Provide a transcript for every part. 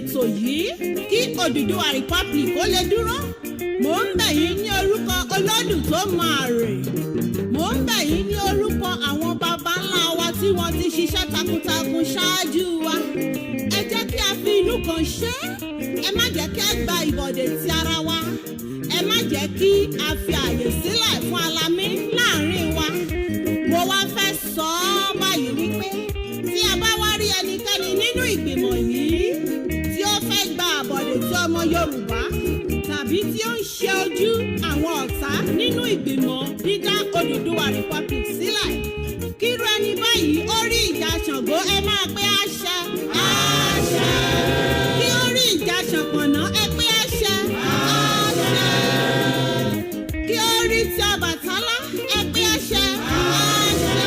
ètò yìí kí Odùduwà Republic ó lè dúró. Mò ń bẹ̀ yín ní orúkọ Olódùmarè. Mò ń bẹ̀ yín ní orúkọ àwọn baba ńlá wa tí wọ́n ti ṣiṣẹ́ takuntakun ṣáájú wa. Ẹ jẹ́ kí a fi inú kan ṣe. Ẹ má jẹ́ kí a gba ìbọ̀dè ti ara wa. Ẹ má jẹ́ kí a fi àyè sílẹ̀ fún alamí láàrin wa. Mo wá fẹ́ sọ ọ́ báyìí wípé tí a bá wá rí ẹnikẹ́ni nínú ìgbìmọ̀ yìí tí ó fẹ́ gba àbọ̀dè tí ọmọ Yorùbá tàbí tí ó ń ṣe ojú àwọn ọ̀tá nínú ìgbìmọ̀ dídá Odùduwà Republic sílẹ̀, kírú ẹni báyìí ó rí ìjà Ṣàngó ẹ máa pé àṣẹ. Àṣẹ. Kí ó rí ìjà Ṣànpọ̀nná ẹ pé àṣẹ. Àṣẹ. Kí ó rí ti Ọbàtálá ẹ pé àṣẹ. Àṣẹ.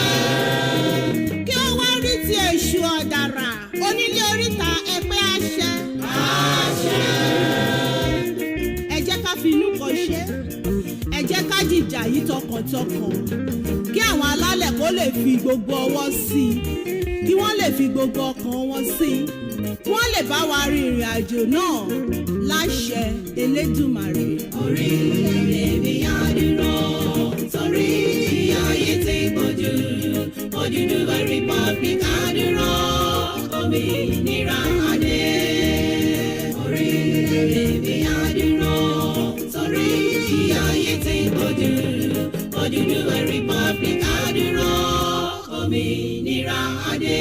Kí ó wá rí ti Èṣù Ọ̀dàrà onílé oríta ẹ pé àṣẹ. Àṣẹ. Ẹ jẹ́ ká fi inú kan ṣe. Ẹ jẹ́ ká jìjà yìí tọkàntọkàn. Kí àwọn alálẹ̀ kó lè fi gbogbo ọwọ́ sí i. Kí wọ́n lè fi gbogbo ọkàn wọn sí i. Kí wọ́n lè bá wa rin ìrìn àjò náà láṣẹ Elédùmarè. Orílẹ̀-èdè mi á dúró torí ayé ti pọ̀jù. Odùduwà Republic á dúró òmìnira adé. Orílẹ̀-èdè mi á dúró torí ayé ti pọ̀jù. Odùduwà Republic á dúró òmìnira adé.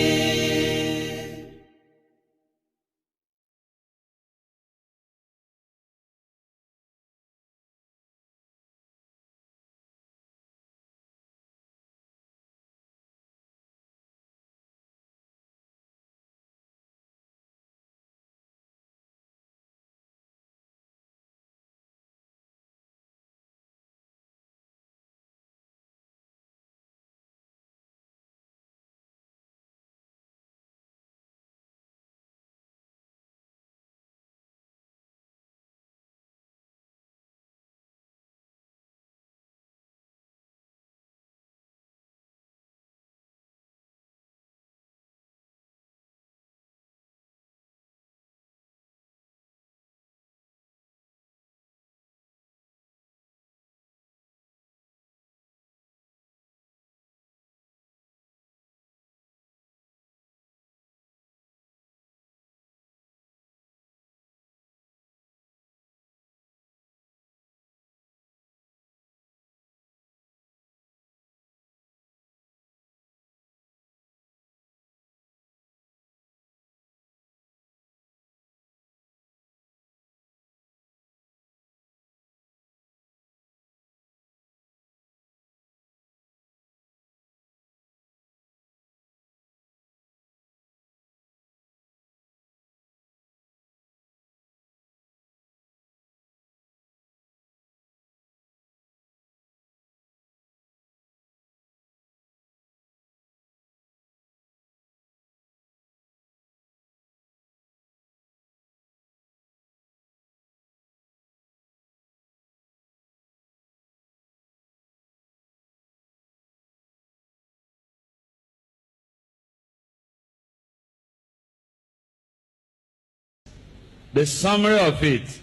The summary of it.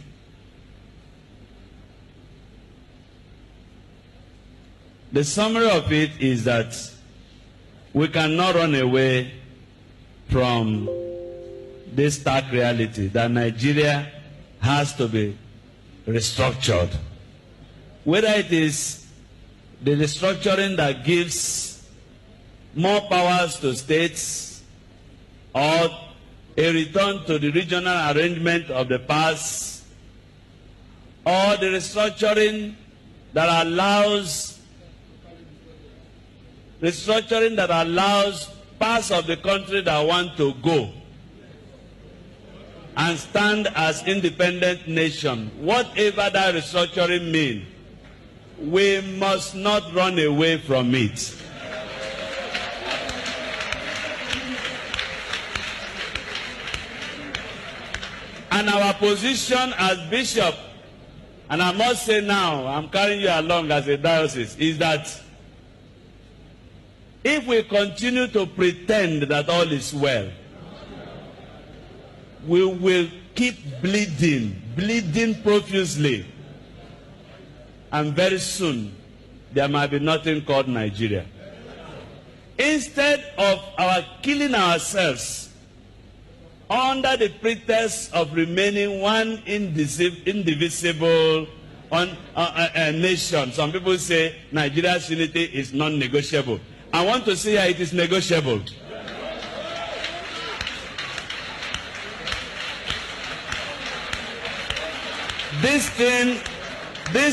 The summary of it is that we cannot run away from this stark reality that Nigeria has to be restructured. Whether it is the restructuring that gives more powers to states or a return to the regional arrangement of the past, or the restructuring that allows parts of the country that want to go and stand as independent nation, whatever that restructuring means, we must not run away from it. And our position as bishop, and I must say now, I'm carrying you along as a diocese, is that if we continue to pretend that all is well, we will keep bleeding profusely and very soon there might be nothing called Nigeria. Instead of our killing ourselves under the pretext of remaining one indivisible nation, some people say Nigeria's unity is non-negotiable. I want to say it is negotiable. This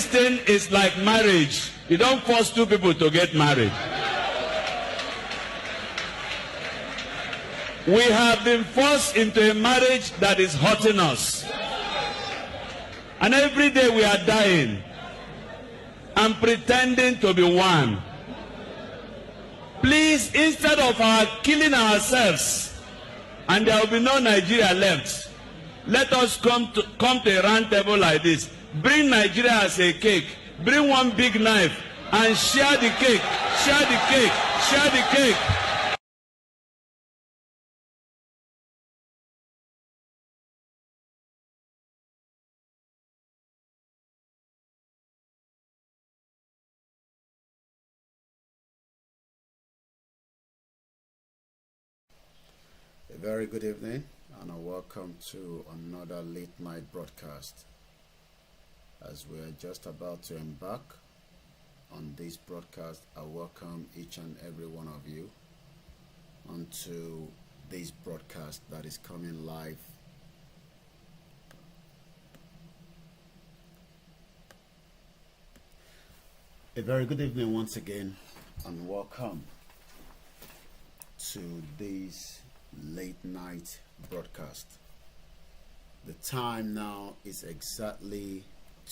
thing is like marriage. You don't force two people to get married. We have been forced into a marriage that is hurting us. And every day we are dying and pretending to be one. Please, instead of our killing ourselves, and there will be no Nigeria left, let us come to a round table like this. Bring Nigeria as a cake. Bring one big knife and share the cake. Share the cake. Share the cake. A very good evening and a welcome to another late night broadcast. As we are just about to embark on this broadcast, I welcome each and every one of you onto this broadcast that is coming live a very good evening once again and welcome to this late night broadcast. The time now is exactly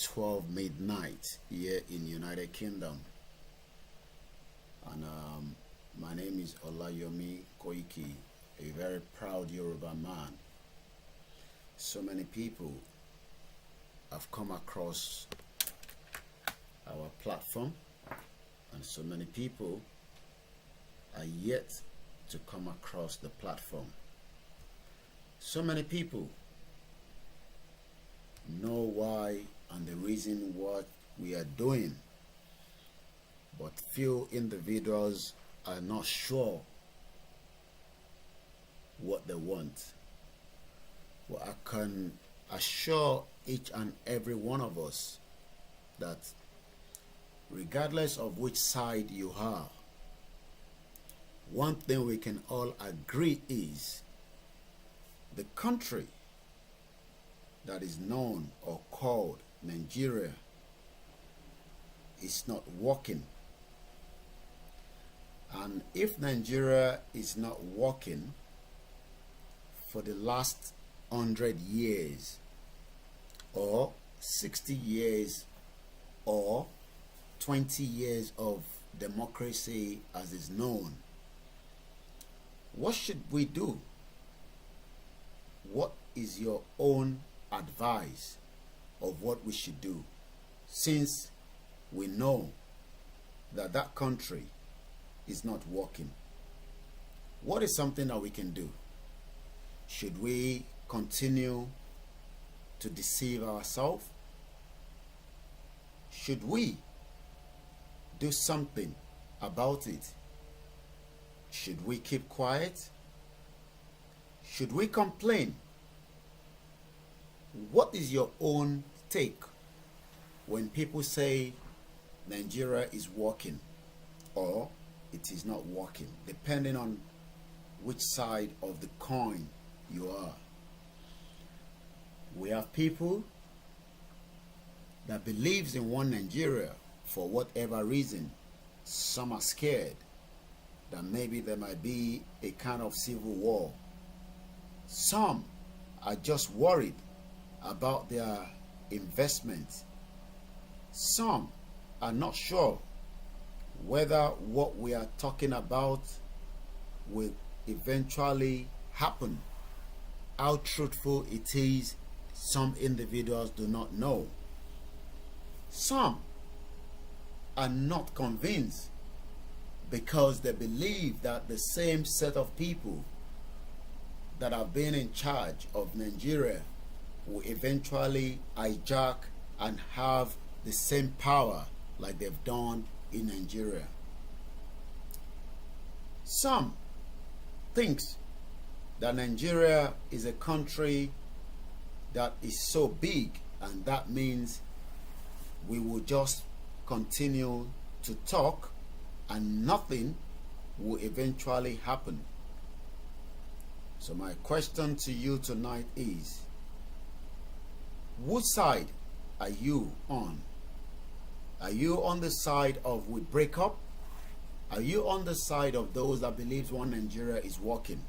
12 midnight here in United Kingdom, and my name is Olayomi Koiki, a very proud Yoruba man. So many people have come across our platform, and so many people are yet to come across the platform. So many people know why and the reason what we are doing, but few individuals are not sure what they want. Well, I can assure each and every one of us that regardless of which side you are, one thing we can all agree is the country that is known or called Nigeria is not working. And if Nigeria is not working for the last 100 years or 60 years or 20 years of democracy as is known, what should we do? What is your own advice of what we should do, since we know that that country is not working? What is something that we can do? Should we continue to deceive ourselves? Should we do something about it? Should we keep quiet? Should we complain? What is your own take when people say Nigeria is working or it is not working, depending on which side of the coin you are? We have people that believes in one Nigeria for whatever reason. Some are scared that maybe there might be a kind of civil war. Some are just worried about their investments. Some are not sure whether what we are talking about will eventually happen. How truthful it is, some individuals do not know. Some are not convinced because they believe that the same set of people that have been in charge of Nigeria will eventually hijack and have the same power like they've done in Nigeria. Some thinks that Nigeria is a country that is so big, and that means we will just continue to talk and nothing will eventually happen. So my question to you tonight is, which side are you on? Are you on the side of we break up? Are you on the side of those that believes one Nigeria is working?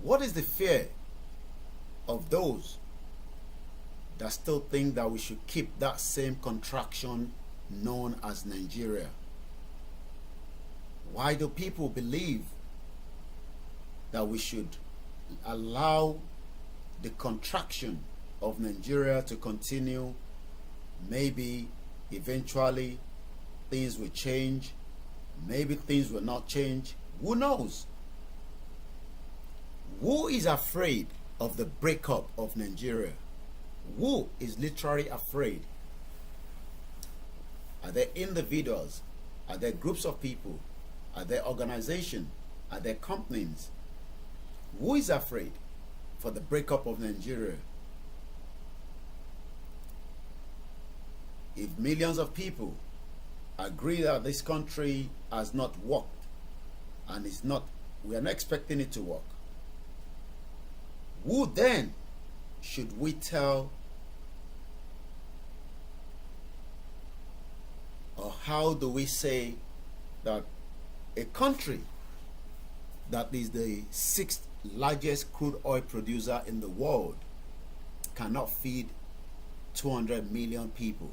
What is the fear of those that still think that we should keep that same contraction known as Nigeria? Why do people believe that we should allow the contraction of Nigeria to continue? Maybe eventually things will change, maybe things will not change. Who knows? Who is afraid of the breakup of Nigeria? Who is literally afraid? Are there individuals? Are there groups of people? Are there organizations? Are there companies? Who is afraid for the breakup of Nigeria? If millions of people agree that this country has not worked and is not, we are not expecting it to work, who then should we tell, or how do we say that a country that is the 6th largest crude oil producer in the world cannot feed 200 million people?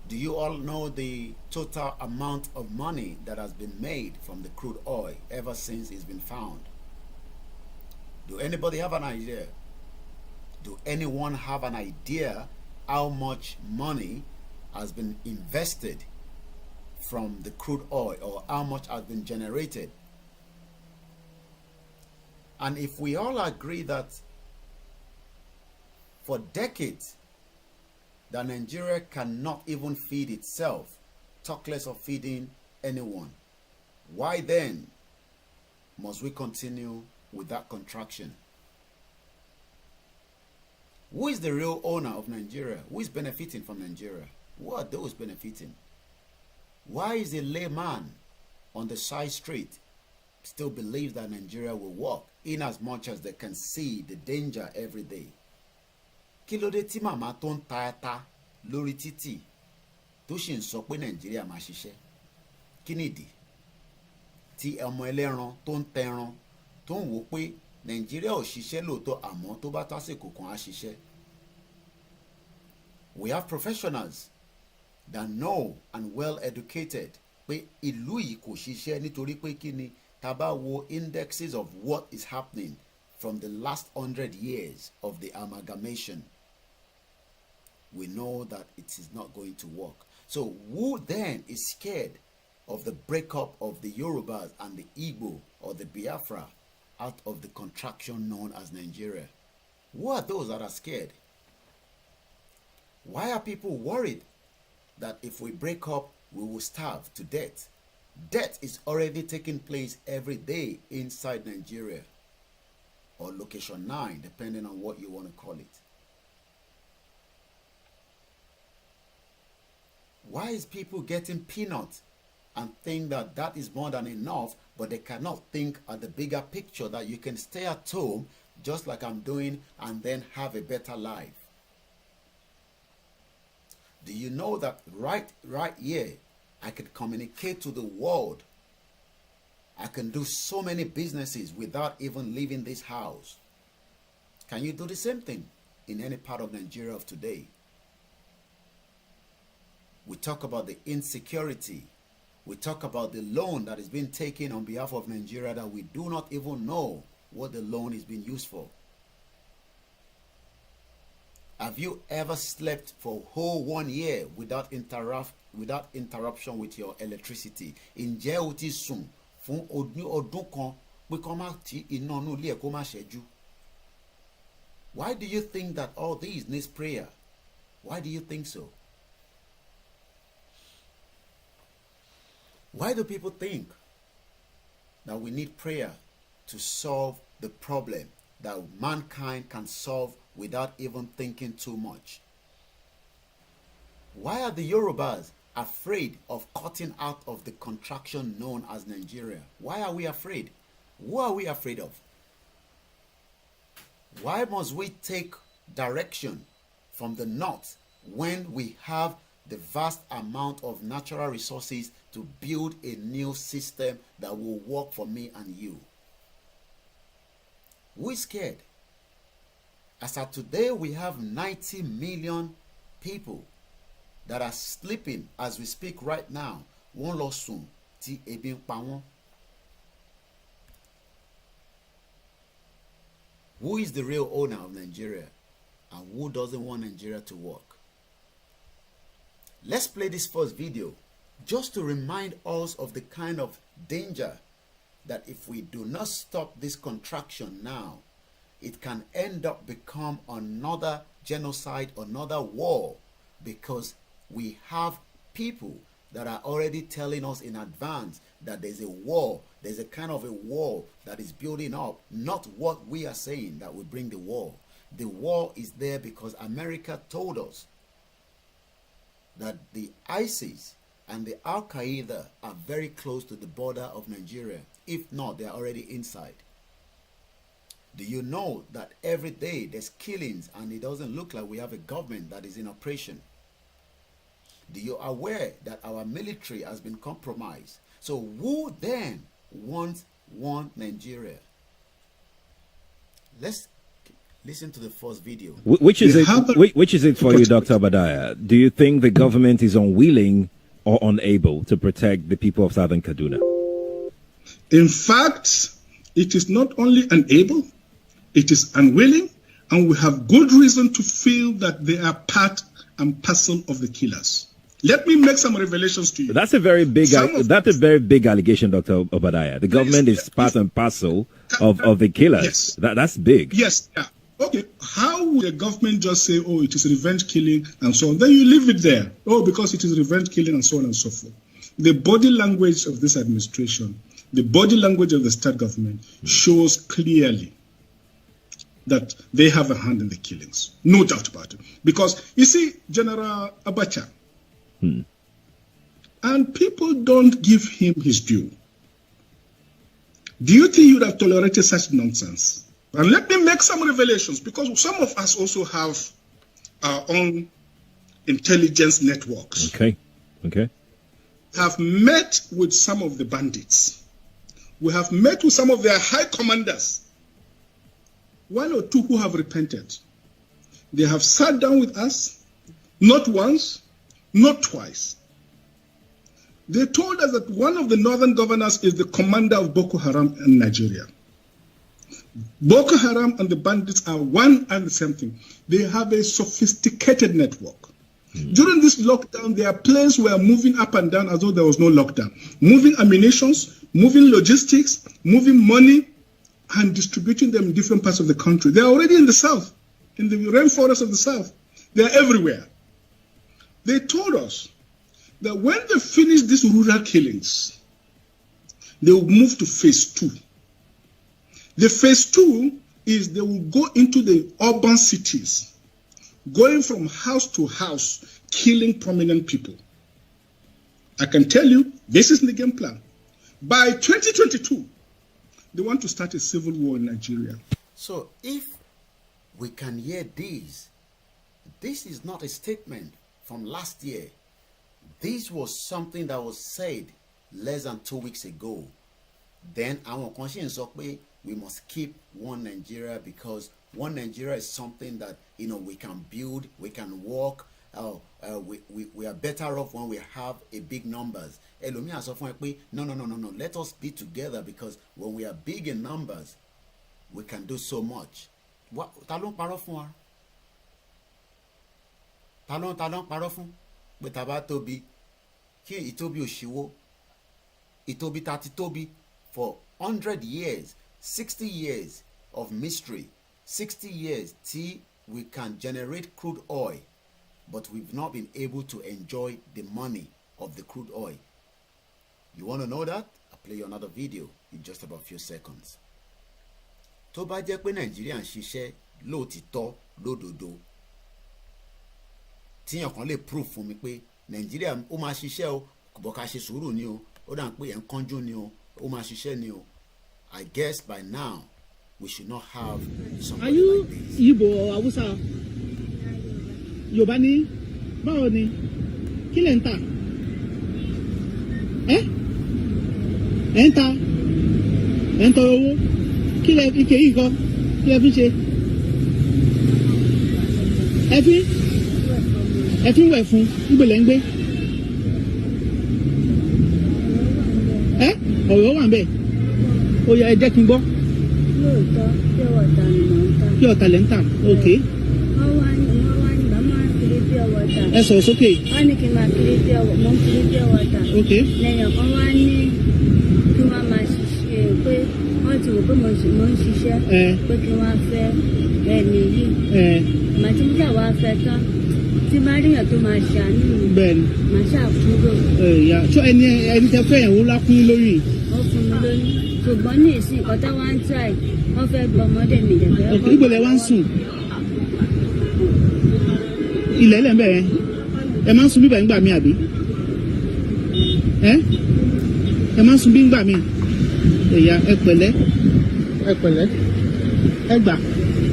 Do you all know the total amount of money that has been made from the crude oil ever since it's been found? Do anybody have an idea? Do anyone have an idea how much money has been invested from the crude oil, or how much has been generated? And if we all agree that for decades that Nigeria cannot even feed itself, talk less of feeding anyone, why then must we continue with that contraction? Who is the real owner of Nigeria? Who is benefiting from Nigeria? Who are those benefiting? Why is a layman on the side street still believes that Nigeria will work, in as much as they can see the danger every day? Kí ló dé tí màmá tó ń ta ata lórí títì tó sì ń sọ pé Nàìjíríà máa ṣiṣẹ́? Kí nìdí tí ọmọ ẹlẹ́ran tó ń tẹran tó ń wò pé Nàìjíríà ò ṣiṣẹ́ lóòótọ́, àmọ́ tó bá tásìkò kan á ṣiṣẹ́? We have professionals that know and well educated pé ìlú yìí kò ṣiṣẹ́ nítorí pé kí ni? Tá bá wo indexes of what is happening from the last 100 years of the amalgamation, we know that it is not going to work. So who then is scared of the breakup of the Yorubas and the Igbo or the Biafra out of the contraction known as Nigeria? Who are those that are scared? Why are people worried that if we break up, we will starve to death? Death is already taking place every day inside Nigeria, or location 9, depending on what you want to call it. Why is people getting peanuts and think that that is more than enough, but they cannot think at the bigger picture that you can stay at home just like I'm doing and then have a better life? Do you know that right here, I can communicate to the world? I can do so many businesses without even leaving this house. Can you do the same thing in any part of Nigeria of today? We talk about the insecurity. We talk about the loan that is being taken on behalf of Nigeria that we do not even know what the loan is being used for. Have you ever slept for a whole 1 year without interruption with your electricity? Ǹjẹ́ o ti sùn fún ọdún kan pé kó má ti iná inú ilé ẹ̀ kó má ṣẹ́jú? Ǹjẹ́ o ti sùn fún ọdún kan pé kó má ti iná inú ilé ẹ̀ kó má ṣẹ́jú? Ǹjẹ́ o ti sùn fún ọdún kan pé kó má ti iná inú ilé ẹ̀ kó má ṣẹ́jú? Ǹjẹ́ o ti sùn fún ọdún kan pé kó má ti iná inú ilé ẹ̀ kó má ṣẹ́jú? Why do you think that all these needs prayer? Why do you think so? Why do people think that we need prayer to solve the problem that mankind can solve without even thinking too much? Why are the Yorubas afraid of cutting out of the contraction known as Nigeria? Why are we afraid? Who are we afraid of? Why must we take direction from the north when we have the vast amount of natural resources to build a new system that will work for me and you? Who is scared? As of today, we have 90 million people that are sleeping as we speak right now. Wọ́n lọ sùn tí ebi ń pa wọ́n. Who is the real owner of Nigeria, and who doesn't want Nigeria to work? Let's play this first video just to remind us of the kind of danger that if we do not stop this contraction now, it can end up become another genocide, another war, because we have people that are already telling us in advance that there's a war, there's a kind of a war that is building up, not what we are saying that will bring the war. The war is there because America told us that the ISIS and the Al-Qaeda are very close to the border of Nigeria. If not, they are already inside. Do you know that every day there's killings and it doesn't look like we have a government that is in operation? Do you aware that our military has been compromised? So who then wants one Nigeria? Let's listen to the first video. Which is it for you, Dr. Obadiah? Do you think the government is unwilling or unable to protect the people of Southern Kaduna? In fact, it is not only unable, it is unwilling, and we have good reason to feel that they are part and parcel of the killers. Let me make some revelations to you. That's a very big allegation, Dr. Obadiah. The government is part and parcel of the killers. Yes. That's big. Yes. Yeah. Okay. How would the government just say, oh, it is revenge killing and so on? Then you leave it there. Oh, because it is revenge killing and so on and so forth. The body language of this administration, the body language of the state government shows clearly that they have a hand in the killings. No doubt about it. Because, you see, General Abacha, and people don't give him his due. Do you think you would have tolerated such nonsense? And let me make some revelations, because some of us also have our own intelligence networks. Okay. Have met with some of the bandits. We have met with some of their high commanders. One or two who have repented. They have sat down with us, not once, not twice. They told us that one of the northern governors is the commander of Boko Haram in Nigeria. Boko Haram and the bandits are one and the same thing. They have a sophisticated network. During this lockdown, their planes were moving up and down as though there was no lockdown. Moving ammunitions, moving logistics, moving money, and distributing them in different parts of the country. They are already in the south, in the rainforest of the south. They are everywhere. They told us that when they finish these rural killings, they will move to phase 2. The phase 2 is they will go into the urban cities, going from house to house, killing prominent people. I can tell you, this is the game plan. By 2022, they want to start a civil war in Nigeria. So if we can hear this is not a statement from last year. This was something that was said less than 2 weeks ago. Then our conscience of we must keep one Nigeria, because one Nigeria is something that we can build, we can work. We are better off when we have a big numbers. No. Let us be together, because when we are big in numbers, we can do so much. What? Talon parọ́ fún wa. Talon parọ́ fún. Pé tá bá tóbi, kí ìtóbi òṣìwò. Ìtóbi tá ti tóbi for 100 years, 60 years of mystery. 60 years tí we can generate crude oil, but we've not been able to enjoy the money of the crude oil. You want to know that? I'll play you another video in just about a few seconds. Tó bá jẹ́ pé Nàìjíríà ń ṣiṣẹ́ lóòtítọ́ lódodo, tíyàn kan lè prove fún mi pé Nàìjíríà ó máa ṣiṣẹ́ o, bọ̀ ká ṣe sùúrù ni o, ó dà pé ẹ̀ ń kánjú ni o, ó máa ṣiṣẹ́ ni o. I guess by now we should not have somebody like this. Igbo or Hausa? Yorùbá ni? Báwo ni? Kí lẹ̀ ń tà? Ẹ́ ń ta? Ẹ̀ ń tọrọ owó? Kí lẹ̀ ike yìí kọ́? Kí lẹ̀ fi ṣe? Ẹ fi ń wẹ̀ fún Igbo lẹ́ ń gbé? Ẹ́ ọ̀rọ̀ wà ń bẹ̀. Ó yá ẹ jẹ́ kí n gbọ́. Lóòótọ́ pure water ni mò ń tà. Pure water lẹ́ ń tà? Ok. Wọ́n wá ní bàbá máa ń kiri pure water. Ẹ sọ̀rọ̀ sókè. Wọ́n ní kí n máa kiri pure water. Mo ń kiri pure water. Ok. Lẹ́yìn kan wá ní kí wọ́n máa ṣiṣẹ́ pé wọ́n ti wò pé mo ń ṣiṣẹ́. Pé kí wọ́n fẹ́ ẹni yìí. Màá tí mo jà wá fẹ́ tán. Tí bá ríyàn tó máa ṣàánú mi. Bẹ́ẹ̀ni. Màá ṣàkúrò. Ṣé ẹni tẹ fẹ́ yẹn wọ́n lákún lórí? Wọ́n fún mi lóyún. Ṣùgbọ́n ní ìsìn ọ̀tá wa ń try. Wọ́n fẹ́ gbọ́ ọmọdé mi lẹ́fẹ̀ẹ́. Ok, Igbo lẹ wá ń sùn. Ilẹ̀ ilẹ̀ ń bẹ̀ yẹn. Ẹ máa ń sun bíbà ń gbà mí àbí? Ẹ máa ń sun bí ń gbà mí. Ẹ̀yà ẹ pẹ̀lẹ́. Ẹ gbà.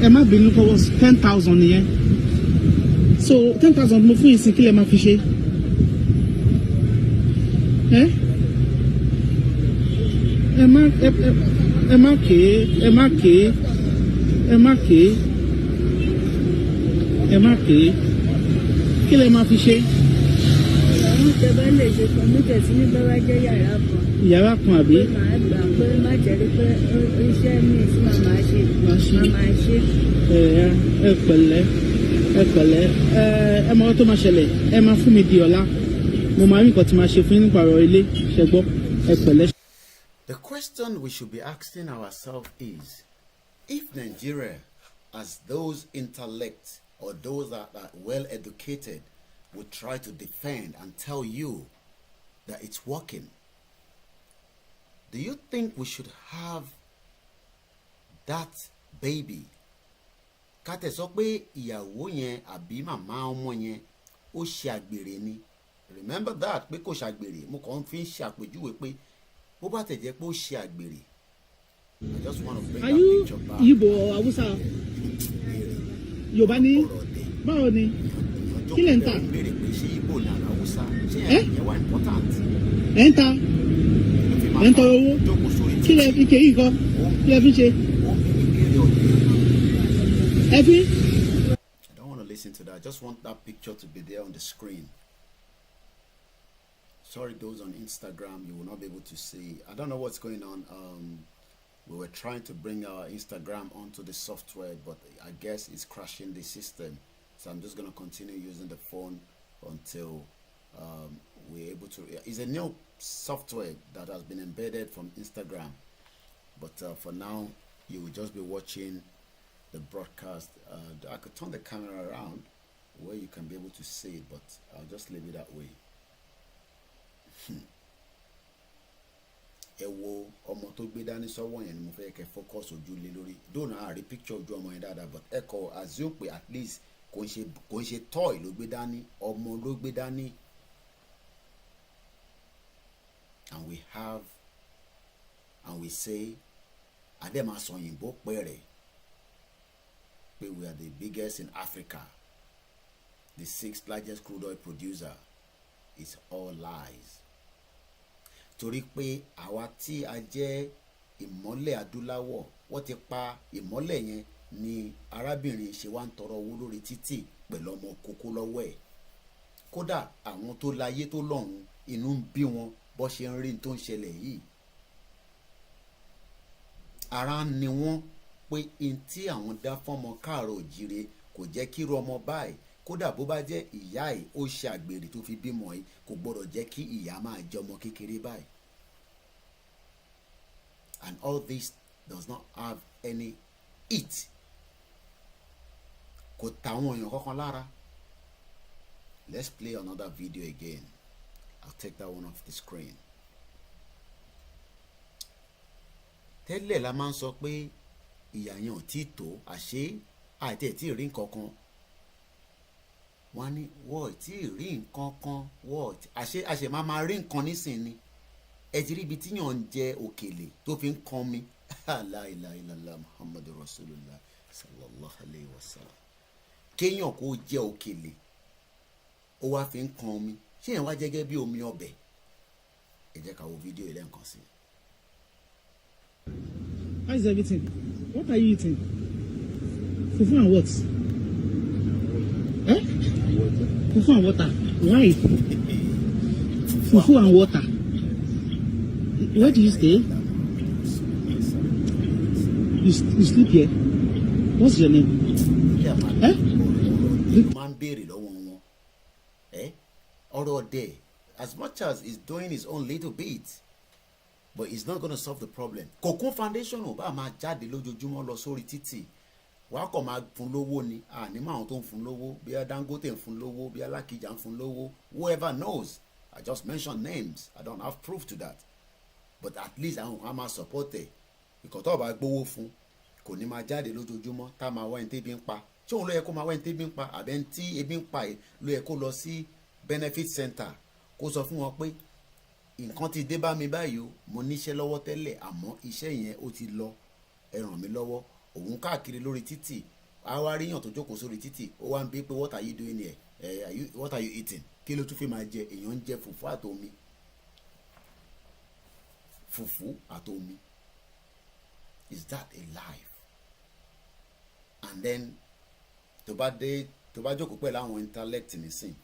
Ẹ má bínú fọwọ́ 10,000 nìyẹn. So 10,000 mo fún ìsìn kí lẹ máa fi ṣe? Ẹ má ké. Kí lẹ máa fi ṣe? Àwọn ìjọba lè ṣe kọ̀m̀pútà sí ní báwá jẹ́ yàrá kan. Yàrá kan àbí? Pé màá gbà pé má jẹ́rí pé iṣẹ́ mi tí màmá ṣe. Màmá ṣe. Ẹ pẹ̀lẹ́. Ẹ mọ ohun tó máa ṣẹlẹ̀. Ẹ máa fún mi di ọ̀la. Mo máa rí nǹkan tí máa ṣe fún yín nípa ọ̀rọ̀ ilé. Ṣẹ gbọ́. Ẹ pẹ̀lẹ́. The question we should be asking ourselves is, if Nigeria, as those intellect or those that are well educated, would try to defend and tell you that it's working, do you think we should have that baby? Ká tẹ̀ sọ pé ìyàwó yẹn àbí màmá ọmọ yẹn ó ṣe àgbèrè ni. Remember that pé kò ṣàgbèrè, mo kàn fi ń ṣàpèjúwe pé bó bá tẹ̀ jẹ́ pé ó ṣe àgbèrè. I just want to bring that picture back. Igbo or Hausa? Yorùbá ni? Báwo ni? Kí lẹ̀ ń tà? Béèrè pé ṣé Igbo ni àná Hausa? Ṣé ẹ̀yẹ wá important? Ẹ ń ta? Ẹ ń tọrọ owó? Kí lẹ ike yìí kọ́? Kí lẹ fi ṣe? Ẹ fi? I don't want to listen to that. I just want that picture to be there on the screen. Sorry, those on Instagram, you will not be able to see. I don't know what's going on. We were trying to bring our Instagram onto the software, but I guess it's crashing the system. So I'm just going to continue using the phone until we're able to. It's a new software that has been embedded from Instagram. But for now, you will just be watching the broadcast. I could turn the camera around where you can be able to see it, but I'll just leave it that way. Ẹ wo ọmọ tó gbé dání sọ́wọ́ yẹn ni mo fẹ́ kẹ́ focus ojú lé lórí. Don't know àrí picture ojú ọmọ yẹn dáadáa, but ẹ kọ assume pé at least kò ń ṣe toy ló gbé dání, ọmọ ló gbé dání. And we say ademasa òyìnbó pẹ̀rẹ̀ pé we are the biggest in Africa, the 6th largest crude oil producer. It's all lies. Torí pé àwa tí a jẹ́ ìmọ́lẹ̀ adúláwọ̀ wọ́n ti pa ìmọ́lẹ̀ yẹn ni arábìnrin ṣe wá ń tọrọ owó lórí títì pẹ̀lú ọmọ kókó lọ́wọ́ ẹ̀. Kódà àwọn tó láyé tó lọ́hùn inú ń bí wọn bó ṣe ń rí tó ń ṣẹlẹ̀ yìí. Ara ni wọ́n pé in tí àwọn dá fọ́mọ káàrọ̀ òjìrè kò jẹ́ kí irú ọmọ báyìí, kódà bó bá jẹ́ ìyá ẹ̀ ó ṣe àgbèrè tó fi bímọ yìí, kò gbọ́dọ̀ jẹ́ kí ìyá máa jẹ ọmọ kékeré báyìí. And all this does not have any it kò ta àwọn èèyàn kankan lára. Let's play another video again. I'll take that one off the screen. Tẹ́lẹ̀ la máa ń sọ pé ìyà yẹn ò tí tó, àṣé àìtẹ́ tí ì rí nǹkan kan. Wọ́n á ní wọ́n tí ì rí nǹkan kan, àṣé máa rí nǹkan nísìnyí. Ẹ ti rí ibi tí yàn ń jẹ òkèlè tó fi ń kan mi. La ilaha illallah Muhammadu Rasulullah sallallahu alayhi wa sallam. Kéèyàn kó jẹ òkèlè ó wá fi ń kan omi, ṣé yẹn wá jẹ́ gẹ́gẹ́ bí omi ọbẹ̀? Ẹ jẹ́ ká wo fídíò yìí lẹ́ẹ̀kan sí. How is everything? What are you eating? Fufu and what? Fufu and water. Why? Fufu and water. Where do you stay? You sleep here? What's your name? Man béèrè lọ́wọ́ wọn. Ọ̀rọ̀ ọ̀dẹ̀, as much as he's doing his own little bit, but it's not going to solve the problem. Kokun Foundation ò bá máa jáde lójoojúmọ́ lọ sórí títì. Wàá kọ̀ máa fún lówó ni, àní máa tó ń fún lówó, bí Dangote ń fún lówó, bí Alákìjà ń fún lówó, whoever knows. I just mentioned names. I don't have proof to that. But at least àwọn kan máa support ẹ̀. Ìkọ̀ tó bá gbówó fún kò ní máa jáde lójoojúmọ́ tá máa wá ẹni tí ebi ń pa. Ṣé òun ló yẹ kó máa wá ẹni tí ebi ń pa? Àbẹ́ ẹni tí ebi ń pa ẹ̀ ló yẹ kó lọ sí benefit center kó sọ fún wọn pé nǹkan ti dé bá mi báyìí o, mo níṣẹ́ lọ́wọ́ tẹ́lẹ̀ àmọ́ iṣẹ́ yẹn ó ti lọ, ẹ ràn mí lọ́wọ́. Òun káàkiri lórí títì, a wá ríyàn tó jókòó sórí títì, ó wá ń bí pé what are you doing here? What are you eating? Kí ló tún fi máa jẹ? Èèyàn ń jẹ fùfú àtomi. Fùfú àtomi. Is that a life? And then tó bá jókòó pẹ̀lú àwọn intellect nísìn,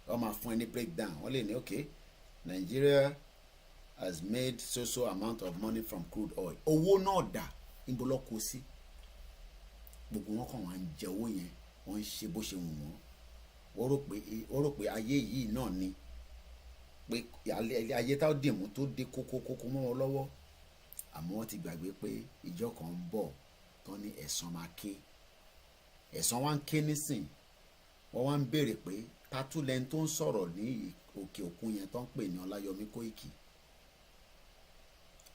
wọ́n máa fún ẹ ní breakdown. Wọ́n lè ní okay, Nigeria has made so amount of money from crude oil. Owó náà dà níbo ló kó sí? Gbogbo wọn kàn wá ń jẹ owó yẹn, wọ́n ń ṣe bó ṣe wù wọ́n. Wọ́n rò pé ayé yìí náà ni pé ayé tá dì mú tó dé kókó mọ́ wọn lọ́wọ́. Àmọ́ wọ́n ti gbàgbé pé ìjọ kan ń bọ̀ tán ní ẹ̀san máa ké. Ẹ̀san wá ń ké nísìn. Wọ́n wá ń béèrè pé tatúlẹ̀ tó ń sọ̀rọ̀ ní òkè òkun yẹn tó ń pè ní Ọláyọmí Kóìkì.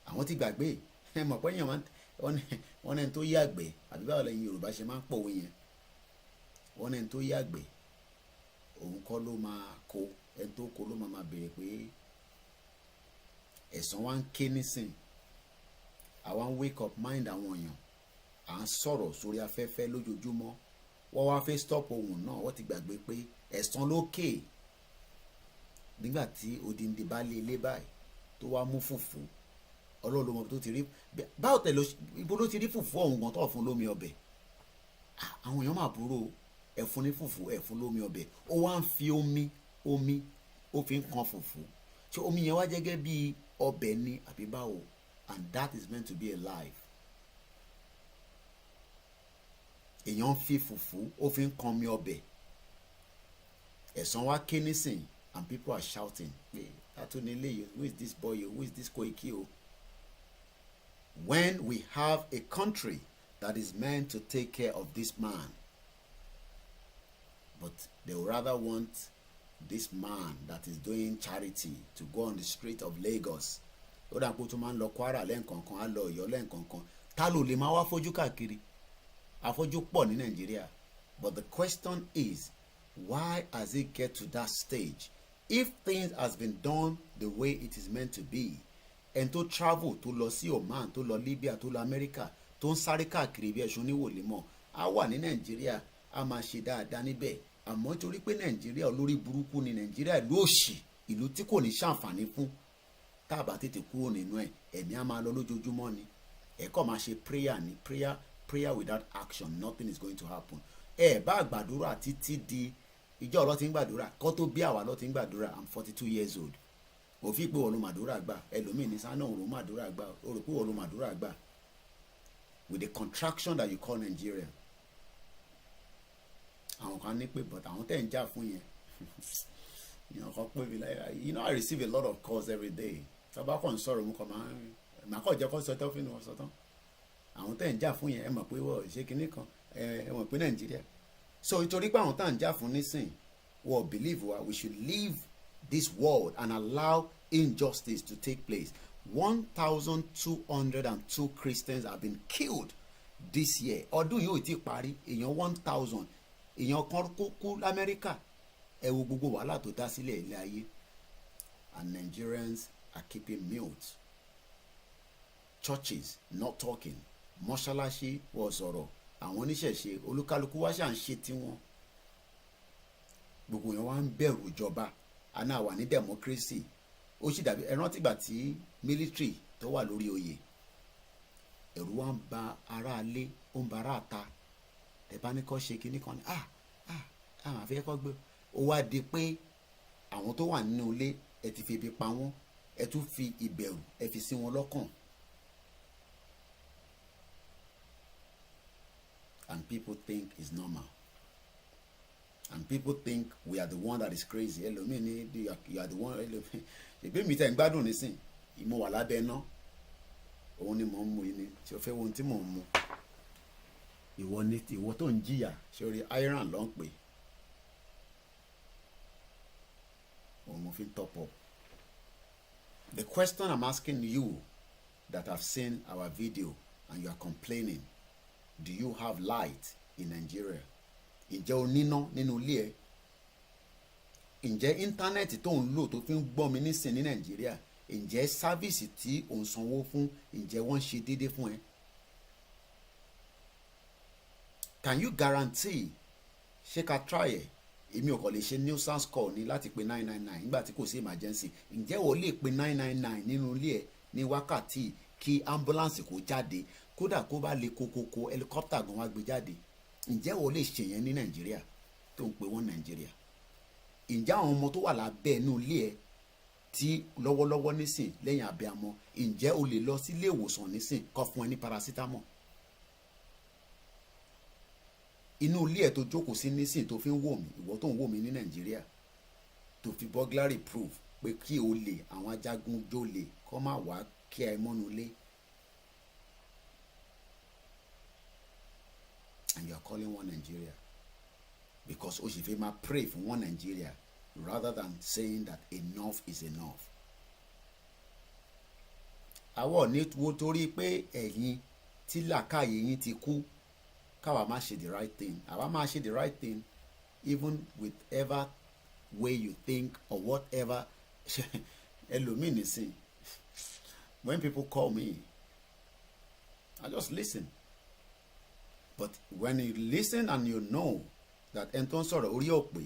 Àwọn ti gbàgbé. Ẹ mọ̀ pé èèyàn wọ́n ní ẹni tó yàgbẹ́, àbí báwo lẹ́yìn Yorùbá ṣe máa ń pòwe yẹn. Wọ́n ní ẹni tó yàgbẹ́ òun kọ́ ló máa kó, ẹni tó kó ló máa béèrè pé ẹ̀san wá ń ké nísìn. Àwa ń wake up mind àwọn èèyàn, à ń sọ̀rọ̀ sórí afẹ́fẹ́ lójoojúmọ́. Wọ́n wá fẹ́ stop ohun náà, wọ́n ti gbàgbé pé ẹ̀san lókè. Nígbà tí odindi bá lé ilé báyìí tó wá mú fùfú, Ọlọ́run mọ̀ tó ti rí, báwo tẹ̀lé ibo ló ti rí fùfú ọ̀hún gan tó fún lómi ọbẹ̀. Àwọn èèyàn máa burú, ẹ fún ní fùfú, ẹ fún lómi ọbẹ̀. Ó wá ń fi omi ó fi ń kan fùfú. Ṣé omi yẹn wá jẹ́gẹ́ bí ọbẹ̀ ni àbí báwo? And that is meant to be a life. Èèyàn fi fùfú ó fi ń kan mi ọbẹ̀. Ẹ̀san wá ké nísìn and people are shouting, who is this boy? Who is this Koiki? When we have a country that is meant to take care of this man, but they would rather want this man that is doing charity to go on the street of Lagos. Ó dà pé tó máa ń lọ Kwara lẹ́ǹkankan, á lọ Ọ̀yọ́ lẹ́ǹkankan. Ta ló lè máa wá fojú káàkiri? Afọ́jú pọ̀ ní Nàìjíríà. But the question is, why has it get to that stage? If things has been done the way it is meant to be, and to travel tó lọ sí Oman, tó lọ Libya, tó lọ America, tó ń sáré káàkiri bí ẹ̀ṣọ́ oníwòlémọ̀, á wà ní Nàìjíríà, á máa ṣe dáadáa níbẹ̀. Àmọ́ torí pé Nàìjíríà olórí burúkú ni Nàìjíríà, ìlú òṣì, ìlú tí kò ní ṣàǹfààní fún, tá a bá tètè kúrò nínú ẹ̀, ẹ̀mí á máa lọ lójoojúmọ́ ni. Ẹ kọ́ máa ṣe prayer ni, prayer without action, nothing is going to happen. Ẹ bá gbàdúrà títí di ìjọ ọlọ́ ti ń gbàdúrà, kọ́ tó bí àwa lọ́ ti ń gbàdúrà. I'm 42 years old. Òfin pé wọ́n ló màdúrà gbà, ẹlòmíì ní sáà náà òun ló màdúrà gbà, ó rò pé wọ́n ló màdúrà gbà. With the contraction that you call Nigeria. Àwọn kan ní pé but àwọn tẹ̀ ń jà fún yẹn. Ìyàn kan pé mi láyà. I receive a lot of calls every day. Sábà kàn ń sọ̀rọ̀ mú kàn máa kàn jẹ́ kó sọ tán fún wọn sọ tán. Àwọn tẹ̀ ń jà fún yẹn ẹ mọ̀ pé wọ́n ṣe kinní kan ẹ mọ̀ pé Nàìjíríà. So nítorí pé àwọn tá à ń jà fún nísìn wọ́n believe wa we should leave this world and allow injustice to take place. 1,202 Christians have been killed this year. Ọdún yìí ò tí ì parí èèyàn 1,000 èèyàn kan kú l'Amẹ́ríkà ẹ wo gbogbo wàhálà tó dá sílẹ̀ ilé ayé and Nigerians are keeping mute. Churches not talking. Mọ́ṣáláṣí wọ́n sọ̀rọ̀ àwọn oníṣẹ̀ṣe olúkálukú wá ṣà ń ṣe tiwọn. Gbogbo yẹn wá ń bẹ̀rù ìjọba àná wà ní democracy. Ó sì dàbí ẹ rántí ìgbà tí military tó wà lórí oyè ẹ̀rù wa ń ba aráalé ó ń ba aráàta ẹ bá ní kọ́ ṣe kinní kan ní àwọn àfẹ́ kọ́ gbé ó wá di pé àwọn tó wà nínú ilé ẹ ti fi ebi pa wọ́n ẹ tún fi ìbẹ̀rù ẹ fi sí wọn lọ́kàn. And people think it's normal. And people think we are the one that is crazy. Ẹlòmíì ní you are the one. Ìgbé mi tẹ̀ ń gbádùn nísìn ìmọ̀ wà lábẹ́ náà òun ni mò ń mu yìí ni tí o fẹ́ wo ohun tí mò ń mu. Ìwọ tó ń jìyà sórí iron ló ń pè òun mo fi ń top up. The question I'm asking you that have seen our video and you are complaining, do you have light in Nigeria? Ǹjẹ́ o níná nínú ilé ẹ? Ǹjẹ́ íńtánẹ́ẹ̀tì tó ń lò tó fi ń gbọ́ mi nísìn ní Nàìjíríà ǹjẹ́ sáfíìsì tí ò ń sanwó fún ǹjẹ́ wọ́n ń ṣe déédéé fún ẹ? Can you guarantee ṣé ká try ẹ̀? Èmi ò kàn lè ṣe nuisance call ní láti pe 999 nígbà tí kò sí emergency. Ǹjẹ́ o lè pe 999 nínú ilé ẹ ní wákàtí kí ambulance kó jáde kódà kó bá lè kókókó helicopter gan wá gbé jáde? Ǹjẹ́ o lè ṣe yẹn ní Nàìjíríà tó ń pe wọ́n Nàìjíríà? Ǹjẹ́ àwọn ọmọ tó wà lábẹ́ inú ilé ẹ tí lọ́wọ́lọ́wọ́ nísìn lẹ́yìn abiyamọ ǹjẹ́ o lè lọ sí ilé ìwòsàn nísìn kó fún ẹ ní paracetamol? Inú ilé ẹ tó jókòó sí nísìn tó fi ń wò mí ìwọ tó ń wò mí ní Nàìjíríà tó fi burglary proof pé kí o lè àwọn ajagun jólè kó má wá kí ẹ mọ́nu ilé. And you are calling one Nigeria because Oshifema pray for one Nigeria rather than saying that enough is enough. Àwọn ní wo torí pé ẹ̀yin tí làákàyè yín ti kú káwa má ṣe the right thing. Àwa má ṣe the right thing even with ever way you think or whatever. Ẹlòmíì nísìn when people call me I just listen. But when you listen and you know that ẹni tó ń sọ̀rọ̀ orí ò pé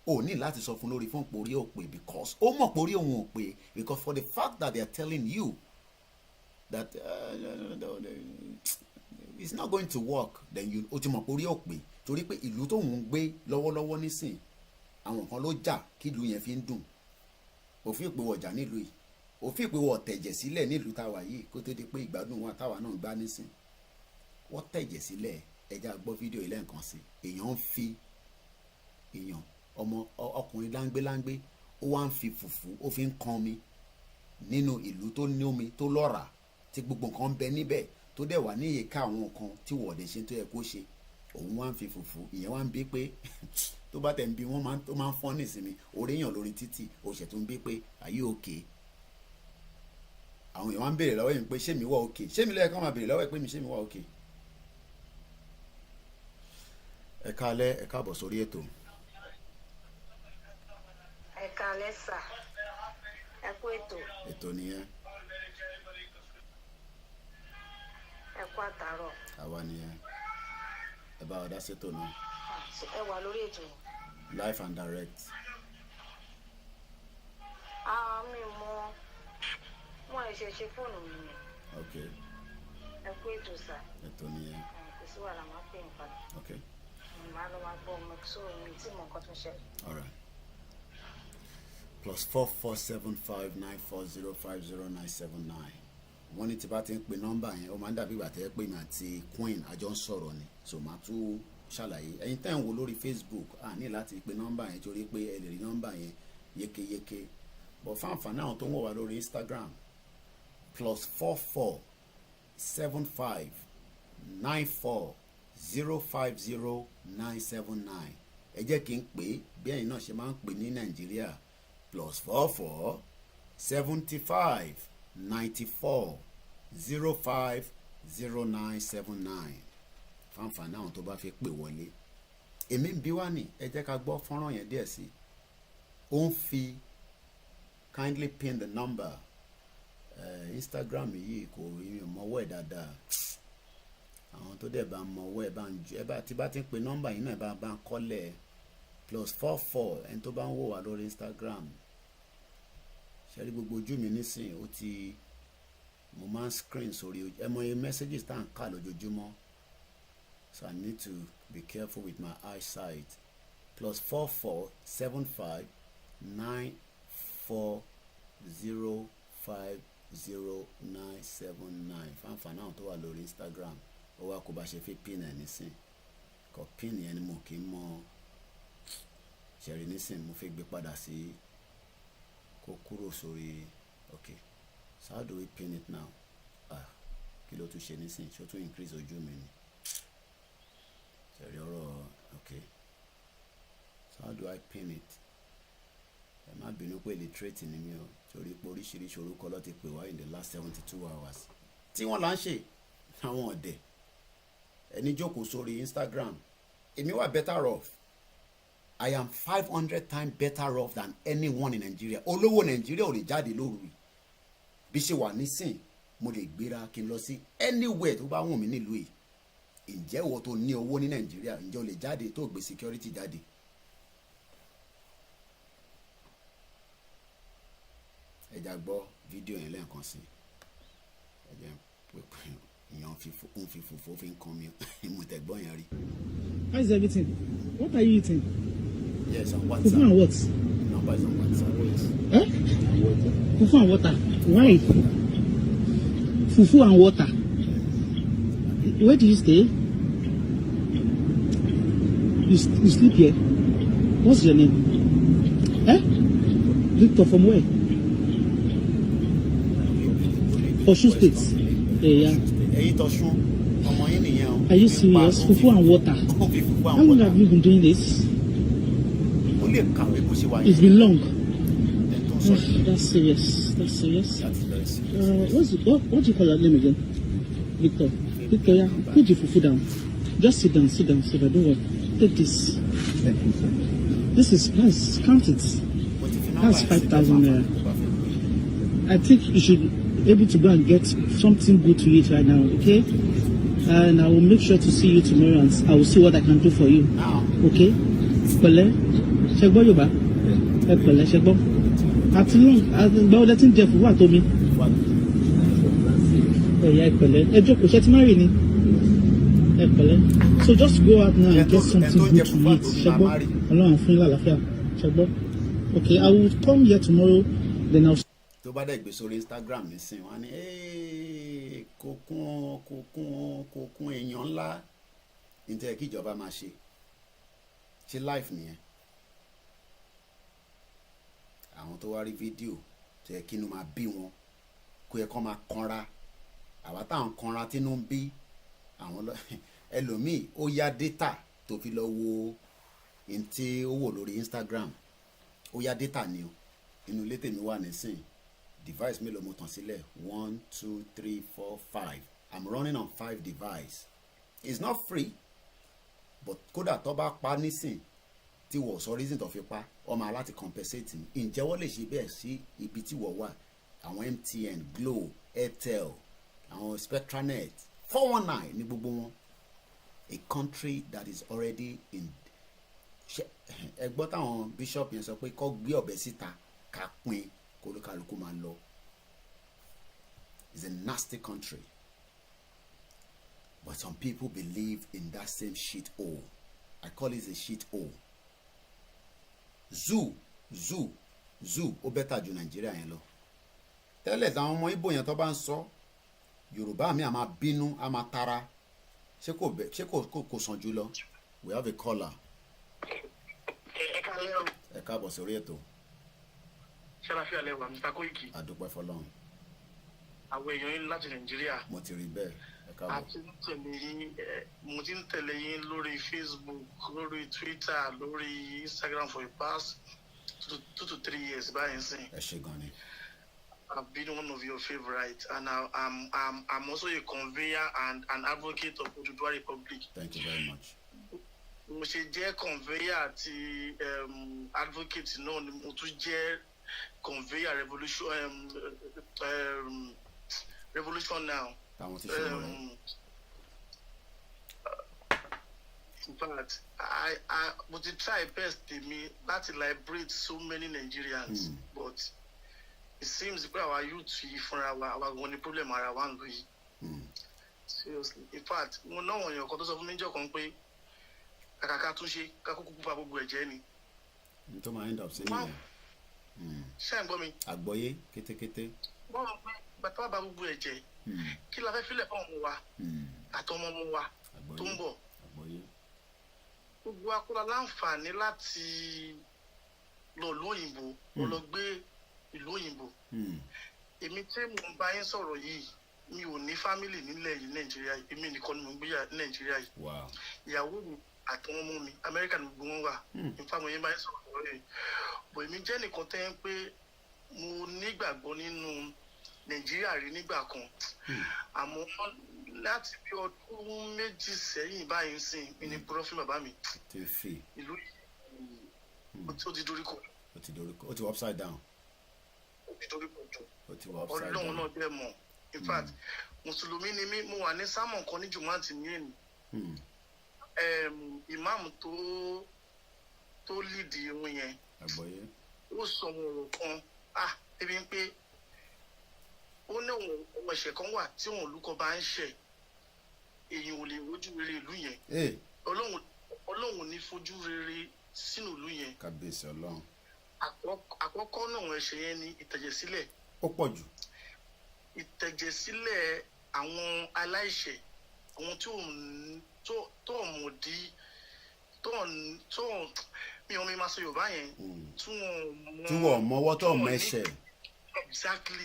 o ní láti sọ fún lórí fún pé orí ò pé because ó mọ̀ pé orí òun ò pé because for the fact that they are telling you that it's not going to work then you o ti mọ̀ pé orí ò pé torí pé ìlú tó ń gbé lọ́wọ́lọ́wọ́ nísìn àwọn kan ló jà kí ìlú yẹn fi ń dùn òfin ìpè wọ̀jà nílùú yìí òfin ìpè wọ̀ tẹ̀jẹ̀ sílẹ̀ nílùú táwa yìí kó tó di pé ìgbádùn wa táwa náà gbá nísìn wọ́n tẹ̀jẹ̀ sílẹ̀ ẹja gbọ́ fídíò ilé nǹkan sí èèyàn ń fi èèyàn ọmọ ọkùnrin láńgbéláńgbé ó wá ń fi fùfú ó fi ń kan omi nínú ìlú tó ní omi tó lọ́ràá tí gbogbo nǹkan ń bẹ níbẹ̀ tó dẹ̀ wà ní ìka àwọn nǹkan tí wọ̀ọ̀dẹ̀ ṣe tó yẹ kó ṣe òun wá ń fi fùfú ìyẹn wá ń bí pé tó bá tẹ̀ ń bí wọ́n máa ń fọ́n nísìnyí oríyàn lórí títì òṣè tó ń bí pé are you okay? àwọn èèyàn wá ń béèrè lọ́wọ́ yìí pé ṣé mi wà okay? ṣé mi lọ́yẹ̀ kán máa béèrè lọ́wọ́ yìí pé ṣé mi wà okay? Ẹ káalẹ́ ẹ káàbọ̀ sórí ètò. Ẹ káalẹ́ sà ẹ kú ètò. Ètò nìyẹn. Ẹ kú àtàárọ̀. Àwa nìyẹn. Ẹ bá wa dá sétò náà. Ẹ wà lórí ètò. Live and direct. Mi mọ wọn ẹ̀ṣẹ̀ ṣe fóònù mi ni. Ok. Ẹ kú ètò sà. Ètò nìyẹn. Kò sí wàhálà máa pè é padà. Ok. Màá lọ máa gbọ́ ọmọ sóò mi tí mo nǹkan tó ṣe. All right. +447594050979. Wọ́n ní tí bá ti ń pe nọ́mbà yẹn ó máa ń dàbí ìgbà tẹ́ pé mi àti Queen àjọ ń sọ̀rọ̀ ni so màá tún ṣàlàyé ẹ̀yin tẹ́ ń wo lórí Facebook ní láti pe nọ́mbà yẹn torí pé ẹ lè rí nọ́mbà yẹn yékéyéké but fáǹfààní àwọn tó ń wò wá lórí Instagram +447594050979 050979. ẹ jẹ́ kí n pè é bí ẹ̀yin náà ṣe máa ń pè ní Nàìjíríà +44 75 94 050979 fáǹfààní àwọn tó bá fi pè wọlé. èmi ń bí wá ní ẹ jẹ́ ká gbọ́ fọ́nrán yẹn díẹ̀ sí i. ó ń fi kindly pin the number. Instagram yìí kò rí mọ́wọ́ ẹ̀ dáadáa. àwọn tó dẹ̀ bá mọ́wọ́ ẹ̀ bá ń ju ẹ bá tí bá ti ń pe nọ́mbà yìí náà bá ń kọ́lẹ̀ +44 ẹni tó bá ń wò wá lórí Instagram. ṣe rí gbogbo ojú mi nísìnyí ó ti mo máa ń screen sórí ẹ mọ iye messages tá à ń kà lójoojúmọ́, so I need to be careful with my eyesight. +44 75 94 05 0979 fáǹfààní àwọn tó wà lórí Instagram. ó wá kó bá ṣe fi pin ẹ̀ nísìn kọ pin yẹn ni mo kì í mọ ṣẹ̀rí nísìn mo fi gbé padà sí kó kúrò sórí okay. So how do we pin it now? Kí ló tún ṣe nísìn ṣó tún increase ojú mi ni ṣẹ̀rí ọ̀rọ̀ okay. So how do I pin it? ẹ má bínú pé illiterate ni mi o torí pé oríṣiríṣi orúkọ ló ti pè wá in the last 72 hours tí wọ́n là ń ṣe àwọn ọ̀dẹ̀ ẹni jókòó sórí Instagram. èmi wà better off. I am 500 times better off than anyone in Nigeria. olówó Nigeria ò lè jáde lóru bí ṣe wà nísìn mo lè gbéra kí n lọ sí anywhere tó bá wùn mí nílùú yìí. ǹjẹ́ ìwọ tó ní owó ní Nigeria ǹjẹ́ o lè jáde tó gbé security jáde? ẹ já gbọ́ fídíò yẹn lẹ́ẹ̀kan sí ẹ jẹ́ pé èèyàn ń fi fòfò fi ń kan mi mo tẹ̀ gbọ́ yẹn rí. How is everything? What are you eating? Yes, on WhatsApp. Fufu and what? Number is on WhatsApp. Yes. Fufu and water. Why? Fufu and water. Where do you stay? You sleep here? What's your name? Victor from where? Osun State. Yeah. Are you serious? Fufu and water. How long have you been doing this? It's been long. That's serious. That's serious. What do you call that name again? Victor. Victor, yeah. Put your fufu down. Just sit down. Don't worry. Take this. Thank you, sir. This is nice. Count it. That's 5,000 naira. I think you should be able to go and get something good to eat right now, okay? And I will make sure to see you tomorrow and I will see what I can do for you. Okay? Pẹ̀lẹ́, ṣẹgbọ́n Yorùbá? Pẹ̀lẹ́, ṣẹgbọ́n. Àti gbọ́ ọdẹ tí ń jẹ fùfú àtomi. Ẹ̀yà pẹ̀lẹ́. Ẹ jókòó, ṣé ti má rì ni? Pẹ̀lẹ́. So just go out now and get something good to eat. Ṣẹgbọ́n. Ọlọ́run fún yín lálàáfíà. Ṣẹgbọ́n. Okay, I will come here tomorrow, then I'll. tó bá dẹ̀ gbé sórí Instagram nísìnyí wọ́n á ní kò kún èèyàn ńlá nítorí kí ìjọba máa ṣe life nìyẹn. àwọn tó wá rí fídíò tó yẹ kí inú máa bí wọn kó yẹ kó máa kanra àwa táwọn kanra tínú ń bí àwọn ẹlòmíì ó yá data tó fi lọ wo ní tí ó wò lórí Instagram ó yá data ni o inú ilé tèmi wà nísìnyí device mélòó mo tàn sílẹ̀ 1 2 3 4 5 I'm running on 5 device. It's not free but kódà tó bá pa nísìn tí wọ́n sọ reason tó fi pa ọmọ aláti compensate mi ǹjẹ́ wọ́n lè ṣe bẹ́ẹ̀ sí ibi tí wọ́n wà àwọn MTN Glo Airtel àwọn Spectranet 419 ní gbogbo wọn a country that is already in ẹgbọ́n táwọn bishop yẹn sọ pé kó gbé ọ̀bẹ síta ká pín kólúkálukú máa lọ. It's a nasty country but some people believe in that same shit hole. I call it a shit hole. Zoo ó bẹ́tà ju Nàìjíríà yẹn lọ. tẹ́lẹ̀ táwọn ọmọ Ìgbò yẹn tó bá ń sọ Yorùbá mi a máa bínú a máa tara ṣé kò sàn jù lọ. We have a caller. ẹ káàbọ̀ sórí ètò. ṣàlàfíà lẹwà Mr. Koiki. àdúpẹ́ fọlọ́run. àwọn èèyàn yín láti Nàìjíríà. mo ti rí bẹ́ẹ̀. àti tẹ̀lé yín mo ti ń tẹ̀lé yín lórí Facebook lórí Twitter lórí Instagram for the past 2 to 3 years báyìí sìn. ẹ ṣé gan ni. I've been one of your favorites, and I'm also a conveyor and an advocate of Oduduwa Republic. Thank you very much. Mo ṣe jẹ́ conveyor àti advocate náà ni mo tún jẹ́ conveyor revolution now. Táwọn ti ṣe wọ́n. In fact, I mo ti try best tèmi láti liberate so many Nigerians, but it seems pé our youth yìí fúnra wa àwa gan ni problem ara wa ń lò yìí. Seriously, in fact, mo náà wọ̀nyàn kan tó sọ fún mi níjọ́ kan pé kàkàkà tún ṣe kákókó pupa gbogbo ẹ̀jẹ̀ ni. n tó máa end up sí nìyẹn. ṣé ẹ̀ ń gbọ́ mi. àgbọ́yé kétékété. bọ́ọ̀ pé bàtà wà bá gbogbo ẹ̀jẹ̀ kí la fẹ́ filẹ̀ fún ọmọ wa àtọmọ ọmọ wa tó ń bọ̀. gbogbo akọ́lá láǹfààní láti lọ ìlú òyìnbó lọ gbé ìlú òyìnbó. èmi tí mo ń bá yín sọ̀rọ̀ yìí mi ò ní fámìlì nílẹ̀ yìí Nàìjíríà yìí èmi nìkan ni mo ń gbé Nàìjíríà yìí. ìyàwó mi àtàwọn ọmọ mi Amẹ́ríkà ni gbogbo wọn wà. nípa mo yín bá yín sọ̀rọ̀ lọ́rọ̀ yìí bò èmi jẹ́ nìkan tẹ́ ń pé mo nígbàgbọ́ nínú Nàìjíríà rí nígbà kan àmọ́ láti bí ọdún 2 sẹ́yìn báyìí sìn mi ní purọ́ fún bàbá mi ìlú ó ti dorí kọ. ó ti wọ upside down. ó ti dorí kọ jù. ó ti wọ upside down. Ọlọ́run náà bẹ́ẹ̀ mọ̀ in fact mùsùlùmí ni mí mo wà ní sámọ̀ kan ní jùmọ̀tì ní èmi ìmáàmù tó lídìí irun yẹn ó sọ ọ̀rọ̀ kan ebi ń pé ó ní òun ọmọ ẹ̀ṣẹ̀ kan wà tí òun olùkọ́ bá ń ṣẹ̀ èyàn ò lè rojú rere ìlú yẹn Ọlọ́run ní fojú rere sínú ìlú yẹn. kábíyèsí Ọlọ́run. àkọ́kọ́ náà àwọn ẹ̀ṣẹ̀ yẹn ni ìtẹ̀jẹ̀sílẹ̀. ó pọ̀ jù. ìtẹ̀jẹ̀sílẹ̀ àwọn aláìṣẹ̀ àwọn tó mọ̀dí tó mi ò mi máa sọ Yorùbá yẹn. tí wọ́n mọwọ́ tó mẹ́ṣẹ̀. exactly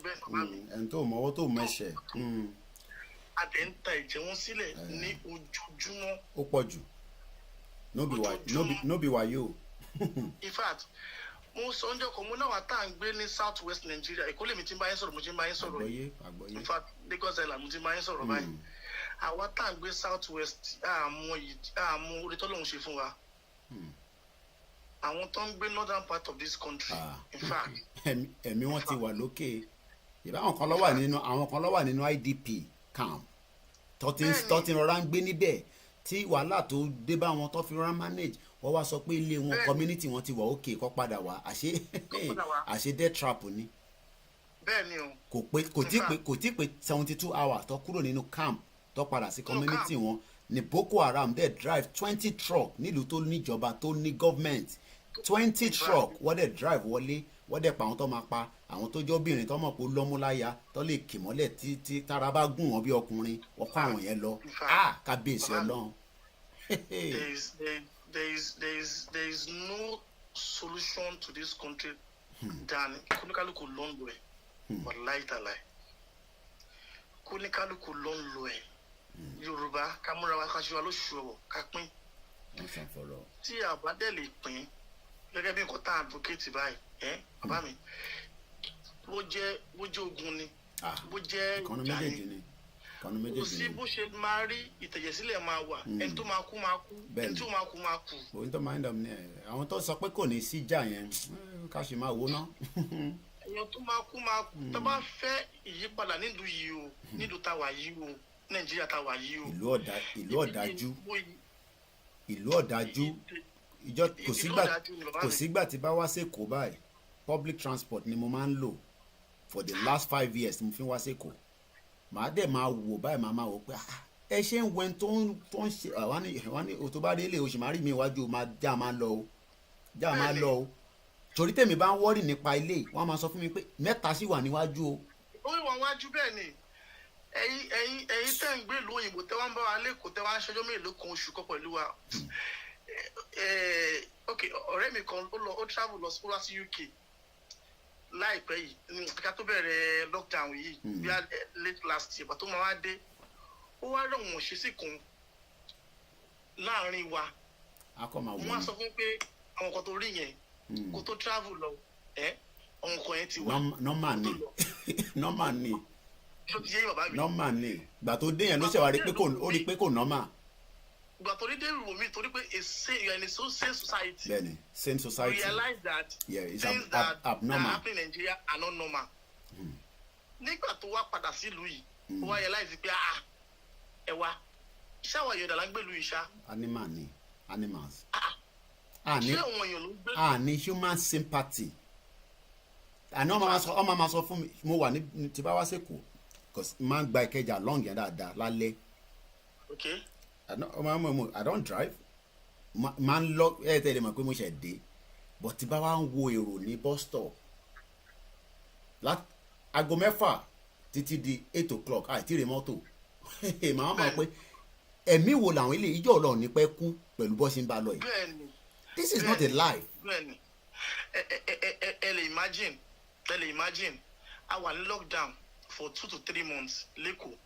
bẹ́ẹ̀ bàbá mi. ẹni tó mọwọ́ tó mẹ́ṣẹ̀. àdẹ́ńtà ẹ̀jẹ̀ wọn sílẹ̀ ní ojoojúmọ́. ó pọ̀ jù. no be wayo. In fact mo sọ ọjọ́ kan mo náà wà tá à ń gbé ní South West Nigeria Èkó lèmi tí ń bá yín sọ̀rọ̀ mo ti ń bá yín sọ̀rọ̀ yìí in fact Lagos Island mo ti ń bá yín sọ̀rọ̀ báyìí àwa tá à ń gbé South West àmọ́ orí tọ́lọ́run ṣe fún wa àwọn tó ń gbé northern part of this country in fact. ẹ̀mí wọn ti wà lókè ìbáwọn kan ló wà nínú IDP camp tó ti rọra ń gbé níbẹ̀ tí wàhálà tó dé bá wọn tó fi rọra manage wọ́n wá sọ pé ilé wọn community wọn ti wà òkè kó padà wá àṣé death trap ni. bẹ́ẹ̀ni o. kò tí pé 72 hours tó kúrò nínú camp tó padà sí community wọn ní Boko Haram dẹ̀ drive 20 truck nílùú tó níjọba tó ní government 20 truck wọ́n dẹ̀ drive wọlé wọ́n dẹ̀ pa àwọn tó máa pa àwọn tó jẹ́ obìnrin tó mọ̀ pé ó lọ́múláyà tó lè kì mọ́lẹ̀ tí tára bá gùn wọn bí ọkùnrin wọ́n kọ́ àwọn yẹn lọ kábíyèsí Ọlọ́run. There is no solution to this country than kóníkálukú ló ń lo ẹ̀ wàláì tàláì kóníkálukú ló ń lo ẹ̀ Yorùbá ká múra wa ká ṣe wa lóṣù ọ̀wọ̀ ká pín tí àbádẹ́ lè pín gẹ́gẹ́ bí nǹkan tá à advocate báyìí bàbá mi bó jẹ́ ogun ni bó jẹ́ ìjà ni kò sí bó ṣe máa rí ìtẹ̀jẹ̀sílẹ̀ máa wà ẹni tó máa kú ẹni tó máa kú máa kú. òun tó máa ń dàmú ni àwọn tó sọ pé kò ní sí ìjà yẹn ká ṣe máa wò ná. èèyàn tó máa kú tó bá fẹ́ ìyípadà nílùú yìí o nílùú táwa yìí o Nàìjíríà táwa yìí o. ìlú ọ̀dájú kò sígbà tí bá wá sẹ́kọ̀ọ́ báyìí public transport ni mo máa ń lò for the last 5 years mo fi wá sẹ́kọ̀ọ́ màá dẹ̀ máa wò báyìí màá wò pé ẹ ṣe ń wẹ́n tó ń ṣe àwọn ní òtó bá délé oṣù máa rí mi iwájú máa lọ o torí tèmi bá ń wọ́rì nípa ilé wọ́n máa sọ fún mi pé 3 sì wà níwájú o. ó wà wájú bẹ́ẹ̀ ni ẹ̀yin tẹ́ ń gbé ìlú òyìnbó tẹ́ wá ń bá wa lẹ́kọ̀ọ́ tẹ́ wá ń ṣọjọ́ mélòó kan oṣù kan pẹ̀lú wa ok ọ̀rẹ́ mi kan ó travel lọ sí UK láìpẹ́ yìí ká tó bẹ̀rẹ̀ lockdown yìí bí late last year bàtó máa wá dé ó wá rẹ̀ wọ́n ṣe sí kan láàrin wa wọ́n á sọ fún pé àwọn kan tó rí yẹn kó tó travel lọ àwọn kan yẹn ti wà. normal ni tó ti yé bàbá mi. normal ni ìgbà tó dé yẹn ló ṣe wá rí pé kò normal. ìgbà tó dé rò mí torí pé you are in a same society. bẹ́ẹ̀ni same society. we realize that it's things that abnormal. are happening in Nigeria are not normal. nígbà tó wá padà sílùú yìí ó wá realize pé ẹ wá ṣé àwọn èèyàn dàlá ń gbèlú yìí ṣá. animal ni animals. ṣé àwọn èèyàn ló ń gbé. ní human sympathy. àná ọmọ máa sọ fún mi mo wà ní tí bá wá sẹ́kọ̀ọ́ because máa ń gba Ìkẹjà long yẹn dáadáa lálẹ́. okay. I don't drive máa ń lọ tẹ́lẹ̀ mọ̀ pé mo ṣẹ̀ dé but tí bá wá ń wo èrò ní bus stop aago 6 títí di 8 o'clock àìtí rè mọ́tò màá mọ̀ pé ẹ̀mí wo làwọn ilé ìjọ Ọlọ́run ní pẹ́ kú pẹ̀lú bó ṣe ń bá lọ yìí. This is not a lie. bẹ́ẹ̀ni ẹ lè imagine a wà ní lockdown for 2 to 3 months lẹ́kọ̀ọ́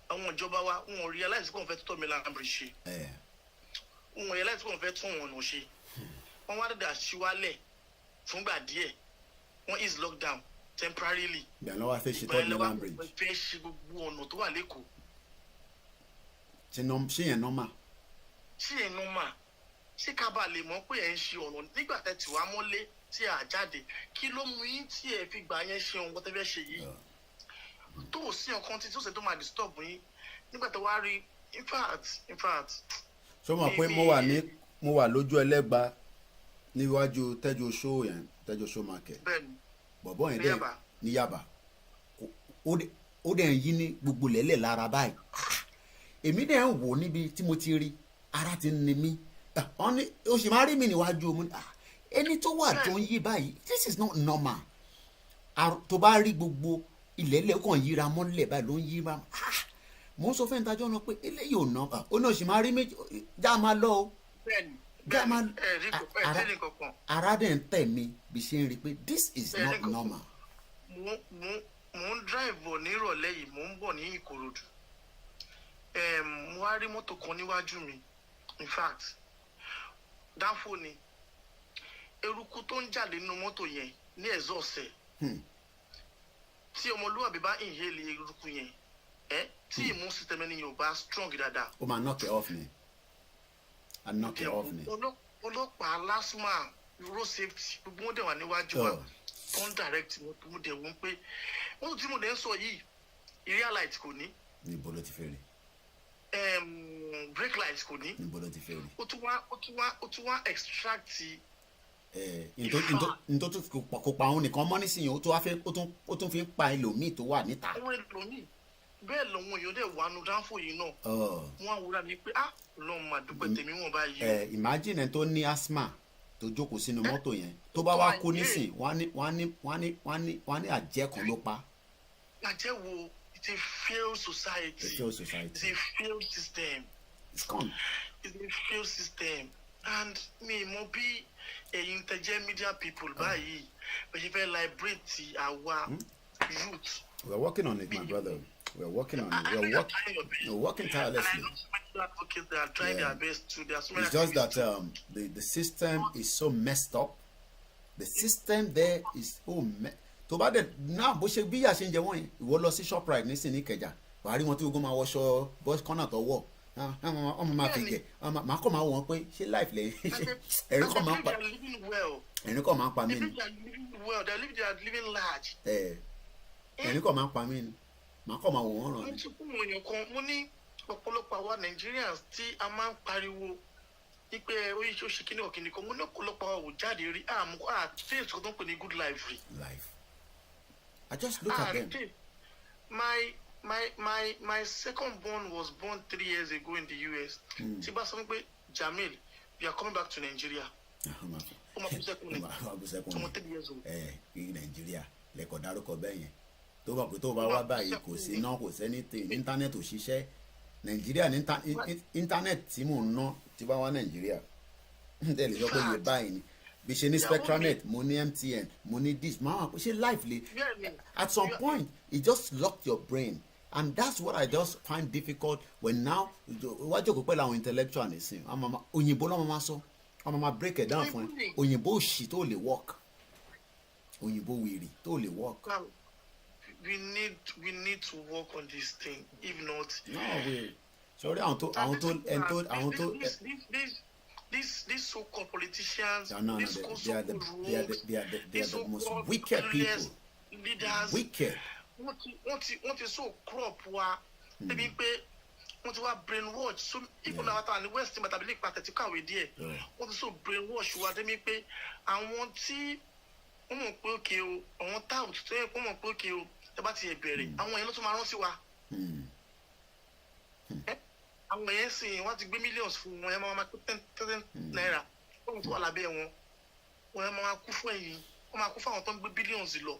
àwọn ìjọba wa wọn realize pé wọn fẹ́ tọ́ Mainland Bridge ṣe wọn realize pé wọn fẹ́ tún wọn ọ̀nà ṣe wọn wá dàda ṣíwálẹ̀ fúngbà díẹ̀ wọn is lockdown temporarily. ìgbàlọ́ wa fẹ́ ṣe tọ́ Mainland Bridge. ìgbàlọ́ wa fẹ́ ṣe gbogbo ọ̀nà tó wà lẹ́kọ̀ọ́. ṣé yẹn normal. ṣé ká bá lè mọ̀ pé ẹ̀ ń ṣe ọ̀nà nígbà tẹ́ tí wàá mọ́lé tí a jáde kí ló mú yín tí ẹ fi gbà yẹn ṣe ohun tó fẹ́ ṣe yìí tó ò sí ọkàn tí tó ṣe tó máa disturb yín nígbà tó wá rí in fact. ṣé o mọ̀ pé mo wà lójú Ẹlẹ́gba níwájú Tẹ́jú Show market bọ̀bọ̀ yẹn dẹ̀ ní Yaba ó dẹ̀ ń yí ní gbogbo lẹ́lẹ̀ lára báyìí èmi dẹ̀ ń wò níbi tí mo ti rí ara ti ń ni mí o sì máa rí mi níwájú omi ẹni tó wà tó ń yí báyìí this is not normal tó bá rí gbogbo ilẹ̀lẹ̀ kàn yíra mọ́lẹ̀ báyìí ló ń yí bá mo ń sọ fẹ́ ìtajọ́ náà pé eléyìí ò ná ó náà sì máa rí méjì já máa lọ o já máa ara dẹ̀ ń tẹ̀ mí bí ṣe ń rí pé this is not normal. mo ń drive bọ̀ nírọ̀lẹ́ yìí mo ń bọ̀ ní Ìkòròdú mo wá rí mọ́tò kan níwájú mi in fact dáfó ni eruku tó ń jáde nínú mọ́tò yẹn ní exhaust tí ọmọlúwàbí bá inhale eruku yẹn tí immune system ẹni yóò bá strong dáadáa. ó máa knock it off ni. ọlọ́pàá lásìmọ̀ road safety gbogbo wọn dẹ̀ wà níwájú wa tó ń direct mo dẹ̀ wọ́n pé wọ́n tí mo dẹ̀ ń sọ yìí rear light kò ní. níbo ló ti fẹ́ rí. brake light kò ní. níbo ló ti fẹ́ rí. ó tún wá extract nítorí kò pa òun nìkan mọ́ nísìnyí ó tún fi ń pa ẹlòmíì tó wà níta. àwọn ẹlòmíì bẹ́ẹ̀ lọ́wọ́ èèyàn dẹ̀ wà nù dáńfò yìí náà wọ́n á wúra mi pé lọ́n máa dúpẹ́ tèmi wọ́n bá yẹ. imagine tó ní asthma tó jókòó sínú mọ́tò yẹn tó bá wá kú nísìn wọ́n á ní àjẹ́ kan ló pa. àjẹ́ wo it's a failed society. It's a failed system. It's gone. It's a failed system. And mi mo bí ẹ̀yin tẹ́ jẹ́ media people báyìí bẹ́ẹ̀ ṣe fẹ́ liberate our youth. We are working on it, my brother. We are working on it. We're working tirelessly. They are trying their best to. It's just that the system is so messed up. The system there is so messed. Tó bá dẹ̀ náà bó ṣe bí ìyá ṣe ń jẹ wọ́n yìí ìwọ lọ sí Shoprite nísìnyí Ìkẹjà wàá rí wọn tí gbogbo máa wọṣọ bọ́ọ̀sì kọ́nà tó wọ̀ ọmọ máa fi gẹ̀ máa kọ́ máa wọ̀ wọ́n pé ṣé life lè ṣe ẹ̀rín kọ́ máa ń pa ẹ̀rín kọ́ máa ń pa mí ni ẹ̀rín kọ́ máa ń pa mí ni màá kọ́ máa wọ̀ wọ́n ràn ní. mo ní ọ̀pọ̀lọpọ̀ àwa Nigerians tí a máa ń pariwo ipe oríṣi oṣù kìíní ọ̀kìíní kan mo ní ọ̀pọ̀lọpọ̀ àwọn òjáde rí àti èso tó ń pè ní good life rí. I just look at them. My second born was born 3 years ago in the US. Tí bá sọ pé Jamil, we are coming back to Nigeria. Ọmọ kú sẹ́kùn ni ọmọ 3 years old. Nàìjíríà lẹ́kọ̀ọ́ dárúkọ bẹ́ẹ̀ yẹn tó bá pé tó bá wá báyìí kò sí náà kò sẹ́ni íńtánẹ́ẹ̀tì ò ṣiṣẹ́ Nàìjíríà ní íńtánẹ́ẹ̀tì tí mò ń ná tí bá wá Nàìjíríà tẹ̀lé sọ pé yẹ báyìí ni bí ṣe ní Spectranet mo ní MTN mo ní this máa wà pé ṣé life le at some point it just locked your brain And that's what I just find difficult when now wájú kò pẹ́ làwọn intellectual nìsín òyìnbó náà máa sọ wọ́n máa break it down fún ẹ òyìnbó òṣì tó lè work òyìnbó wèrè tó lè work. We need to work on this thing. If not, sorry, these so-called politicians, they are the most wicked people. Leaders, wicked. What is so crop wa? Maybe what you are brainwash. So even now in the West, but I believe that you can't there. What is so brainwash? What they make pay? I want to. Okay, I want out. So I want okay. About the berry. I want you to marry siwa. Àwọn yẹn sìn wọ́n ti gbé millions fún wọn ẹ máa kó 10,000 naira wọ́n tó wà lábẹ́ wọn wọ́n ẹ máa kú fún ẹ̀yìn wọ́n máa kú fún àwọn tó ń gbé billions lọ.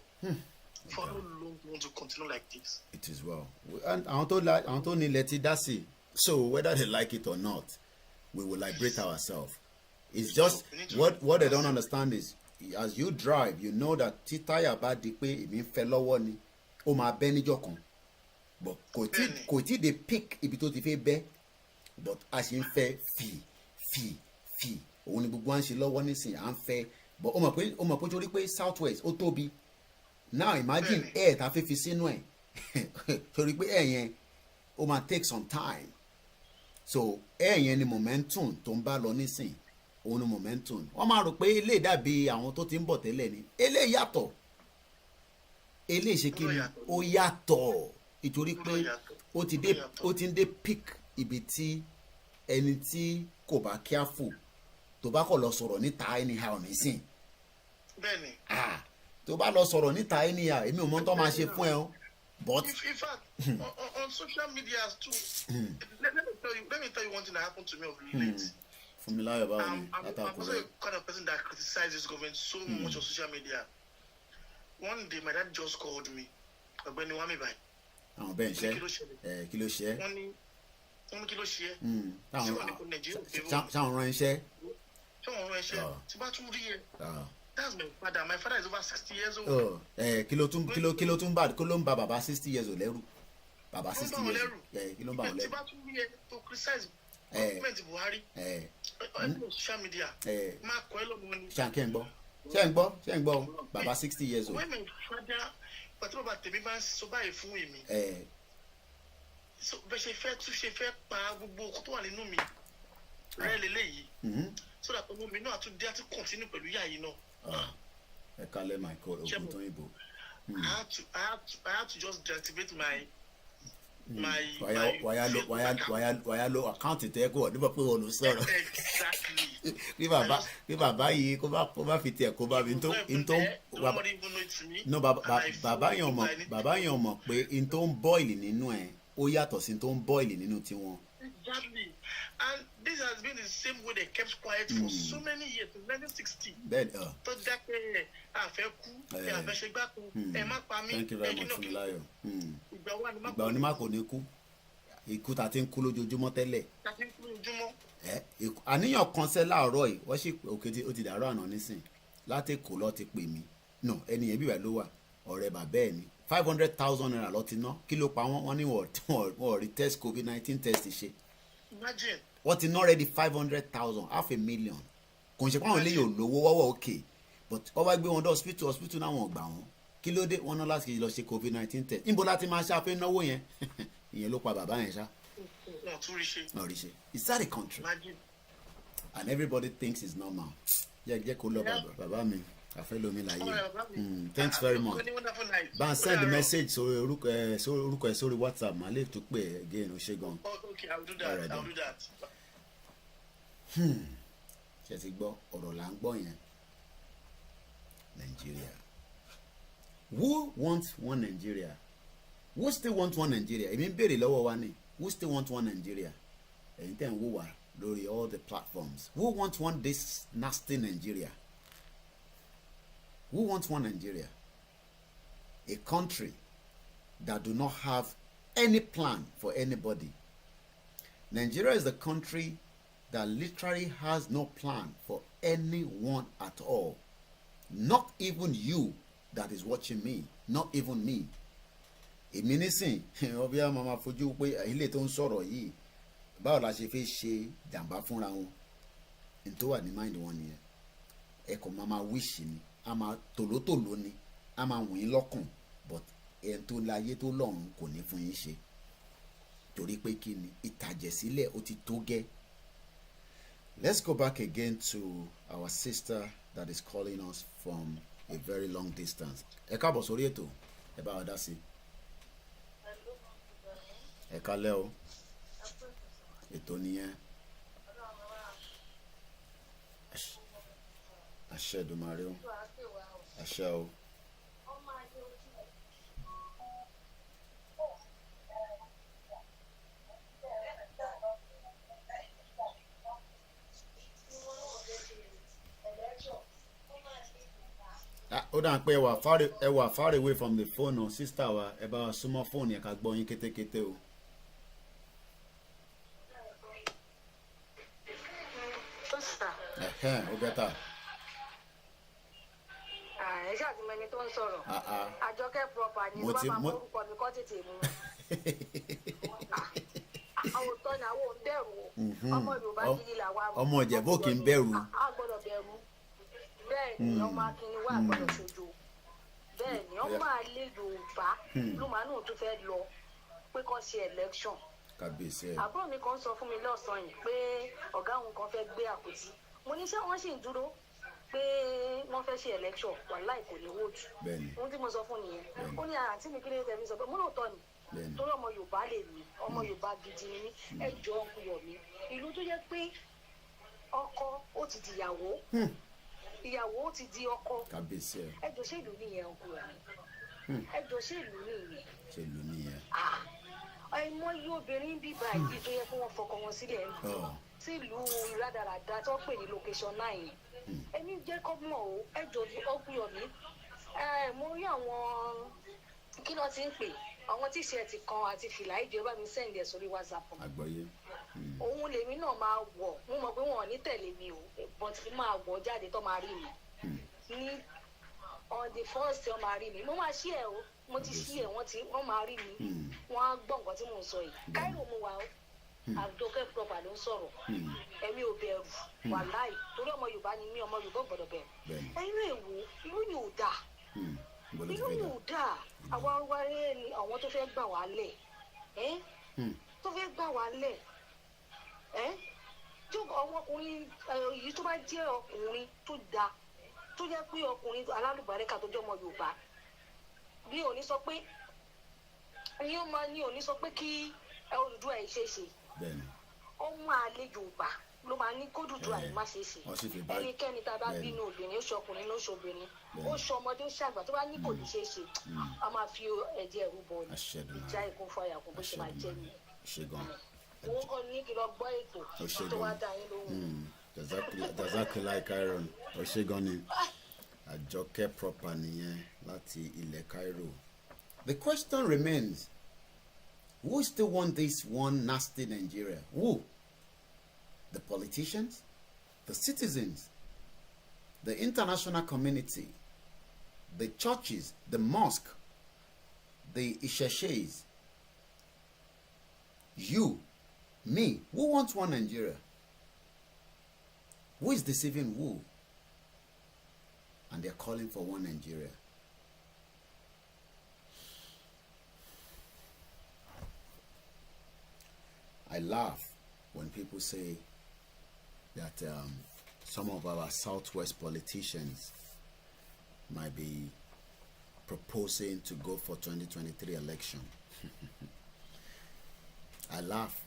For how long do you want to continue like this? It is well. And àwọn tó nílẹ̀ ti dá sí. So whether they like it or not, we will liberate ourselves. It's just what they don't understand is as you drive, you know that tí táyà bá di pé èmi ń fẹ́ lọ́wọ́ ni ó máa bẹ́ níjọ́ kan. But kò tí dey pick ibi tó ti fẹ́ bẹ́. But a ṣe ń fẹ́ fi òun ni gbogbo à ń ṣe lọ́wọ́ nísìnyí à ń fẹ́ but ó mọ̀ pé torí pé south west ó tóbi now imagine air tá a fẹ́ fi sínú ẹ̀ torí pé air yẹn ó máa take some time so air yẹn ni momentum tó ń bá lọ nísìnyí òun ni momentum wọ́n máa rò pé eléyìí dàbí àwọn tó ti ń bọ̀ tẹ́lẹ̀ ni eléyìí yàtọ̀ eléyìí ṣe kí ni ó yàtọ̀ ìtorí pé ó ti ń dé peak ibi tí ẹni tí kò bá careful tó bá kọ̀ lọ sọ̀rọ̀ níta anyhow nísìn. Bẹ́ẹ̀ni. Tó bá lọ sọ̀rọ̀ níta anyhow èmi ò mọ̀ tó máa ṣe fún ẹ o. But in fact on social media too let me tell you one thing that happened to me of late. Funmilayo báwo ni I'm also a kind of person that criticizes this government so much on social media. One day my dad just called me Ọ̀gbẹ́ni Wami báyìí. Àwọn bẹ́ẹ̀ ń ṣe kí ló ṣe. Wọ́n kí ló ṣe é. Ṣáwọn rán iṣẹ́. Tí bá tún rí ẹ. That's my father. My father is over 60 years old. Kí ló ń ba bàbá 60 years old lẹ́rù. Bàbá 60 years old. Kí ló ń ba wọn lẹ́rù. Tí bá tún rí ẹ to criticize government Buhari. On social media. Máa kọ́ ẹ lọ́mọ ni. Ṣé ń gbọ́ bàbá 60 years old. When my father pàtó bàbá tèmi bá ń sọ báyìí fún èmi. So bẹ́ẹ̀ ṣe fẹ́ pa gbogbo ọkọ tó wà nínú mi rẹ́ lélẹ́yìí so that ọmọ mi náà tún dé àti continue pẹ̀lú ìyá yìí náà. Ẹ kálẹ̀ my call ogun tó yìnbó. I had to just deactivate my wàyà lo àkáǹtì tẹ́ kó nígbà pé wọn ló sọ̀rọ̀. Exactly. Bí bàbá yìí kó bá fi tiẹ̀ kó bá mi tó bàbá yẹn mọ̀ pé n tó ń bọ́ìlì nínú ẹ̀ ó yàtọ̀ sí tó ń bọ́ìlì nínú tiwọn. Exactly. And this has been the same way they kept quiet for so many years in 1960. Bẹ́ẹ̀ni. Tó dákẹ́ àfẹ́ kú àfẹ́ ṣe gbá kú má pa mí. Thank you very much Funmilayo. Ìgbà wo ni má kò ní kú ikú ta ti ń kú lójoojúmọ́ tẹ́lẹ̀. Ta ti ń kú lójoojúmọ́. Àníyàn kan sẹ́ láàárọ̀ yìí wọ́n sì òkè ó ti dàrú àná nísìn láti kò lọ́ọ́ ti pè mí no ẹni yẹn bíbẹ̀ ló wà ọ̀rẹ́ bàbá ẹ̀ ni 500,000 naira lọ ti ná kí ló pa wọ́n ní wọ́n rí test COVID-19 test ṣe. Imagine. Wọ́n ti ná already 500,000 $500,000 kò ń ṣe pé àwọn eléyìí ò lówó wọ́wọ́ òkè but wọ́n bá gbé wọn dé hospital náà wọ́n gbà wọ́n kí ló dé wọ́n ná láti lọ ṣe COVID-19 test níbo láti máa ṣàfihàn náwó yẹn ìyẹn ló pa bàbá yẹn ṣá. Wọ́n tún rí ṣe. Wọ́n rí ṣe it's that a country. Imagine. And everybody thinks it's normal. Jẹ́ kó lọ bàbá mi. Àfẹ́lómi láyé. Thanks very much. Bá send the message sórí orúkọ ẹ sórí WhatsApp màá lè tún pè é again ṣe gan. Okay, I'll do that. Ṣé ti gbọ́ ọ̀rọ̀ là ń gbọ́ yẹn? Nigeria. Who wants one Nigeria? Who still wants one Nigeria? Èmi ń béèrè lọ́wọ́ wa ni. Who still wants one Nigeria? Ẹ̀yin tẹ̀ ń wò wá lórí all the platforms. Who wants one this nasty Nigeria? Who wants one Nigeria? A country that do not have any plan for anybody. Nigeria is the country that literally has no plan for anyone at all. Not even you that is watching me. Not even me. èmi nísìn ọbí àwọn máa fojú pé ilé tó ń sọ̀rọ̀ yìí báwo la ṣe fẹ́ ṣe jàǹbá fúnra wọn ní tó wà ní mind wọn nìyẹn ẹ̀kọ́ máa wíṣì ni a máa tòlótòló ni a máa wọ̀nyí lọ́kàn but ẹni tó láyé tó lọ́run kò ní fún yín ṣe torí pé kí ni ìtàjẹ̀sílẹ̀ ó ti tó gẹ́. Let's go back again to our sister that is calling us from a very long distance. Ẹ káàbọ̀ sórí ètò ẹ bá wa dá sí. Ẹ kálẹ́ o ètò nìyẹn. Àṣẹ Èdùmàrè o àṣẹ o. Ó dà pé ẹ wà far away from the phone o sister wa ẹ bá wa súnmọ́ fóònù yẹn ká gbọ́ yín kétékété o. Ó bẹ́tà. ẹ ṣáà ti mọ ẹni tó ń sọ̀rọ̀ Àjọkẹ́ proper ni bá máa forúkọ mi kọ́ tètè mú àwọn òótọ́ ni àwọn ò ń bẹ̀rù ọmọ Yorùbá gidi làwa ọmọ Ìjẹ̀bú kì í bẹ̀rù. a gbọ́dọ̀ bẹ̀rù bẹ́ẹ̀ ni ọmọ akínní wà gbọ́dọ̀ ṣojo bẹ́ẹ̀ ni ọmọ àlè Yorùbá lùmánù tó fẹ́ lọ pé kàn ṣe election. Àbúrò mi kan sọ fún mi lọ́sàn-án yìí pé ọ̀gá òun kan fẹ́ gbé àpótí mo ní ṣé wọ́n sì ń dúró pé wọ́n fẹ́ ṣe election wàláì kò ní wòjú ohun tí mo sọ fún nìyẹn ó ní àǹtí mi kí ló tẹ̀lé sọ pé mo lóòótọ́ ni torí ọmọ Yorùbá lè ní ọmọ Yorùbá gidi ní ẹjọ́ ọkùnrin mi ìlú tó jẹ́ pé ọkọ ó ti di ìyàwó ìyàwó ó ti di ọkọ ẹjọ́ ṣé ìlú nìyẹn ọkùnrin mi ẹjọ́ ṣé ìlú nìyẹn àìmọye obìnrin bíbá yìí tó yẹ kí wọ́n fọkọ wọn sílẹ̀ sílùú ìrádàràdà tó pè ní location 9 ẹni jẹ́ kọ́mọ̀ o ẹjọ́ ọkùnrin mi mo rí àwọn kí ló ti ń pè àwọn tíṣẹ̀tì kan àti fìlà ìjọba mi sẹ́ǹdì ẹ̀ sórí WhatsApp àgbọ́yé òun lèmi náà máa wọ̀ mo mọ̀ pé wọn ò ní tẹ̀lé mi o but máa wọ̀ jáde tó máa rí mi ní on the first day wọ́n máa rí mi mo máa ṣí ẹ̀ o mo ti ṣí ẹ̀ wọ́n máa rí mi wọ́n á gbọ́ nǹkan tí mò ń sọ yìí Cairo mo wà o Àjọkẹ́ proper ló ń sọ̀rọ̀ ẹ̀mí ò bẹ̀rù wàláì torí ọmọ Yorùbá ni mí ọmọ Yorùbá gbọ́dọ̀ bẹ̀rù ẹ̀yin èwo ìlú ni ò dáa ìlú ni ò dáa àwa wáyé ni àwọn tó fẹ́ gbà wá lẹ̀ tó fẹ́ gbà wá lẹ̀ tó ọmọkùnrin yìí tó bá jẹ́ ọkùnrin tó dáa tó jẹ́ pé ọkùnrin alálùbáríkà tó jẹ́ ọmọ Yorùbá bí òní sọ pé ní ó máa ní òní sọ pé kí Odùduwà yìí ṣe é ṣe ọmọ àlè Yorùbá ló máa ní kó Odùduwà yìí má ṣe é ṣe ẹnikẹ́ni tá a bá bínú obìnrin ó ṣọkùnrin ló ṣobìnrin ó ṣọ ọmọdé ó ṣàgbà tó bá ní kò ní ṣe é ṣe a máa fi ẹ̀jẹ̀ ẹ̀rú bọ̀ ní ìjà ìkún fọyà kún bó ṣe máa jẹ́ ni òun kọ́ ní kí lọ gbọ́ ètò tó wá dá yín lóhùn. Jazakallah Khairan ọ̀ṣẹ́gun ni Àjọkẹ́ proper nìyẹn láti ilẹ̀ Cairo. The question remains, who still want this one nasty Nigeria? Who? The politicians? The citizens? The international community? The churches? The mosque? The Isheshes? You? Me? Who wants one Nigeria? Who is deceiving who? And they're calling for one Nigeria. I laugh when people say that some of our Southwest politicians might be proposing to go for 2023 election. I laugh.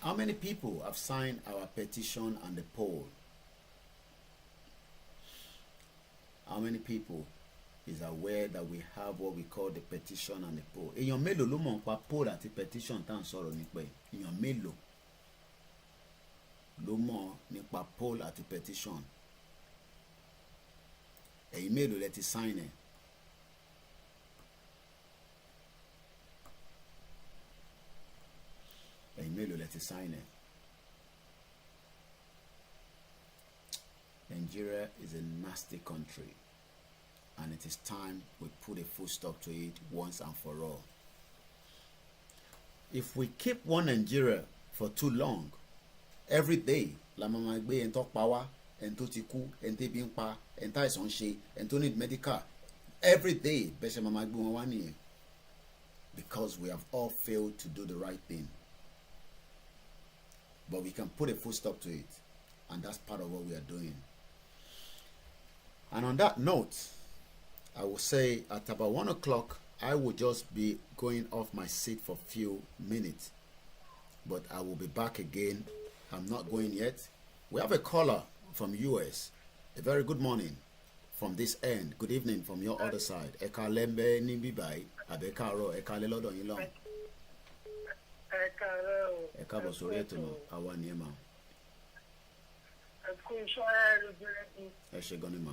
How many people have signed our petition on the poll? How many people is aware that we have what we call the petition and the poll? Èèyàn mélòó ló mọ̀ nípa poll àti petition tá à ń sọ̀rọ̀ nípa ẹ̀? Èèyàn mélòó ló mọ̀ nípa poll àti petition? Ẹ̀yin mélòó lẹ ti sign ẹ̀? Ẹ̀yin mélòó lẹ ti sign ẹ̀? Nigeria is a nasty country. and it is time we put a full stop to it once and for all. If we keep one Nigeria for too long, every day la mama gbé en tó pa wá, en tó ti kú, en tó bí ń pa, en tá àìsàn ṣe, en tó need medical, every day bẹ́ẹ̀ ṣe mama gbé wọn wá nìyẹn, because we have all failed to do the right thing. But we can put a full stop to it, and that's part of what we are doing. And on that note, I will say at about 1 o'clock, I will just be going off my seat for a few minutes, but I will be back again. I'm not going yet. We have a caller from US. A very good morning from this end. Good evening from your other side. Eka lembe ni bibai, abeka ro, eka le lodo yin long. Eka bo sori eto no, awa ni ema. Ẹ ṣé gan ni ma.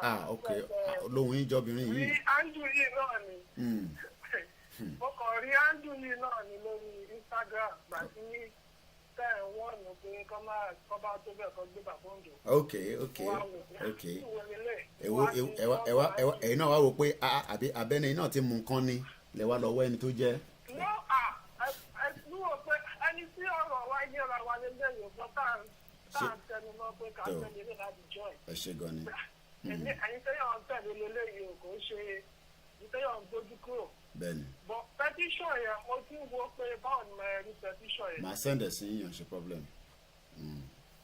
Ah, okay. Lóhùn yín jọbìnrin yìí. Rí Andrew yìí náà ni. Mo kàn rí Andrew yìí náà ni lórí Instagram gbàtí tẹ̀ wọ́n nù pé kọ́ bá tó bẹ̀ kọ́ gbé bàbá òǹdó. Okay. Ẹ̀yin náà wá wò pé àbí abẹ́ni náà ti mú nǹkan ni lẹ wá lọ́wọ́ ẹni tó jẹ́. Ẹ̀sùn wò pé ẹni tí ọ̀rọ̀ wa yẹra wa lé lẹ́yìn ọ̀gbọ́n tá à ń tẹnu mọ́ pé ká tẹ̀lé lé láti join. Ẹ ṣé gan ni. Ẹ̀yin tẹ́yọ̀ ń tẹ̀lé lélẹ́yìn o kò ń ṣe ìtẹ́yọ̀ ń gbójú kúrò. Bẹ́ẹ̀ni. But petition yẹn mo ti ń wo pé báwo ni màá rí petition yẹn. Màá send ẹ̀ sí yín, ṣe problem.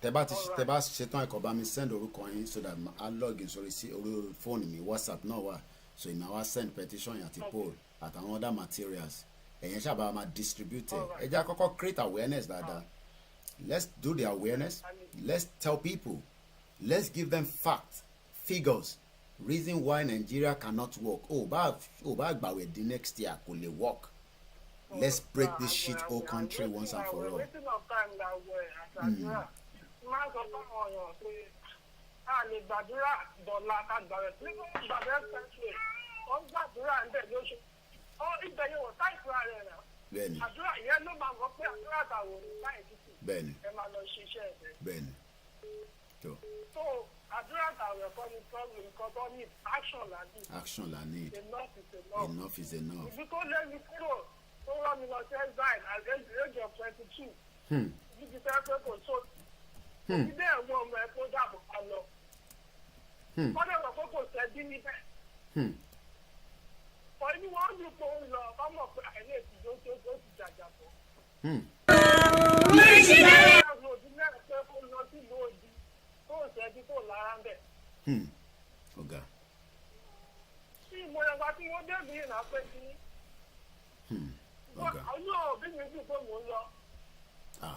Tẹ bá ṣetán ẹ̀kọ́ bá mi send orúkọ yín so that I log in sórí fóònù mi, WhatsApp náà wà, so ìmọ̀ àwa send petition yẹn àti poll àtàwọn other materials. Ẹ̀yẹn ṣàbá máa distribute ẹ̀. Ẹ jẹ́ àkọ́kọ́ create awareness dáadáa. Let's do the awareness. Let's tell people. Let's give them facts, figures, reason why Nigeria cannot work. Bá àgbàwẹ̀ di next year kò lè work. Let's break this shit whole country once and for all. Máa sọ fún àwọn èèyàn pé a lè gbàdúrà dọ̀la ká gbàrẹ̀ tí wọ́n gbàdúrà sẹ́ńtì wọ́n gbàdúrà ń bẹ̀ lóṣù. Ibẹ̀ yóò táìpù rẹ̀ rà. Bẹ́ẹ̀ni. Àdúrà ìyẹn ló máa gbọ́ pé àdúrà àtàwọn ní táìpù tì. Bẹ́ẹ̀ni. Ẹ máa lọ ṣiṣẹ́ ẹ̀. Bẹ́ẹ̀ni. So àdúrà àtàwọn ẹ̀kọ́ ni problem nǹkan tó ní action la need. Action la need. Enough is enough. Enough is enough. Ibi tó lé mi kúrò tó rán mi lọ sí exile at the age of 22. Ibi tẹ́ pé kò tó. Ilé ẹ̀wọ̀n ọmọ ẹ̀ kó dàbò ká lọ. Kọ́dọ̀ wọ̀ pé kò sẹ́bí níbẹ̀. Ọ̀ inú wọn dùn pé ó ń lọ ọmọ pé àìlè ìtìjọ́ tó ti jàjà bọ̀. Àwọn òbí náà pé kó lọ sí ìlú òdì tó sẹ́bí tó lára ń bẹ̀. Ọ̀gá. Tí ìmọ̀ràn wa tí wọ́n débi ìrìnà pé kí. Ọ̀gá. Àwọn òbí mi dùn pé mò ń lọ.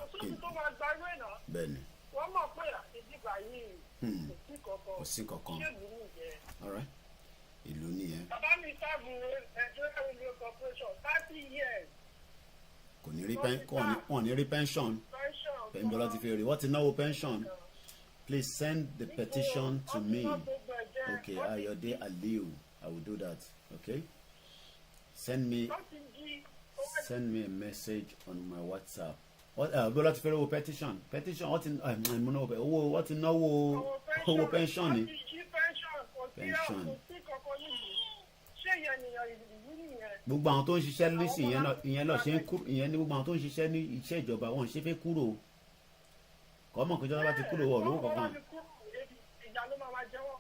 Òṣèlú tó máa gba ìwé náà. Bẹ́ẹ̀ni. Wọ́n mọ̀ pé àtijọ́ yìí kò sí kankan. Ṣé ìlú nìyẹn? All right. Ìlú nìyẹn. Bàbá mi sáàbù Nigeria Railway Corporation 30 years. Kò ní rí pension. Pẹ̀mbọ́lá ti fi rí. Wọ́n ti náwó pension. Please send the petition to me. Okay, Ayode Aliu. I will do that. Okay. Send me a message on my WhatsApp. Bọ́lá ti fẹ́ owó petition. Wọ́n ti náwó owó pension ni. Pension. Gbogbo àwọn tó ń ṣiṣẹ́ nísìn ìyẹn lọ ṣe ń kúrò ìyẹn ní gbogbo àwọn tó ń ṣiṣẹ́ ní iṣẹ́ ìjọba wọn ṣe fẹ́ kúrò. Kọ́mọ̀ kí ìjọba bá ti kúrò wọ̀ lówó kankan. Ìjà ló máa jẹ́ wọ́n.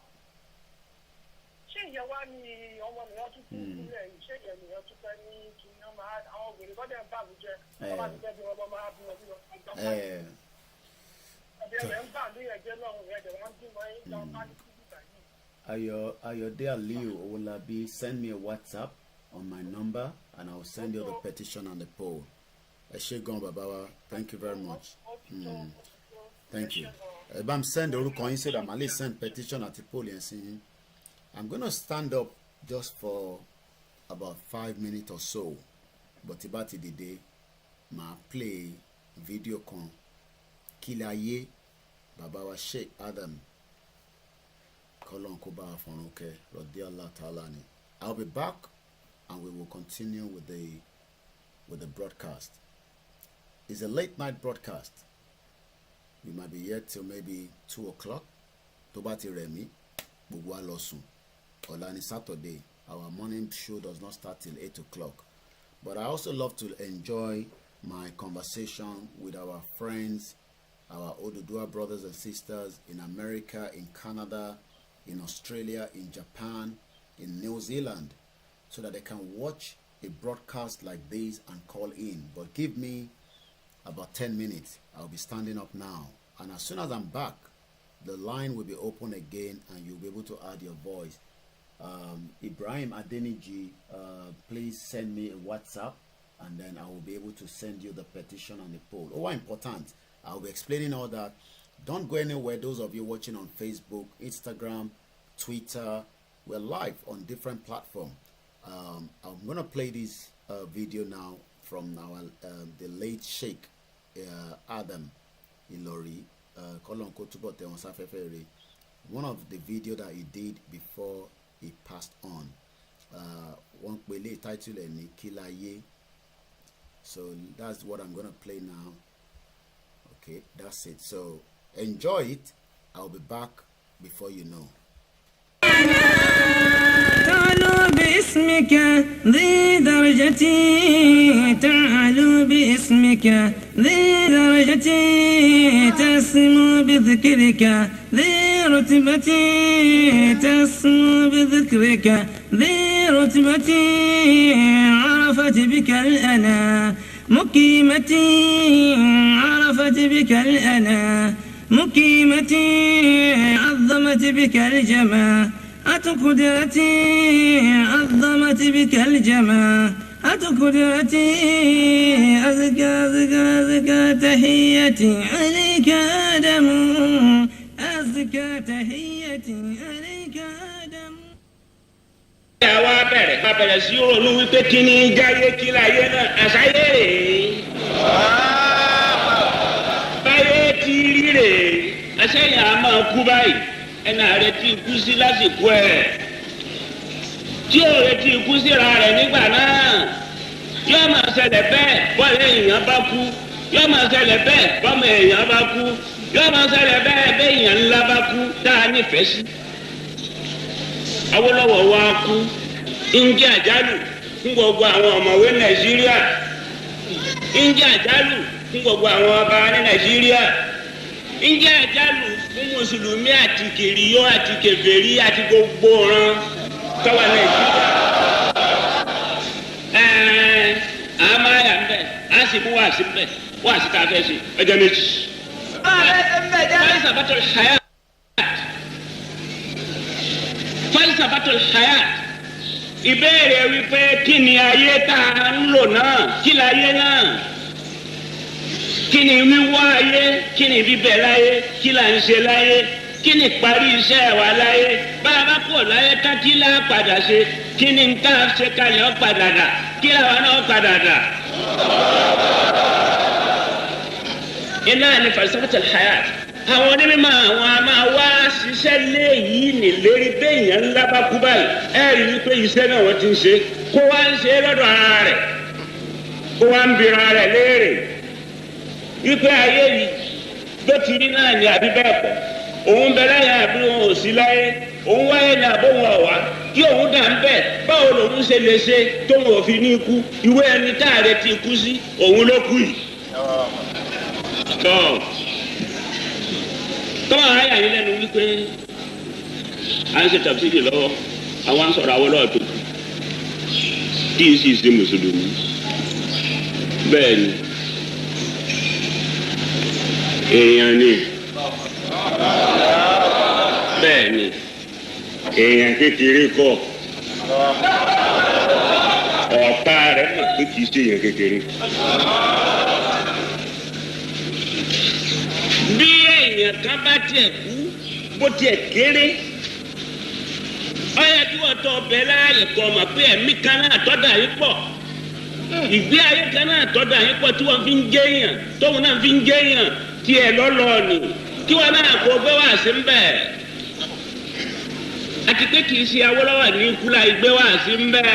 Ṣé ìyẹn wá ní ọmọ nìyẹn tún kú sílẹ̀ yìí? Ṣé ìyẹn nìyẹn tún fẹ́ ní kí wọ́n máa àwọn obìnrin kọ́dẹ̀ ń bàlú jẹ́ wọ́n bá ti fẹ́ bí wọ́n máa bí wọn bí wọn. Ẹ̀bẹ̀ ń bà ní ẹ̀jẹ̀ náà ẹ̀jẹ̀ wọn bí wọ́n ń lọ bá ní kúrúkà yìí. Ayode Aliu Owolabi, send me a WhatsApp on my number and I will send you the petition and the poll. Ẹ ṣé gan bàbá wa, thank you very much. Thank you. I'm send orúkọ yín so that màá lè send petition àti poll yẹn sí yín. I'm gonna stand up just for about 5 minutes or so, but tí bá ti dìde màá play video kan Kílẹ̀ Ayé bàbá wa Sheikh Adam kọ́lọ́n kó bá a fọ̀run kẹ́ Radiyallahu Ta'ala ni. I'll be back and we will continue with the broadcast. It's a late night broadcast. We might be here till maybe 2 o'clock tó bá ti rẹ̀ mí gbogbo wa lọ sùn. Ọ̀la ni Saturday. Our morning show does not start till 8 o'clock. But I also love to enjoy my conversation with our friends, our Oduduwa brothers and sisters in America, in Canada, in Australia, in Japan, in New Zealand, so that they can watch a broadcast like this and call in. But give me about 10 minutes. I'll be standing up now. And as soon as I'm back, the line will be open again and you'll be able to add your voice. Ibrahim Adeniji, please send me a WhatsApp and then I will be able to send you the petition and the poll. Oh, important. I'll be explaining all that. Don't go anywhere. Those of you watching on Facebook, Instagram, Twitter, we're live on different platforms. I'm going to play this video now from our the late Sheikh Adam Ilori. One of the video that he did before he passed on. One title Kilaye. So that's what I'm going to play now. Okay, that's it. So enjoy it. I'll be back before you know. تعالوا باسمك ذي درجتي تعالوا باسمك ذي درجتي تسمو بذكرك ذي رتبتي تسمو بذكرك ذي رتبتي عرفت بك الأنا مقيمتي عرفت بك الأنا مقيمتي عظمت بك الجماعة قدرتي عظمت بك الجماعة قدرتي أزكى تحيتي عليك آدم أزكى تحيتي عليك آدم. àwa bẹ̀rẹ̀ sí ronú wípé kí ni jáyé kí láyé náà àṣàyè rèé báyé ti rí rèé àṣẹyìn á máa kú báyìí ẹnì ààrẹ tí kú sí lásìkò ẹ̀ tí òòrè tí kú síra rẹ̀ nígbà náà yóò máa ṣẹlẹ̀ bẹ́ẹ̀ bọ́ọ̀lù èèyàn bá kú yóò máa ṣẹlẹ̀ bẹ́ẹ̀ bọ́ọ̀mù èèyàn bá kú yóò máa ṣẹlẹ̀ bẹ́ẹ̀ bẹ́ẹ̀ èèyàn ńlá bá kú tá a nífẹ̀ẹ́ sí. Awólọ́wọ̀ wa kú ń jẹ́ àjálù fún gbogbo àwọn ọ̀mọ̀wé Nàìjíríà ń jẹ́ àjálù fún gbogbo àwọn ọba ní Nàìjíríà ń jẹ́ àjálù fún mùsùlùmí àti kìrìyó àti kèfèrí àti gbogbo ọ̀ràn tọ́wà Nàìjíríà. Àmàyà ń bẹ̀ á sì mú wàásì ń bẹ̀ wàásì tá a fẹ́ ṣe ọjọ́ méjì. Falsafatul hayat ìbéèrè wípé kí ni ayé tá a ń lò náà kí láyé náà kí ni wíwá ayé kí ni bíbẹ̀ láyé kí là ń ṣe láyé kí ni parí iṣẹ́ wa láyé bá a bá kò láyé ká kí là á padà ṣe kí ni ká ṣe kalẹ̀ ọ́ padà dà kí làwọn náà padà dà. iná ni falsafatul hayat. Àwọn onímọ̀ àwọn a máa wá ṣiṣẹ́ léyìí nílérí béèyàn ńlá bá kú báyìí ẹ rí i pé iṣẹ́ náà wọ́n ti ń ṣe kó wá ń ṣe lọ́dọ̀ ara rẹ̀ kó wá ń bira rẹ̀ léèrè wípé ayé yìí bó ti rí náà ni àbí bẹ́ẹ̀ kọ́ òun bẹ láyé àbí òun ò sí láyé òun wáyé ní àbóhùn ọ̀wá kí òun dà ń bẹ̀ báwo lòun ṣe lè ṣe tóun ò fi ní ikú ìwé ẹni táàrẹ ti kú sí òun ló kú yìí. Tọ́wọ́ àyà yín lẹ́nu wípé à ń ṣe tàbísírì lọ́wọ́ àwọn sọ̀rọ̀ Awólọ́wọ̀ tó kù kí n sì ṣe mùsùlùmí bẹ́ẹ̀ ni èèyàn ni bẹ́ẹ̀ ni èèyàn kékeré kọ́ ọ̀tá rẹ̀ mọ̀ pé kì í ṣe èèyàn kékeré. Bí èèyàn kan bá tiẹ̀ kú bó tiẹ̀ kéré ó yẹ kí wọ́n tọ́ ọbẹ̀ láàyè kọ́ ọmọ pé ẹ̀mí kan náà tọ́da yín pọ̀ ìgbé ayé kan náà tọ́da yín pọ̀ tí wọ́n fi ń jẹ́yàn tóun náà fi ń jẹ́yàn tiẹ̀ lọ́lọ́ ni kí wọ́n náà kó gbé wá sí ń bẹ̀ àti pé kì í ṣe Awólọ́wọ̀ ní ikú láì gbé wá sí ń bẹ̀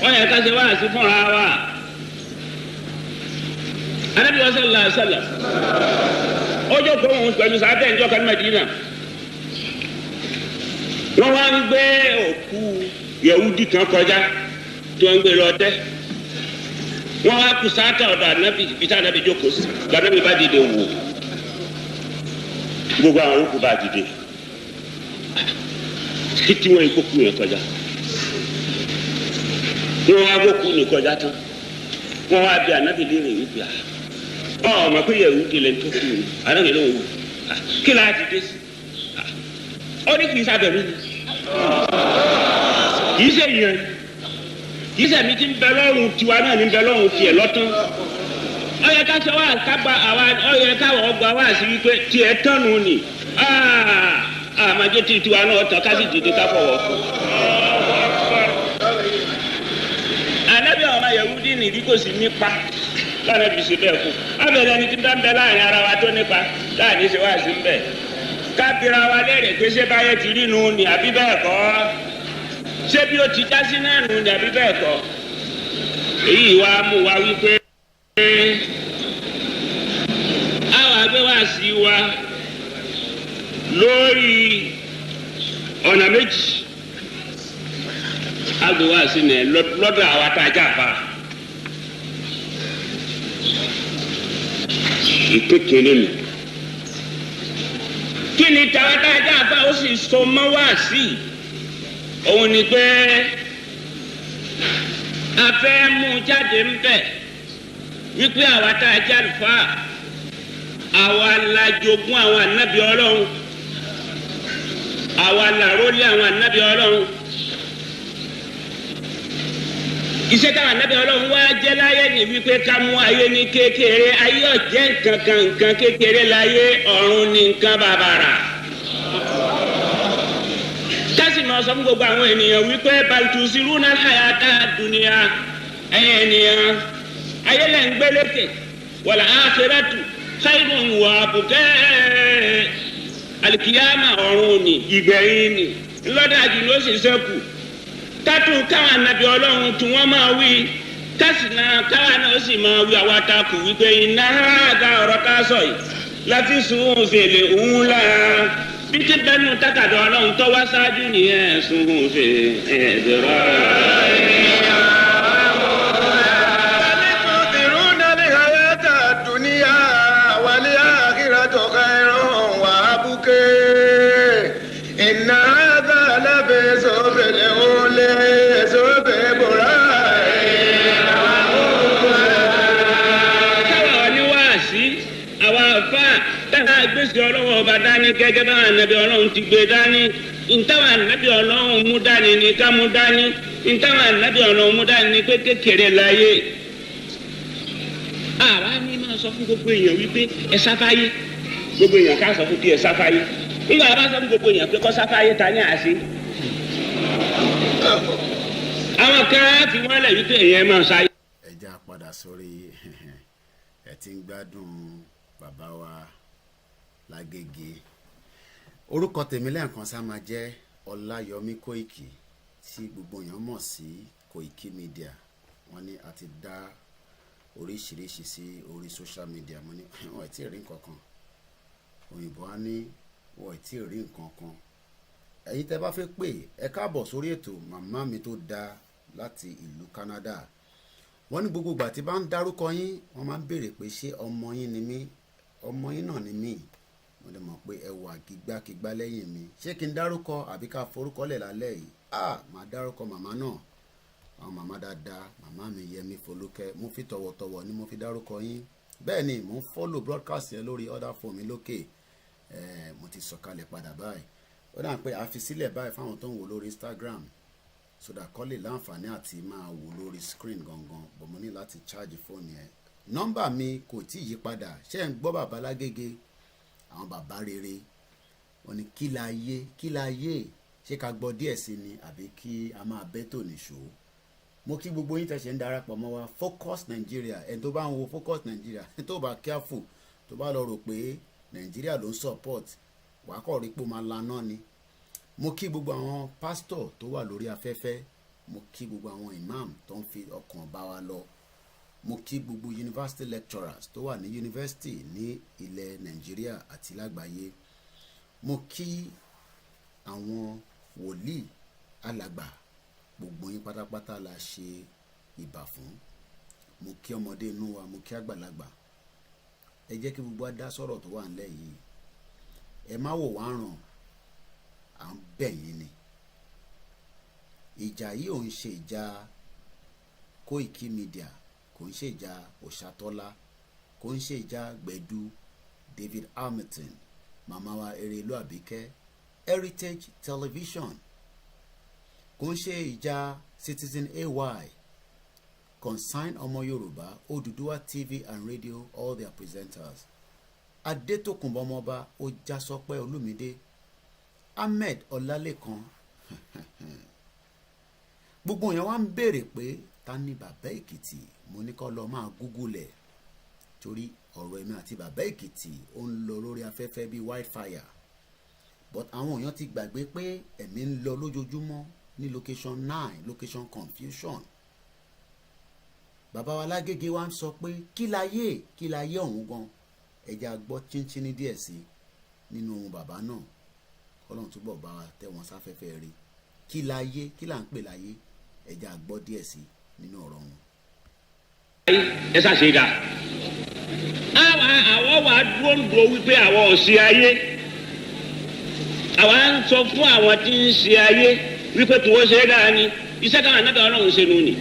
ó yẹ ká ṣe wá sí fúnra wa. Ànábì sallallahu alaihi wasallam ọjọ́ kan òun pẹ̀lú sáadẹ́ ìjọ kan Mẹ́dínà wọ́n wá ń gbé òkú Yẹhudi kan kọjá tí wọ́n ń gbé lọ tẹ́ wọ́n wá kú sáátà ọ̀dọ̀ ànábì bí tá ànábì jókòó sí ànábì bá dìde wò gbogbo àwọn òkú bá dìde títí wọ́n ìkókù yẹn kọjá wọ́n wá gbókù ní kọjá tán wọ́n wá bí ànábì léèrè wípé ọmọ pé Yẹhudi lè tó kú ní ànábì ló ń wò kí láà dìde sí ó ní kì í sábẹ̀ mí ni kì í ṣe ìyẹn kì í sẹ̀mí tí ń bẹ lọ́rùn tiwa náà ní bẹ lọ́rùn tiẹ̀ lọ́tún ó yẹ ká ṣe wá kágbá àwa ó yẹ káwọ̀ ọgbà wá sí wípé tiẹ̀ tọ́nu ni àmàjẹ́ tí tiwa náà tán ká sì dìde ká fọwọ́ fún. ànábì ọmọ Yẹhudi nìdí kò sí nípa lọ́nà bí ṣe bẹ́ẹ̀ kú abẹ́rẹ́ ẹni tí bá ń bẹ láàrin ara wa tó nípa láàrin ṣe wá sí ń bẹ̀ kábìrà wa lérè pé ṣé báyẹ̀ ti rí nu ni àbí bẹ́ẹ̀ kọ́ ṣé bí ó ti já sí náà nù ni àbí bẹ́ẹ̀ kọ́ èyí wá mú wa wípé àwọn agbéwàsí wa lórí ọ̀nà méjì agbéwàsí náà lọ́dọ̀ àwa tá a jà pa ìkékeré mi kí ni tàwa tá a jà pa ó sì so mọ́ wá sí i òun ni pé a fẹ́ mú jáde ń bẹ̀ wípé àwa tá a jẹ́ àlùfáà àwa la jogún àwọn ànábì Ọlọ́run àwa la rólé àwọn ànábì Ọlọ́run iṣẹ́ táwọn ànábì Ọlọ́run wá jẹ́ láyé ní wípé ká mú ayé ní kékeré ayé ọ̀jẹ́ nǹkan kékeré láyé ọ̀run ní nǹkan bàbàrà. Máa sọ fún gbogbo àwọn ènìyàn wípé baltusiruna hayata dunia ẹ̀yin ènìyàn ayé lẹ́ ń gbé lékè wal akhiratu khairun wa abqa alikiyama ọ̀run ni ìgbẹ̀yìn ni ńlọ́dàjì ló sì ṣẹ́kù kátó káwọn ànábì Ọlọ́run tí wọ́n máa wí kásìnà káwọn náà sì máa wí àwọn atakù wípé iná àga ọ̀rọ̀ ká sọ yìí láti sùn fèlè òun lára. bí ti bẹnu takàdọ̀ Ọlọ́run tó wá ṣáájú nìyẹn sùn fi ẹ̀dẹ̀rọ̀. gbèsè Ọlọ́run ọba dání gẹ́gẹ́ bá ànábì Ọlọ́run ti gbé dání ntàwọn ànábì Ọlọ́run mú dání ní ká mú dání ntàwọn ànábì Ọlọ́run mú dání ní pé kékeré láyé. àwa ní máa sọ fún gbogbo èèyàn wípé ẹ sáfáyé gbogbo èèyàn ká sọ fún kí ẹ sáfáyé nígbà bá sọ fún gbogbo èèyàn pé kọ́ sáfáyé ta ní àṣẹ. àwọn kan fi wọ́n lẹ̀ wípé èèyàn máa ṣáyé. ẹ já padà sórí ẹ ti ń gbádùn bàbá wa Lágége. Orúkọ tèmi lẹ́ẹ̀kan sá máa jẹ́ Ọláyọmí Kóìkì tí gbogbo èèyàn mọ̀ sí Koiki Media. Wọ́n ní a ti dá oríṣiríṣi sí orí social media. Mo ní wọ́n ì tí ì rí nǹkan kan. Òyìnbó á ní wọ́n ì tí ì rí nǹkan kan. Ẹ̀yin tẹ́ bá fẹ́ pè ẹ káàbọ̀ sórí ètò màmá mi tó dá láti ìlú Canada. Wọ́n ní gbogbo ìgbà tí bá ń dárúkọ yín wọ́n máa ń béèrè pé ṣé ọmọ yín ni mí ọmọ yín náà ni mí. Mo lè mọ̀ pé ẹ wà kígbákígbá lẹ́yìn mi ṣé kí n dárúkọ àbí ká forúkọ lẹ̀ lálẹ́ yìí máa dárúkọ màmá náà àwọn màmá dáadáa màmá mi Yẹmí Folúkẹ́ mo fi tọ̀wọ̀tọ̀wọ̀ ni mo fi dárúkọ yín bẹ́ẹ̀ ni mo ń follow broadcast yẹn lórí other phone mi lókè mo ti sọ̀kalẹ̀ padà báyìí ó dà pé a fi sílẹ̀ báyìí fáwọn tó ń wò lórí Instagram so that kọ́ lè láǹfààní àti máa wò lórí screen gangan but mo ní láti charge fóònù yẹn nọ́mbà mi kò tí ì yí padà ṣé ń gbọ́ bàbá Lágége àwọn bàbá rere wọ́n ní kí la yé ṣé ká gbọ́ díẹ̀ sí ni àbí kí a máa bẹ́tò nìṣó mo kí gbogbo yín tẹ̀sẹ̀ ń darapọ̀ mọ́ wa Focus Nigeria ẹni tó bá ń wo Focus Nigeria ẹni tó bá careful tó bá lọ rò pé Nigeria ló ń support wàá kọ́ rí pé ó máa laná ni mo kí gbogbo àwọn pastor tó wà lórí afẹ́fẹ́ mo kí gbogbo àwọn imam tó ń fi ọkàn bá wa lọ mo kí gbogbo university lecturers tó wà ní university ní ilẹ̀ Nàìjíríà àti lágbàáyé mo kí àwọn wòlíì alàgbà gbogbo yín pátápátá la ṣe ìbà fún. Mo kí ọmọdé inú wa, mo kí àgbàlagbà. Ẹ jẹ́ kí gbogbo wa dá sọ̀rọ̀ tó wà nílẹ̀ yìí. Ẹ má wò wá ràn, à ń bẹ̀ yín ni. Ìjà yìí ò ń ṣe ìjà Koiki Media, kò ń ṣe ìjà Òṣàtọ́lá, kò ń ṣe ìjà Gbẹ̀du, David Hamilton, màmá wa Erelu Àbíkẹ́, Heritage Television, kò ń ṣe ìjà Citizen AY, Consign Ọmọ Yorùbá, Odùduwà TV and Radio, all their presenters, Adétòkùnbọ̀ ọmọọba, Ojásọpẹ́ Olúmídé, Ahmed Ọlálékan. Gbogbo yẹn wá ń béèrè pé ta ni bàbá Èkìtì. Mo ní kó lọ máa Google ẹ̀ torí ọ̀rọ̀ èmi àti bàbá Èkìtì ó ń lọ lórí afẹ́fẹ́ bíi wildfire, but àwọn èèyàn ti gbàgbé pé ẹ̀mí ń lọ lójoojúmọ́ ní location 9, location confusion. Bàbá wa Lágége wa ń sọ pé kí láyé ọ̀hún gan. Ẹja gbọ́ chíńchíní díẹ̀ sí nínú ohun bàbá náà. Ọlọ́run túbọ̀ bá wa tẹ́ wọn sáfẹ́fẹ́ rí. Kí láyé, kí là ń pè láyé? Ẹja gbọ́ díẹ̀ sí nínú ọ̀rọ̀ wọn. Ẹ ṣàṣe dà. Àwọn wà dúró wípé àwọn ò ṣe ayé. Àwa ń sọ fún àwọn tí ń ṣe ayé wípé tí wọ́n ṣe é dáa ni iṣẹ́ káwọn anábẹ́ Ọlọ́run ṣe nù ni.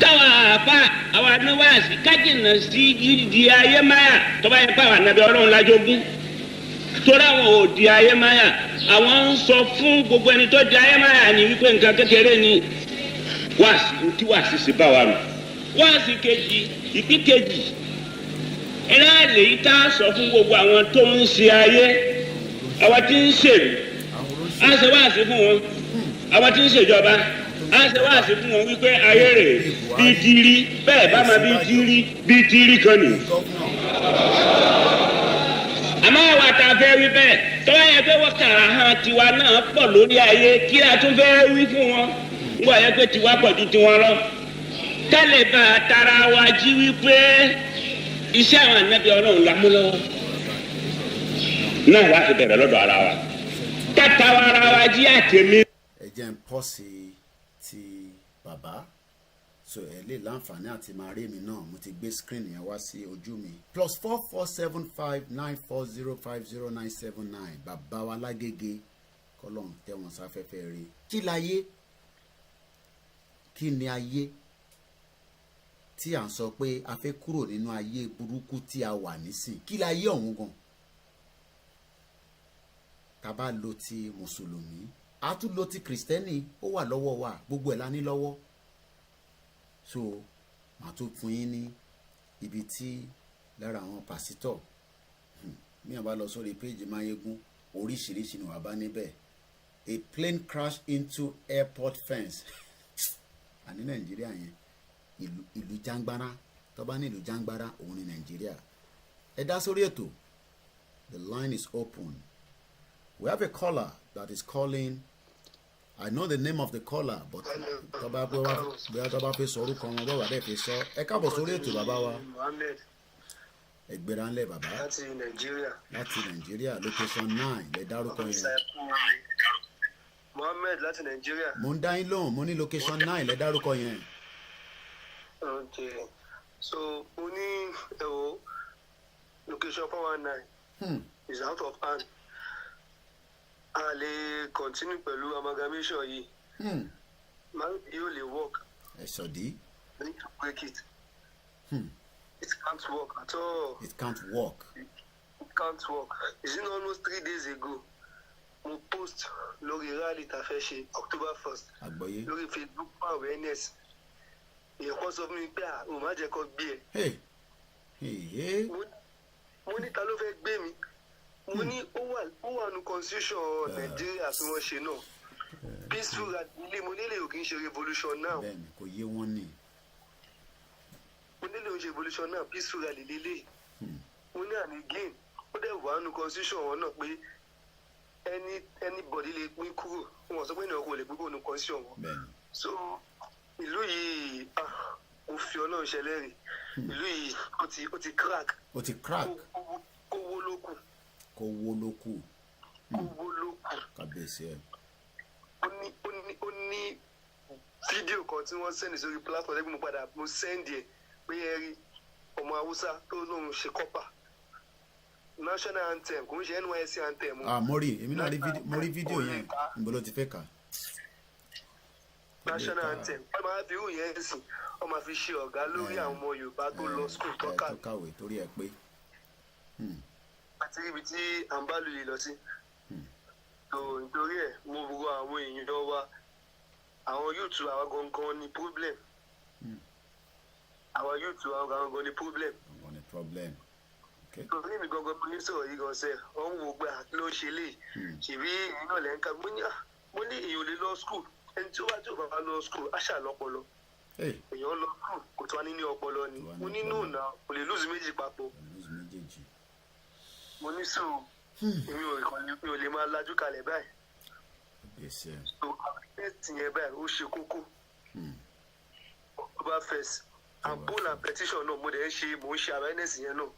Káwọn àfa àwọn aníwáàsí kájìnà sí di ayé máyà tó bá yẹ pé àwọn anábẹ́ Ọlọ́run lájogún. Torí àwọn ò di ayé máyà, àwọn ń sọ fún gbogbo ẹni tó di ayé máyà ni wípé nǹkan kékeré ni tí wàásì sí bá wa nù. Wàásì kejì, ìpín kejì, iná lèyí tá a sọ fún gbogbo àwọn tó ń ṣe ayé, àwọn tí ń ṣèlú, á ṣe wàásì fún wọn, àwọn tí ń ṣèjọba, á ṣe wàásì fún wọn wípé ayé rẹ̀ bíi tírí, bẹ́ẹ̀ bá máa bíi tírí kan nì. Àmọ́ àwọn àtàfẹ́ wí bẹ́ẹ̀ tọ́wọ́ yẹ pé wọ́n kàrà hàn tiwa náà pọ̀ lórí ayé, kí a tún fẹ́ wí fún wọn ngbọ́ yẹ pé tiwa pọ̀ ju tiwọn lọ. Tẹ́lẹ̀ bá a tara wa jí wípé iṣẹ́ àwọn ànábì Ọlọ́run la mú lọ́wọ́ náà láti bẹ̀rẹ̀ lọ́dọ̀ ara wa. Tata ara wa jí àtẹ̀mí. Ẹ jẹ́ ń pọ̀ sí ti bàbá so ẹ lè láǹfààní àti máa rí mi náà. Mo ti gbé screen yẹn wá sí ojú mi. +447594050979 bàbá wa Lágége kọ́lọ́n tẹ́wọ̀n sáfẹ́fẹ́ rí. Kí láyé? Kí ni ayé tí à ń sọ pé a fẹ́ kúrò nínú ayé burúkú tí a wà nísìn? Kí láyé ọ̀hún gan? Tá bá lo ti mùsùlùmí, a tún lo ti kìrìsìtẹ́nì, ó wà lọ́wọ́ wa, gbogbo ẹ̀ la ní lọ́wọ́. So màá tún fún yín ní ibi tí lára àwọn pásítọ̀ mi àbá lọ sórí péjì Máyégún, oríṣiríṣi ni wàá bá níbẹ̀. A plane crashed into airport fence. Àní Nàìjíríà yẹn ìlú jàngbára, tó bá ní ìlú jàngbára òun ní Nàìjíríà. Ẹ dá sórí ètò. The line is open. We have a caller that is calling. I know the name of the caller, but tó bá fẹ́ sọ orúkọ wọn bẹ́ẹ̀ wà dẹ́ fi sọ. Ẹ káàbọ̀ sórí ètò bàbá wa. Ẹgbẹ́ra ńlẹ̀ bàbá. Láti Nàìjíríà. Láti Nàìjíríà, location 9 lẹ dárúkọ yẹn. Mohammed láti Nàìjíríà. Mo ń dá yín lóhùn, mo ní location 9 lẹ dárúkọ yẹn. Okay, so mo ní ẹ̀wọ̀ location 419 is out of hand. A lè continue pẹ̀lú amalgamation yìí. Marriage yóò lè work. Ẹ sọ̀dí. We need to break it. It can't work at all. It can't work. It can't work. It's been almost 3 days ago. Mo post lórí rally tá fẹ́ ṣe October 1st. Àgbọ́yé. Lórí Facebook for awareness. Èèyàn kan sọ fún mi pé o má jẹ́ kó gbé ẹ. Mo ní ta ló fẹ́ gbé mi. Mo ní ó wà ní constitution Nàìjíríà tí wọ́n ṣe náà. Peaceful rally mo nílé ò kì í ṣe revolution now. Bẹ́ẹ̀ni kò yé wọn ní. Mo nílé ò ṣe revolution now, peaceful rally lélẹ̀. Mo ní and again ó dẹ̀ wà ní constitution wọn náà pé anybody lè pín kúrò. Wọ́n sọ pé ènìyàn kò lè pín kúrò ní constitution wọn. So ìlú yìí ó fi Ọlọ́run ṣẹlẹ́rìí. Ìlú yìí ó ti crack. Ó ti crack. Kówó ló kù. Kówó ló kù. Kówó ló kù. Kábíyèsí ẹ. ní fídíò kan tí wọ́n sẹ́ndì sórí platform lẹ́gbẹ̀ẹ́ mo padà mo sẹ́ndì ẹ̀ pé ẹ rí ọmọ haúsá tó lóun ṣe kọ́pà national anthem kò ń ṣe NYSC anthem. mo rí èmi náà mo rí fídíò yẹn níbo ló ti fẹ́ kà. national anthem wọ́n máa fi irú yẹn sìn wọ́n máa fi ṣe ọ̀gá lórí àwọn ọmọ Yorùbá tó lọ school tó kàwé torí ẹ pé. àti ibi tí à ń bá lulẹ̀ lọ sí. tó nítorí ẹ̀ mo rọ àwọn èèyàn wa àwọn yóòtù àwọn gangan ní problem. àwọn yóòtù àwọn gangan ní problem. torí mi gangan mo ní sọ̀rọ̀ yìí gan sẹ́ wọ́n ń wo gbà ló ṣe lè ṣèbí èyí náà lẹ́ ń ka mo ní èèyàn lè lọ school ẹni tí ó bá lọ school á ṣà lọ́pọlọ èèyàn lọ school kò tó wá ní ọpọlọ ni mo ní nù náà kò lè lùzù méjì papọ̀ mo ní sùn mi ò lè máa lajú kalẹ̀ báyìí so àbẹ̀tì yẹn báyìí ó ṣe kókó October 1st and poll and petition náà mo dẹ̀ ń ṣe awareness yẹn náà.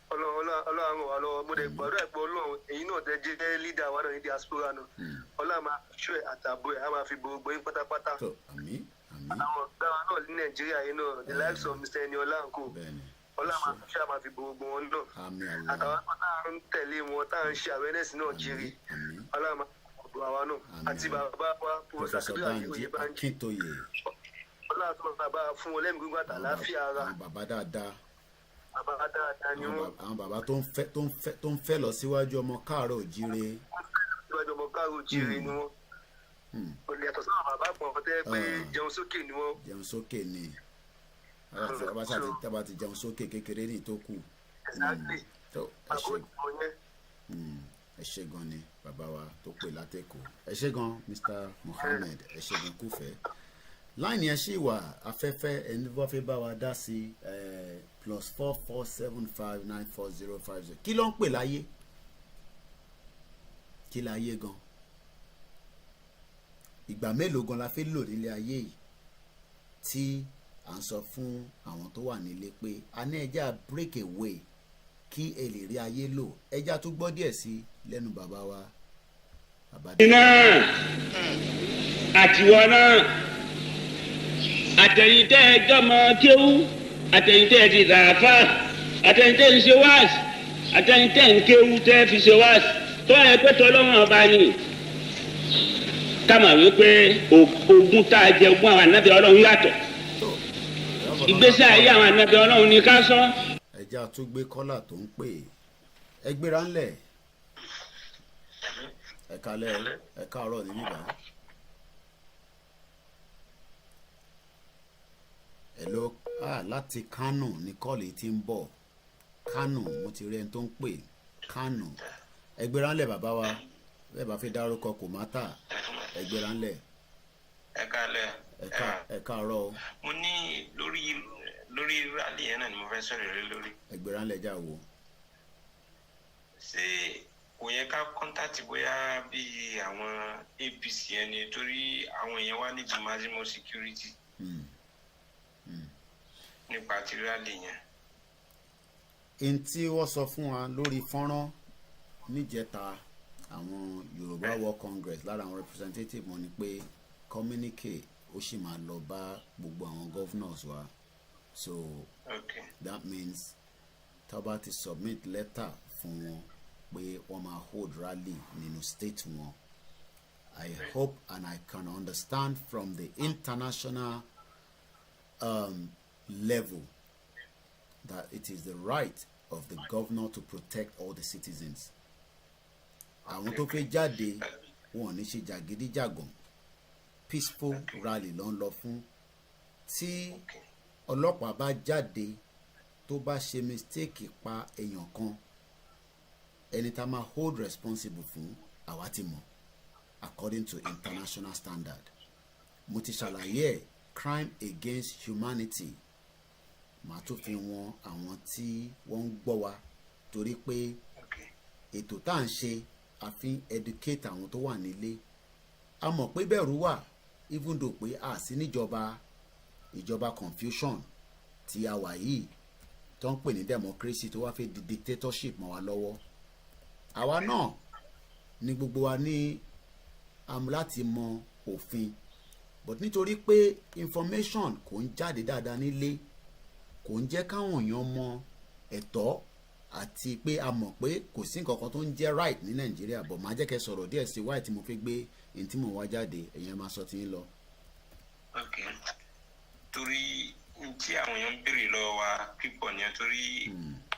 Ọlọ́run wà lọ́wọ́ mo dẹ̀ gbàdúrà pé Ọlọ́run èyí náà tẹ́ jẹ́ leader wa náà ní diaspora náà Ọlọ́run máa ṣọ́ ẹ̀ àtàbọ̀ ẹ̀ á máa fi gbogbo yín pátápátá. àwọn ọ̀gá wa náà ní Nàìjíríà yìí náà the likes of Mr. Eniola nko Ọlọ́run máa fi ṣọ́ máa fi gbogbo wọn náà àtàwọn táwọn ń tẹ̀lé wọn táwọn ń ṣe awareness náà jírí Ọlọ́run máa gbogbo àwa náà àti bàbá wa Professor Akintoye Ọlọ́run tó máa bá fún wọn lẹ́mìí gbígbà àlàáfíà ara. bàbá dáadáa àwọn bàbá tó ń fẹ́ lọ síwájú ọmọ káàárọ̀ òjíire. síwájú ọmọ káàárọ̀ òjíire ni wọ́n. olùyàtọ̀ sáwọn bàbá kan tẹ́ pé jẹun sókè ni wọ́n. jẹun sókè ni tábà ti jẹun sókè kékeré ní tó kù. ẹ ṣé gan ni bàbá wa tó pè látẹ̀kọ̀ ẹ ṣé gan Mr. Mohammed ẹ ṣé gan Kúfẹ́. láìní ẹ ṣì wà afẹ́fẹ́ ẹni bá fẹ́ bá wa dá sí +44759405. kí ló ń pè láyé kí láyé gan ìgbà mélòó gan la fẹ́ lò nílé ayé yìí tí à ń sọ fún àwọn tó wà nílé pé a ní ẹja break away kí ẹ lè rí ayé lò ẹja tó gbọ́ díẹ̀ sí lẹ́nu bàbá wa. náà àtiwọ́ náà àtẹ̀yìntẹ́ ẹjọ́ mọ kéwú àtẹ̀yìntẹ́ ti dàáfà àtẹ̀yìntẹ́ ń ṣe wáàsì àtẹ̀yìntẹ́ ń kéwú tẹ́ fi ṣe wáàsì tó ẹ pé tọ́lọ́wọ́n ọba ni káma wípé ogun tá a jẹ ogún àwọn ànábì Ọlọ́run yàtọ̀ ìgbésí ayé àwọn ànábì Ọlọ́run ní ká sọ. ẹja tó gbé kọ́là tó ń pè é gbéra ńlẹ̀ ẹ kálẹ́ ẹ káàárọ̀ níbí báyìí. hello láti Kánò ní kọ́ọ̀lì tí ń bọ̀ Kánò mo ti rí ẹni tó ń pè Kánò ẹgbẹ́ra ńlẹ̀ bàbá wa bẹ́ẹ̀ bá fi dárúkọ kò má tà ẹgbẹ́ra ńlẹ̀. ẹ kálẹ́ ẹ káàárọ̀. mo ní lórí rally yẹn náà ni mo fẹ́ sọ̀rọ̀ rẹ lórí. ẹgbẹ́ra ńlẹ̀ já wo. ṣé kò yẹ ká kọ́ńtàtì bóyá bíi àwọn APC yẹn ni torí àwọn èèyàn wá níbi maximum security. nípa ti rally yẹn. n tí wọ́n sọ fún wa lórí fọ́nrán níjẹta àwọn Yorùbá World Congress lára àwọn representative wọn ni pé communique ó sì máa lọ bá gbogbo àwọn governors wa so that means tábà ti submit letter fún wọn pé wọ́n máa hold rally nínú state wọn. I hope and I can understand from the international level that it is the right of the governor to protect all the citizens. àwọn tó fẹ́ jáde wọn ò ní ṣe jàgídíjàgàn peaceful rally ló ń lọ fún. tí ọlọ́pàá bá jáde tó bá ṣe mistake pa èèyàn kan ẹni tá máa hold responsible fún àwa ti mọ̀ according to international standard. mo ti ṣàlàyé ẹ̀ crime against humanity màá tún fi wọn àwọn tí wọ́n ń gbọ́ wa torí pé ètò tá à ń ṣe a fi ń educate àwọn tó wà nílé. a mọ̀ pé bẹ̀rù wà even though pé a sí ìjọba confusion tí a wà yìí tó ń pè ní democracy tó wá fẹ́ di dictatorship mọ́ wa lọ́wọ́. àwa náà ní gbogbo wa ní láti mọ òfin but nítorí pé information kò ń jáde dáadáa nílé kò ń jẹ́ káwọn èèyàn mọ ẹ̀tọ́ àti pé a mọ̀ pé kò sí nǹkan kan tó ń jẹ́ right ní Nàìjíríà but máa jẹ́ kẹ́ sọ̀rọ̀ díẹ̀ sí wáyé tí mo fi gbé èyí tí mo wá jáde èèyàn máa sọ tí ń lọ. ok torí tí àwọn èèyàn ń béèrè lọ́wọ́ wa pípọ̀ nìyẹn torí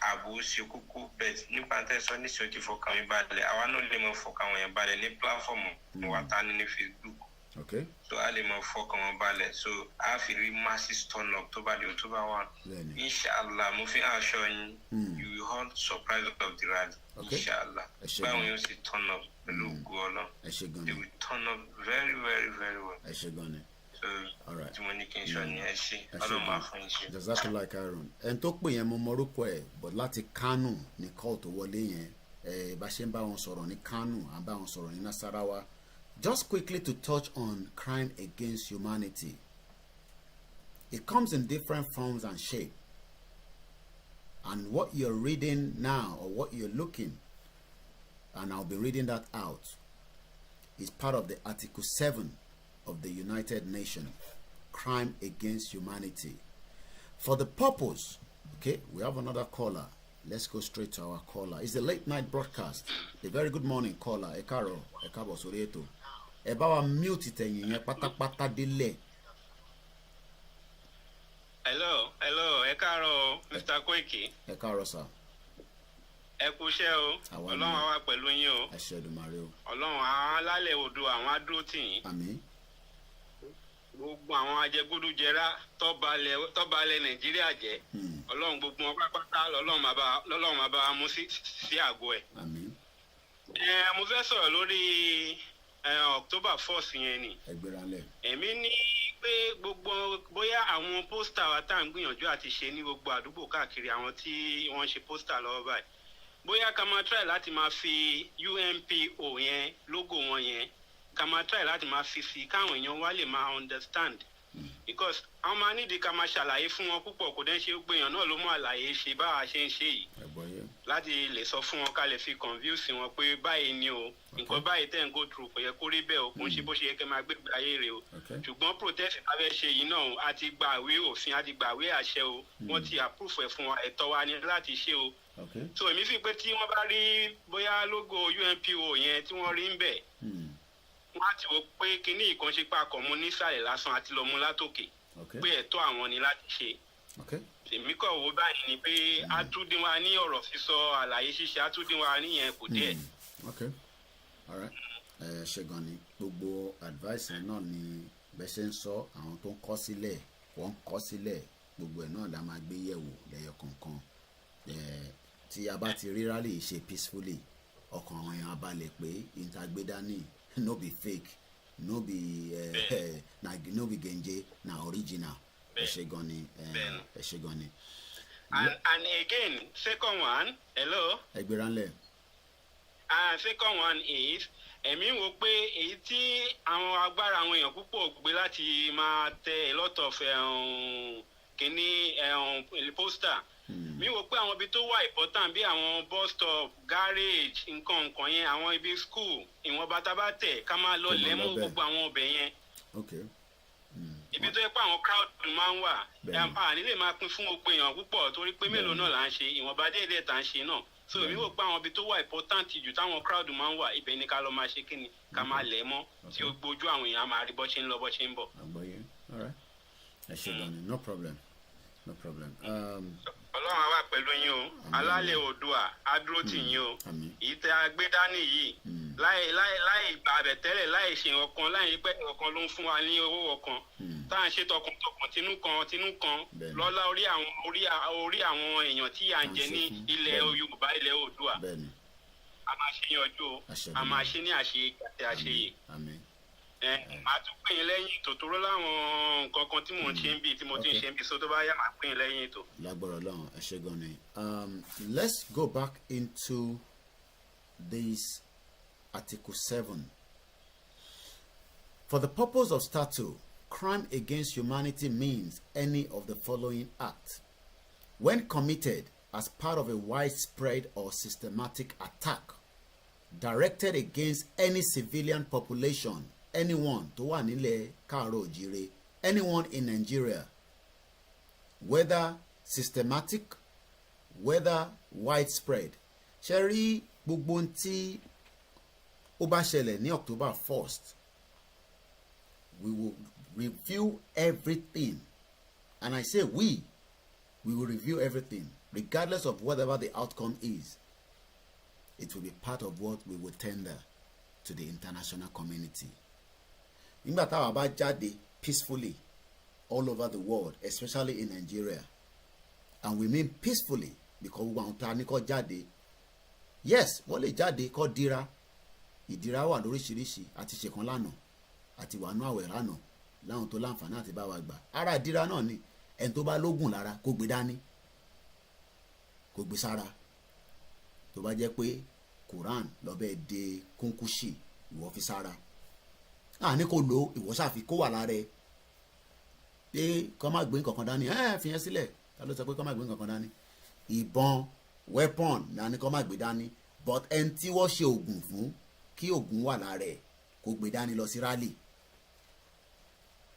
ààbò ṣe kókó bẹ́ẹ̀ nípa tẹ́sán níṣẹ́ ti fọkàn mi balẹ̀ àwa náà lè mọ fọkàn àwọn èèyàn balẹ̀ ní pílàfọ́ọ̀mù wa ta ní Facebook okay. so a lè mọ fọkàn wọn balẹ̀ so a fi rí masses turn up tó bá di October 1 inshallah mo fi aṣọ yín you will hold surprise of the rally inshallah báwọn yóò sì turn up pẹ̀lú ògùn ọlọ́ they will turn up very very very well. ẹ ṣe gan ni. Alright. Tí mo ní kí n sọ ní ẹ ṣe ọlọ́run máa fún yín ṣe. Jazakallah khairan. ẹni tó pè yẹn mo mọ orúkọ ẹ̀ but láti Kánò ní call tó wọlé yẹn bá ṣe ń bá wọn sọ̀rọ̀ ní Kánò à ń bá wọn sọ̀rọ̀ ní Nasarawa. Just quickly to touch on crime against humanity. It comes in different forms and shape. And what you're reading now or what you're looking, and I'll be reading that out, is part of the Article 7 of the United Nations, crime against humanity. For the purpose, okay, we have another caller. Let's go straight to our caller. It's a late night broadcast. A very good morning, caller. Ekaro, Ekabo Soreto. Eba wa mute tẹ̀yìn yẹn pátápátá délẹ̀. Hello, Ekaro, Mr. Koiki. Ekaro, sir. Ẹ kú iṣẹ́ o. Ọlọ́run á wà pẹ̀lú yín o. Ẹ ṣé Èdùmàrè o. Ọlọ́run àwọn alálẹ̀ odò àwọn adúró tì yín. Àmín. Gbogbo àwọn ajẹgúdújẹrá tọ́balẹ̀ Nàìjíríà jẹ́. Ọlọ́run gbogbo wọn pátápátá lọ́lọ́run máa bá wa mú sí àgọ́ ẹ̀. Àmín. Mo fẹ́ sọ̀rọ̀ lórí October 4th yẹn ni. Ẹgbẹ́ralẹ̀. Èmi ní pé gbogbo bóyá àwọn pósítà wa tá à ń gbìyànjú àti ṣe ní gbogbo àdúgbò káàkiri àwọn tí wọ́n ṣe pósítà lọ́wọ́ báyìí. Bóyá ká máa try láti máa fi UNPO yẹn logo wọn yẹn ká máa try láti máa fi sí káwọn èèyàn wá lè máa understand because àwọn máa nídìí ká máa ṣàlàyé fún wọn púpọ̀ kò dẹ́n ṣe gbé èèyàn náà ló mú àlàyé ṣe báwa ṣe ń ṣe yìí láti lè sọ fún wọn ká lè fi convince wọn pé báyìí ni o nǹkan báyìí tẹ̀ ń go through kò yẹ kó rí bẹ́ẹ̀ o kò ń ṣe bó ṣe yẹ kẹ́ máa gbé ayé rẹ̀ o ṣùgbọ́n protest abẹ́ ṣe yìí náà a ti gba àwé òfin a ti gba àwé àṣẹ o wọ́n ti approve ẹ̀ fún wa ẹ̀tọ́ wa ni láti ṣe o so èmi fi pé tí wọ́n bá rí bóyá logo UNPO yẹn tí wọ́n rí ń bẹ̀ wọ́n á ti wò pé kíní ìkànṣe papọ̀ mú nísàlẹ̀ lásán àti lọ́mú látòkè pé ẹ̀tọ́ àwọn ni láti ṣe èmi kọ̀ wò báyìí ni pé àtúndín wa ní ọ̀rọ̀ sísọ àlàyé ṣíṣe àtúndín wa níyẹn kò díẹ̀. ṣe gan ni gbogbo advice náà ni bẹ́ẹ̀ ṣe ń sọ àwọn tó ń kọ sílẹ̀ wọ́n ń kọ sílẹ̀ gbogbo ẹ̀ náà la máa gbé yẹ̀wò lẹ́yọ kọ̀ọ̀kan tí a bá ti rí rally ṣe peacefully ọkàn àwọn èèyàn abalẹ̀ pé ìtagbédání no be fake no be no be genje na original ẹ ṣé gan ni ẹ ṣé gan ni. and again second one hello. ẹgbẹ́ránlẹ̀. Second one is èmi wò pé èyí tí àwọn agbára àwọn èèyàn púpọ̀ gbé láti máa tẹ a lot of kíní poster mi wò pé àwọn ibi tó wà important bí àwọn bus stop garage nǹkan yẹn àwọn ibi school ìwọ̀n bàtà bá tẹ̀ ká máa lọ lẹ́mú gbogbo àwọn ọbẹ̀ yẹn ibi tó yẹ pé àwọn crowd máa ń wà nílé máa pín fún gbogbo èèyàn púpọ̀ torí pé mélòó náà là ń ṣe ìwọ̀nba déédéé tá ń ṣe náà so mi wò pé àwọn ibi tó wà important jù táwọn crowd máa ń wà ibẹ̀ ni ká lọ máa ṣe kíni ká máa lẹ̀ mọ́ tí ó gbójú àwọn èèyàn máa rí bọ́ ṣe ń lọ bọ́ ṣe ń bọ̀. ẹ ṣé gan ni no problem. Ọlọ́run á wà pẹ̀lú yín o alálẹ̀ Oòduà á dúró tì yín o èyí tẹ́ a gbé dání yìí láì gbà bẹ̀ tẹ́lẹ̀ láì ṣe ọ̀kan láì pẹ́ ọ̀kan ló ń fún wa ní owó ọ̀kan tá à ń ṣe tọkàntọkàn tinú kan lọ́lá orí àwọn èèyàn tí à ń jẹ ní ilẹ̀ Yorùbá ilẹ̀ Oòduà a máa ṣe yanjú o a máa ṣe ní àṣeyẹ àti àṣeyẹ màá tún pè yín lẹ́yìn ètò tó rọ́ láwọn nǹkan kan tí mò ń ṣe ń bì tí mo ti ń ṣe ń bì so tó bá yá màá pè yín lẹ́yìn ètò. lágbára Ọlọ́run ẹ ṣé gan ni let's go back into this Article 7. For the purpose of statute, crime against humanity means any of the following acts when committed as part of a widespread or systematic attack directed against any civilian population, anyone tó wà nílẹ̀ káàárọ̀ òjíire, anyone in Nigeria, whether systematic, whether widespread. Ṣé rí gbogbo ohun tí ó bá ṣẹlẹ̀ ní October 1st, we will review everything. And I say we will review everything, regardless of whatever the outcome is. It will be part of what we will tender to the international community. Nígbà táwa bá jáde peacefully all over the world, especially in Nigeria, and we mean peacefully because we want to kó jáde. Yes, wọ́n lè jáde kó dira. Ìdíra wà lóríṣiríṣi àti ṣèkan lánàá àti wàánú àwẹ̀ lánàá láwọn tó láǹfààní àti bá wa gbà. Ara ìdíra náà ni ẹni tó bá lógùn lára kó gbé dání, kó gbé sára. Tó bá jẹ́ pé Quran lọ́bẹ̀ de kúnkúṣì ìwọ fi sára. Ní kò lo ìwọ ṣàfi kó wà lára ẹ. Pé kó má gbé nǹkan kan dání, fi yẹn sílẹ̀. Ta ló sọ pé kó má gbé nǹkan kan dání? Ìbọn, weapon ní kó má gbé dání. But ẹni tí wọ́n ṣe oògùn fún kí oògùn wà lára ẹ kó gbé dání lọ sí rally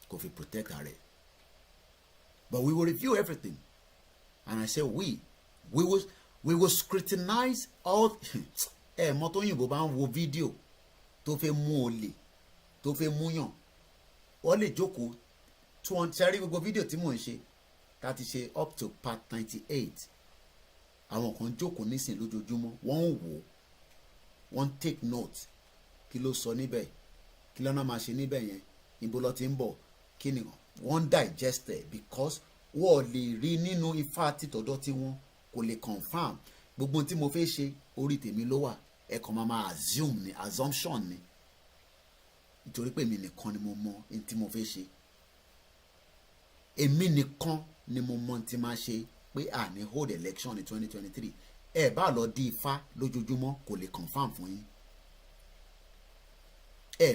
kó fi protect ara ẹ. But we will review everything. And I say we will scrutinize all. Mọ́tò òyìnbó bá ń wo fídíò tó fẹ́ mú olè tó fẹ́ mú yàn, wọ́n lè jókòó 200 ṣẹ́rí gbogbo fídíò tí mò ń ṣe tá ti ṣe up to part 98. Àwọn kan jókòó nísìn lójoojúmọ́ wọ́n ń wò, wọ́n take note. Kí ló sọ níbẹ̀, kí lọ́nà máa ṣe níbẹ̀ yẹn, ibo ló ti ń bọ̀, kí ni wọ́n digest it, because wọ́n lè rí nínú ifá títọ́dọ́ tí wọ́n kò lè confirm. Gbogbo tí mo fẹ́ ṣe orí tèmi ló wà, ẹ̀kan máa assume ni, assumption ni, nítorí pé èmi nìkan ni mo mọ ohun tí mo fẹ́ ṣe. Èmi nìkan ni mo mọ ohun tí máa ṣe pé ní hold election ní 2023. Bá lọ di ifá lójoojúmọ́ kò lè confirm fún yín.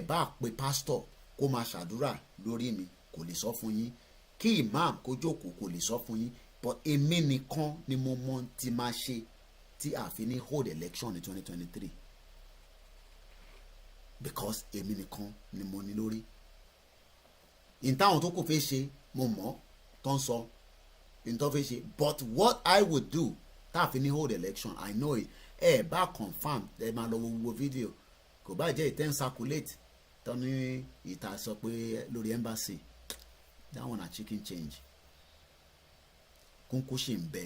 Bá pe pastor kó máa ṣàdúrà lórí mi kò lè sọ fún yín. Kí imam kó jókòó kò lè sọ fún yín. But èmi nìkan ni mo mọ ohun tí máa ṣe tí a fi ní hold election ní 2023. Because èmi nìkan ni mo ní lórí. Ìtàwọn tó kù fẹ́ ṣe mo mọ̀ tó ń sọ ìtọ́ fẹ́ ṣe. But what I would do tá a fi ní hold election, I know it. Bá confirm máa lọ wo fídíò. Kò bá jẹ́ ìtẹ́ ń circulate tó ní ìta sọ pé lórí embassy. That one na chicken change. Kúnkún ṣì ń bẹ.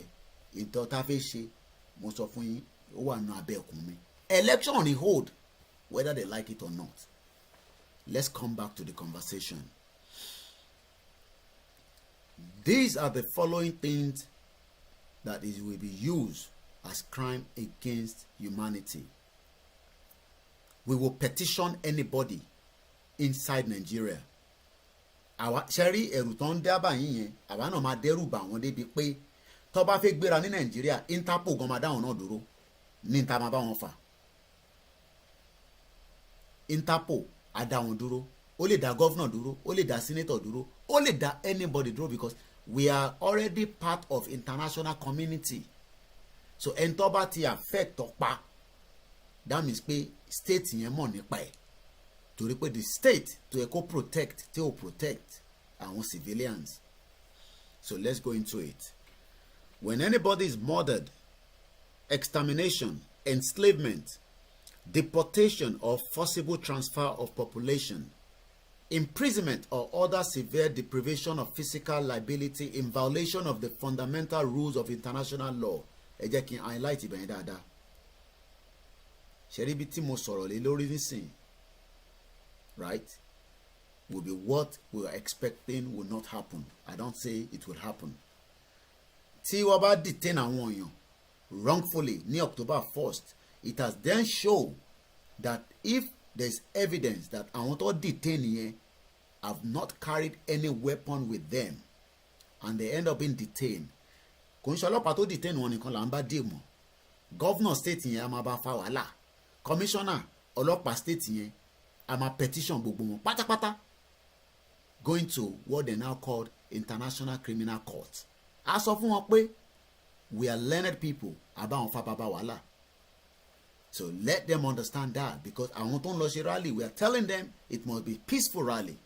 Ìtọ́ tá a fẹ́ ṣe mo sọ fún yín ó wà nínú abẹ́ ẹ̀kún mi. Election ni hold whether they like it or not. Let's come back to the conversation. These are the following things that will be used as crime against humanity. We will petition anybody inside Nigeria. Àwa ṣẹ́rí ẹ̀rù tó ń dábàá yín yẹn, àwa náà máa dẹ́rù bà wọ́n débi pé tó bá fẹ́ gbéra ní Nàìjíríà, Interpol gan máa dá wọn náà dúró ní níta máa bá wọn fà. Interpol á dá wọn dúró, ó lè dá governor dúró, ó lè dá senator dúró, ó lè dá anybody dúró, because we are already part of international community. So ẹni tó bá ti affect ọ̀pá, that means pé state yẹn mọ̀ nípa ẹ̀, torí pé the state to eco protect tí ó protect àwọn civilians. So let's go into it. When anybody is murdered, extermination, enslavement, deportation or forcible transfer of population, imprisonment or other severe deprivation of physical liability in violation of the fundamental rules of international law. Ẹ jẹ́ kí n highlight ibẹ̀ yẹn dáadáa. Ṣé rí bí tí mo sọ̀rọ̀ lé lórí nísìn, right, will be what we are expecting will not happen. I don't say it will happen. Tí wọ́n bá detain àwọn èèyàn wrongfully ní October 1st, it has then shown that if there is evidence that àwọn tó detain yẹn have not carried any weapon with them and they end up being detained, kò ń ṣe ọlọ́pàá tó detain wọn nìkan là ń bá dé mọ́. Governor state yẹn a máa bá fa wàhálà, commissioner ọlọ́pàá state yẹn a máa petition gbogbo wọn pátápátá going to what they now called International Criminal Court. A sọ fún wọn pé we are learned people àbáwọn fa bàbá wàhálà. So let them understand that, because àwọn tó ń lọ ṣe rally, we are telling them it must be peaceful rally.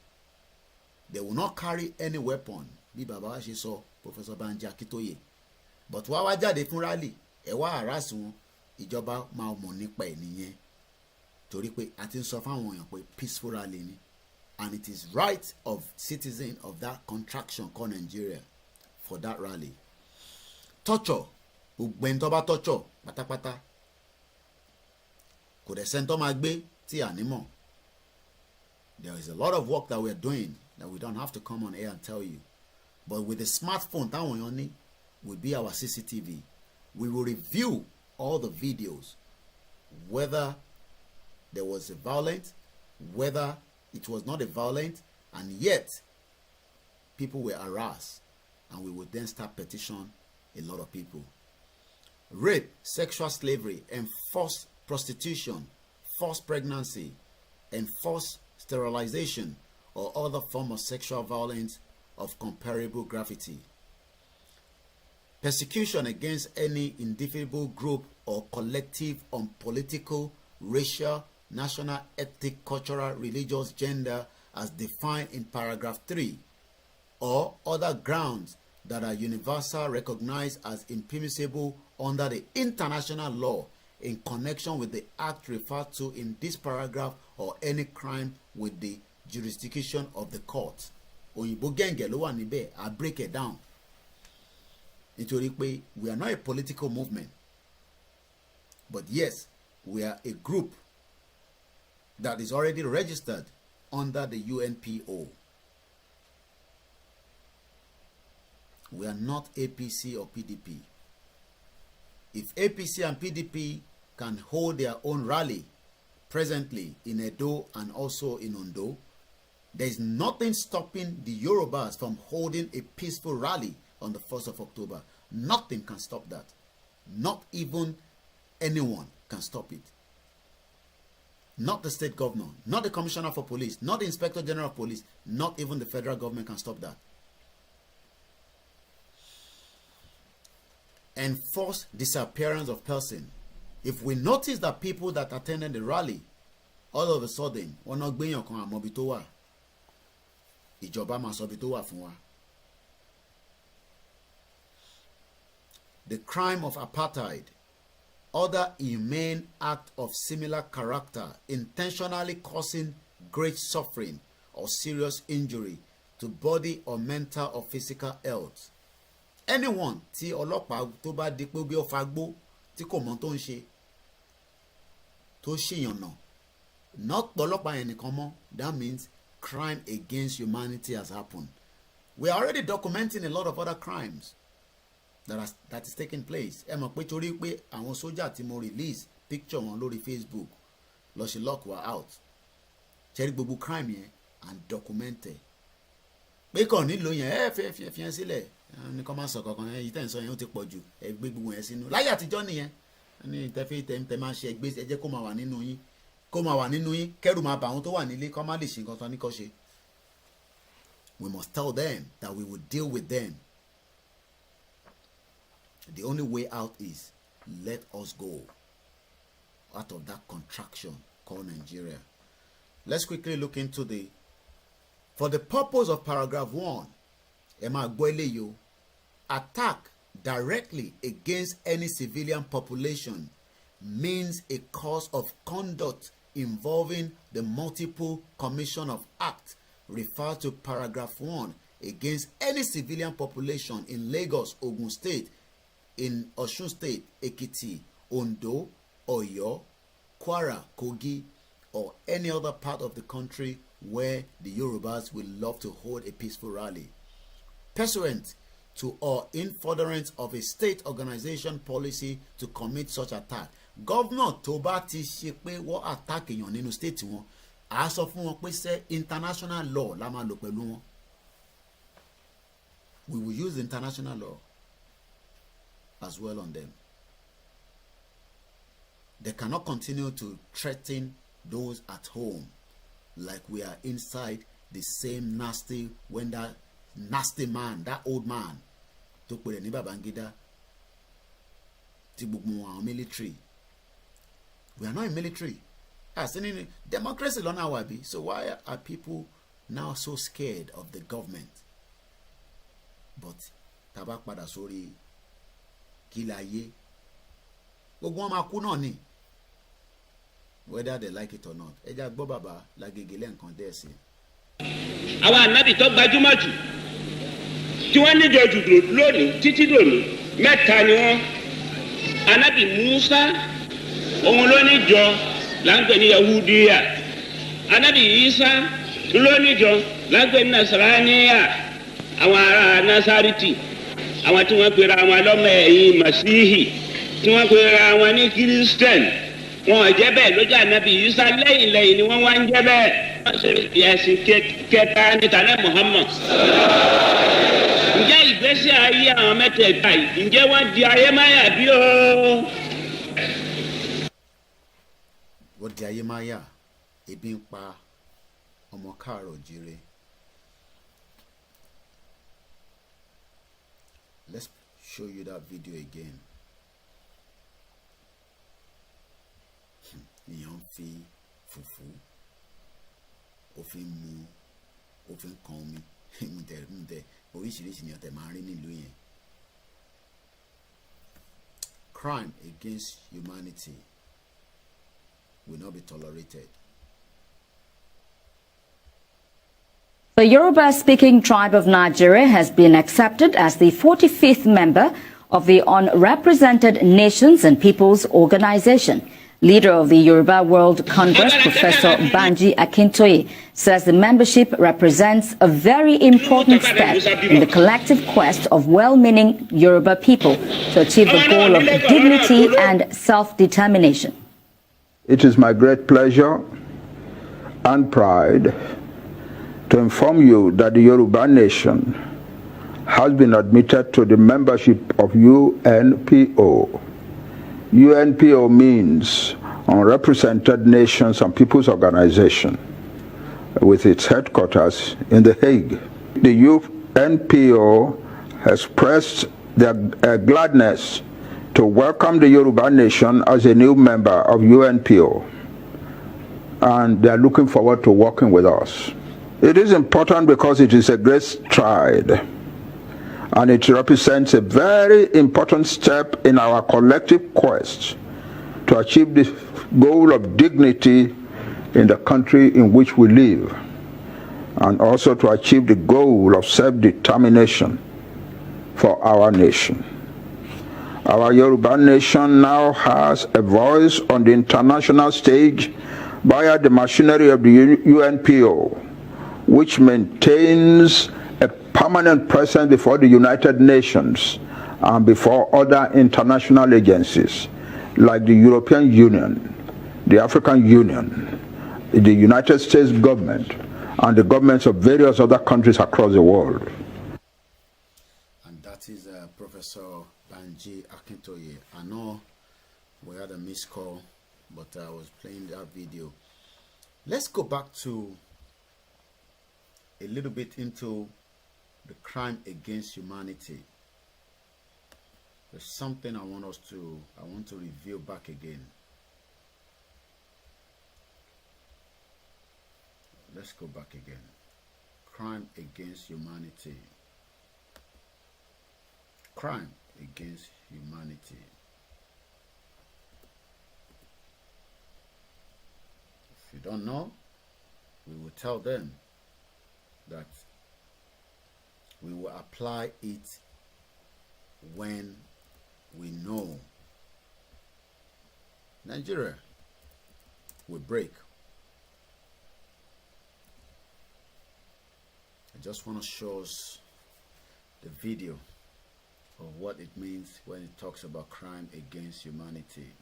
They will not carry any weapon, bí bàbá wa ṣe sọ, Professor Banji Akintoye. But wá wá jáde fún rally, ẹ wá harass wọn, ìjọba máa mọ̀ nípa ẹ̀ nìyẹn. Torí pé a ti ń sọ fáwọn èèyàn pé peaceful rally ni. And it is right of citizen of that contraction called Nigeria for that rally. Torture, gbogbo ẹni tó bá torture pátápátá. Kò dẹ̀ sẹ́ni tó máa gbé tí a ní mọ̀. There is a lot of work that we are doing that we don't have to come on air and tell you. But with the smartphone táwọn èèyàn ní will be our CCTV. We will review all the videos, whether there was a violence, whether it was not a violent, and yet people were harassed, and we would then start petition a lot of people. Rape, sexual slavery, enforced prostitution, forced pregnancy, enforced sterilization, or other form of sexual violence of comparable gravity. Persecution against any indivisible group or collective on political, racial, national, ethnic, cultural, religious, gender as defined in paragraph 3, or other grounds that are universal recognized as impermissible under the international law in connection with the act referred to in this paragraph, or any crime with the jurisdiction of the court. Òyìnbó gẹ̀ǹgẹ̀ ló wà níbẹ̀. I break it down. Nítorí pé we are not a political movement, but yes, we are a group that is already registered under the UNPO. We are not APC or PDP. If APC and PDP can hold their own rally presently in Edo and also in Ondo, there is nothing stopping the Yorubas from holding a peaceful rally on the 1st of October. Nothing can stop that. Not even anyone can stop it. Not the state governor, not the commissioner for police, not the inspector general of police, not even the federal government can stop that. Enforced disappearance of person. If we notice that people that attended the rally, all of a sudden, wọ́n náà gbéyàn kan àmọ́ ibi tó wà, ìjọba máa sọ ibi tó wà fún wa. The crime of apartheid, other inhumane act of similar character, intentionally causing great suffering or serious injury to body or mental or physical health. Anyone tí ọlọ́pàá tó bá di pé bí ó fagbó tí kò mọ̀ tó ń ṣe tó ṣèyànnà, not ọlọ́pàá yẹn nìkan mọ́, that means crime against humanity has happened. We are already documenting a lot of other crimes that is taking place. Ẹ mọ̀ pé torí pé àwọn sójà tí mo release picture wọn lórí Facebook lọ ṣe lock wa out, ṣẹ́rí gbogbo crime yẹn and documented. Pé kàn nílò yẹn ẹ fi yẹn sílẹ̀ ní kọ́ máa sọ kankan yìí tẹ̀ ń sọ yẹn ó ti pọ̀ jù, ẹ gbé gbogbo yẹn sínú. Láyé àtijọ́ nìyẹn ní tẹ́ máa ṣe ẹgbẹ́ ẹ jẹ́ kó máa wà nínú yín, kẹ́rù máa bà àwọn tó wà nílé kọ́ má lè ṣe nǹkan tán ní kọ́ ṣe. We must tell them that we will deal with them. The only way out is let us go out of that contraction called Nigeria. Let's quickly look into for the purpose of paragraph 1, attack directly against any civilian population means a cause of conduct involving the multiple commission of acts referred to paragraph 1 against any civilian population in Lagos, Ogun State, in Osun State, Ekiti, Ondo, Oyo, Kwara, Kogi, or any other part of the country where the Yorubas will love to hold a peaceful rally. Pursuant to or in furtherance of a state organization policy to commit such attack. Governor tó bá ti ṣe pé wọ́n attack èèyàn nínú state wọn, a sọ fún wọn pé ṣé international law la máa lò pẹ̀lú wọn. We will use international law as well on them. They cannot continue to threaten those at home like we are inside the same nasty, when that nasty man, that old man, tó pè ní Babangida, tí gbogbo àwọn military We are not in military. As in democracy, so why are people now so scared of the government? But tabak pada sórí kilaye. Gbogbo wọn máa kú náà ni. Whether they like it or not. Ẹ jẹ́ gbọ́ bàbá Lágége nǹkan dẹ̀ sí. Àwọn ànábì tó gbajúmọ̀ jù tí wọ́n níjọ jù lónìí títí lónìí mẹ́ta ni wọ́n. Ànábì Musa òun ló níjọ là ń pè ní Yahudiya. Ànábì Isa ló níjọ là ń pè ní Nasaraniya. Àwọn ará Nasariti àwọn tí wọ́n pera wọn lọ́mọ ẹ̀yìn Masihi tí wọ́n pera wọn ní Christian. Wọn jẹ́ bẹ́ẹ̀ lójú ànábì Isa lẹ́yìn ni wọ́n wá ń jẹ́ bẹ́ẹ̀. Ẹ̀sìn kẹta ní tànẹ́ Muhammad. Ǹjẹ́ ìgbésí ayé àwọn mẹ́tẹ̀ẹ̀ta yìí ǹjẹ́ wọ́n di ayé máyà bí o? Wọ́n di ayé máyà, ebi ń pa ọmọ káàárọ̀ oòjíire. Let's show you that video again. Ìyàn fi fùfú, ó fi mu, ó fi kan omi, mùtẹ̀ oríṣiríṣi ni ọ̀tẹ̀ máa ń rí nílùú yẹn. Crime against humanity will not be tolerated. The Yoruba-speaking tribe of Nigeria has been accepted as the 45th member of the Unrepresented Nations and Peoples Organization. Leader of the Yoruba World Congress, Professor Banji Akintoye, says the membership represents a very important step in the collective quest of well-meaning Yoruba people to achieve the goal of dignity and self-determination. It is my great pleasure and pride to inform you that the Yoruba nation has been admitted to the membership of UNPO. UNPO means Unrepresented Nations and Peoples Organization, with its headquarters in The Hague. The UNPO has expressed their gladness to welcome the Yoruba nation as a new member of UNPO, and they are looking forward to working with us. It is important because it is a great stride, and it represents a very important step in our collective quest to achieve the goal of dignity in the country in which we live, and also to achieve the goal of self-determination for our nation. Our Yoruba nation now has a voice on the international stage via the machinery of the UNPO, which maintains a permanent presence before the United Nations and before other international agencies like the European Union, the African Union, the United States government, and the governments of various other countries across the world. And that is Professor Banji Akintoye. I know we had a missed call, but I was playing that video. Let's go back to a little bit into the crime against humanity. There's something I want to review back again. Let's go back again. Crime against humanity. Crime against humanity. If you don't know, we will tell them that we will apply it when we know Nigeria will break. I just want to show us the video of what it means when it talks about crime against humanity.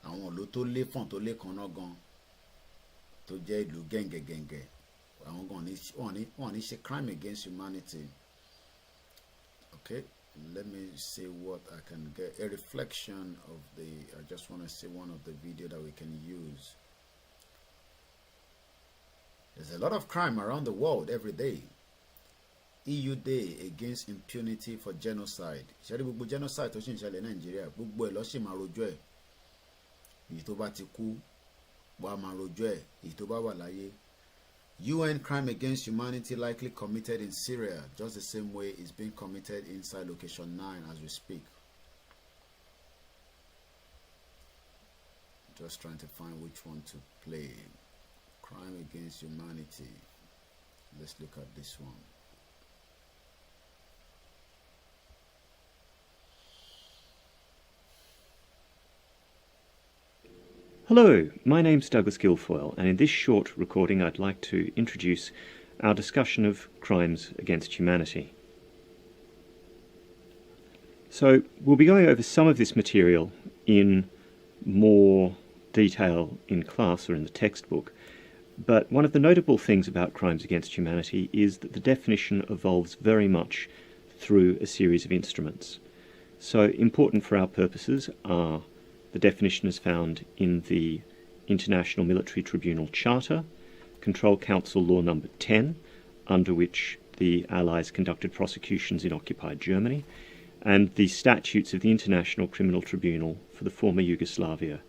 Àwọn ló tó lé fọ́n tó lé kan náà gan tó jẹ́ ìlú gẹ́ngẹ́gẹ́ngẹ́. Àwọn gan wọ́n ní ṣe crime against humanity. Okay, let me see what I can get. A reflection of I just want to see one of the video that we can use. There's a lot of crime around the world every day. EU Day against impunity for genocide. Ṣé rí gbogbo genocide tó ṣì ń ṣẹlẹ̀ Nàìjíríà gbogbo ẹ̀ ló ṣì máa rojọ́ ẹ̀. èyí tó bá ti kú wàá máa rojọ́ ẹ̀, èyí tó bá wà láyé. UN crime against humanity likely committed in Syria just the same way it's being committed inside location 9 as we speak. Just trying to find which one to play. Crime against humanity. Let's look at this one. Hello, my name's Douglas Guilfoyle, and in this short recording I'd like to introduce our discussion of crimes against humanity. So we'll be going over some of this material in more detail in class or in the textbook, but one of the notable things about crimes against humanity is that the definition evolves very much through a series of instruments. So important for our purposes are the definition as found in the International Military Tribunal Charter, Control Council Law No. 10, under which the Allies conducted prosecutions in occupied Germany, and the statutes of the International Criminal Tribunal for the former Yugoslavia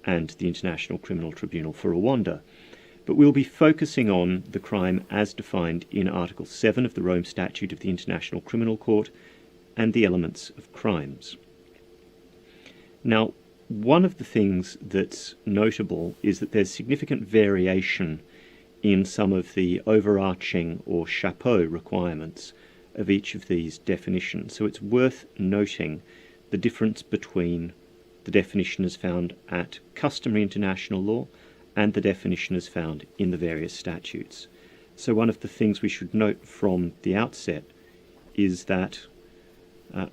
and the International Criminal Tribunal for Rwanda. But we'll be focusing on the crime as defined in Article 7 of the Rome Statute of the International Criminal Court and the elements of crimes. Now, one of the things that's notable is that there's significant variation in some of the overarching or chapeau requirements of each of these definitions. So it's worth noting the difference between the definition as found at customary international law and the definition as found in the various statutes. So one of the things we should note from the outset is that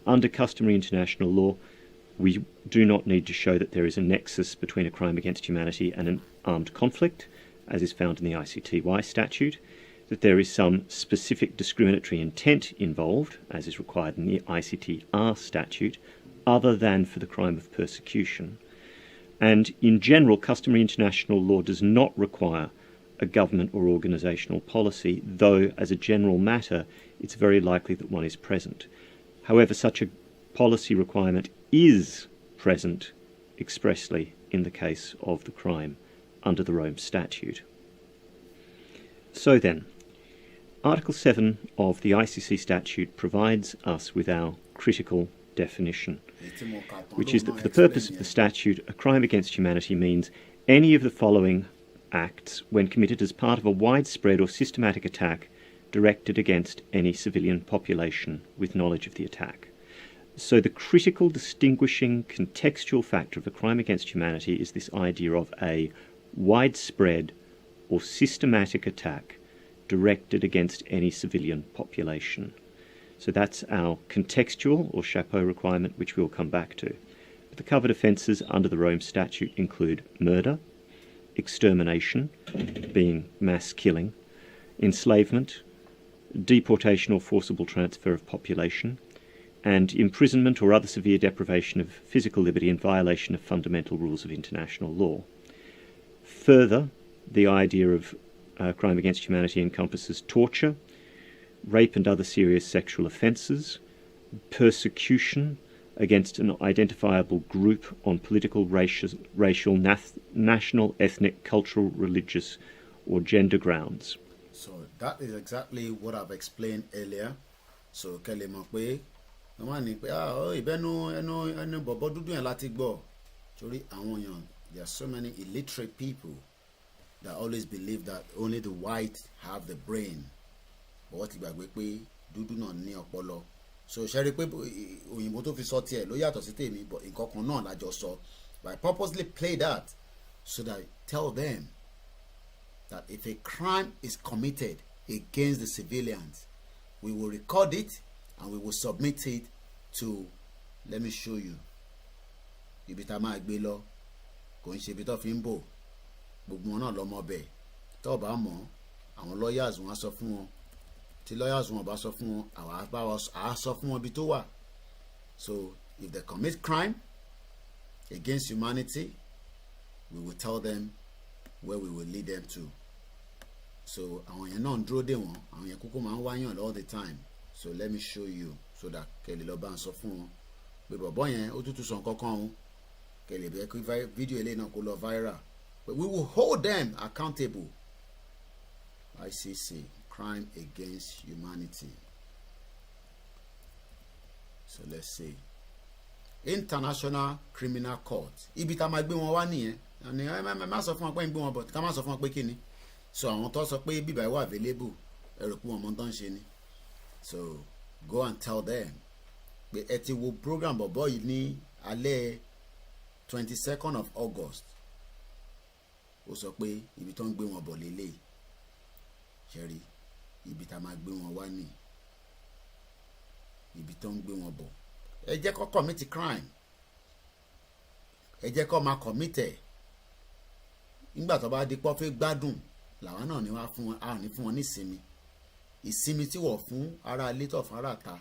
under customary international law, we do not need to show that there is a nexus between a crime against humanity and an armed conflict, as is found in the ICTY statute, that there is some specific discriminatory intent involved, as is required in the ICTR statute, other than for the crime of persecution. And in general, customary international law does not require a government or organisational policy, though as a general matter, it's very likely that one is present. However, such a policy requirement is present expressly in the case of the crime under the Rome Statute. So then, Article 7 of the ICC statute provides us with our critical definition, which is that for the purpose of the statute, a crime against humanity means any of the following acts when committed as part of a widespread or systematic attack directed against any civilian population with knowledge of the attack. So the critical distinguishing contextual factor of a crime against humanity is this idea of a widespread or systematic attack directed against any civilian population. So that's our contextual or chapeau requirement, which we'll come back to. But the covered offences under the Rome Statute include murder, extermination, being mass killing, enslavement, deportation or forcible transfer of population, and imprisonment or other severe deprivation of physical liberty in violation of fundamental rules of international law. Further, the idea of crime against humanity encompasses torture, rape and other serious sexual offences, persecution against an identifiable group on political, racial, national, ethnic, cultural, religious or gender grounds. So that is exactly what I've explained earlier. So kele mo pe no ma ni pe ibenu enu bobo dudu yan láti gbọ́. Torí àwọn èèyàn, there are so many illiterate people that always believe that only the white have the brain. But what gbàgbé pé dúdú náà ní ọpọlọ. So ṣe rí pé òyìnbó tó fi sọ tiẹ̀ ló yàtọ̀ sí tèmi, but nǹkan kan náà la jọ sọ. But I purposely play that so that I tell them that if a crime is committed against the civilians, we will record it and we will submit it to, let me show you, ibi tá máa gbé lọ kò ń ṣe ibi tó fi ń bò, gbogbo wọn náà lọ́mọ bẹ̀ tó bá mọ̀ àwọn lawyers wọn á sọ fún wọn, tí lawyers wọn bá sọ fún wọn àá sọ fún wọn ibi tó wà. So if they commit crime against humanity, we will tell them where we will lead them to. So àwọn yẹn náà ń dúró dè wọ́n, àwọn yẹn kúkú máa ń wáyàn all the time. So let me show you so that kẹ́lẹ́ lọ́ọ́ bá ń sọ fún wọn pé bọ̀bọ́ yẹn ó tútù sọ nǹkan kan o, kẹlẹ̀ bẹ́ẹ̀ kí fídíò eléyìí náà kó lọ viral, but we will hold them accountable. ICC, crime against humanity. So let's see. International Criminal Court. Ibi tá máa gbé wọn wá nìyẹn. Àní má sọ fún wọn pé ń gbé wọn bọ̀ ká má sọ fún wọn pé kí ni. So àwọn tó sọ pé bíbá wà available ẹ̀rọ pé wọn mọ tán ṣe ni. So go and tell them. Pé ẹ ti wo program bọ̀bọ̀ yìí ní alẹ́ 22nd of August. Ó sọ pé ibi tó ń gbé wọn bọ̀ lélẹ̀. Ṣẹ́rí ibi tá máa gbé wọn wá ní. Ibi tó ń gbé wọn bọ̀. Ẹ jẹ́ kó commit crime. Ẹ jẹ́ kó máa commit ẹ̀. Nígbà tó bá di pọ́ fẹ́ gbádùn làwọn náà ní wá fún wọn, a ní fún wọn ní ìsinmi. Ìsinmi tí wọ́n fún ara ilé tó fún ara ta.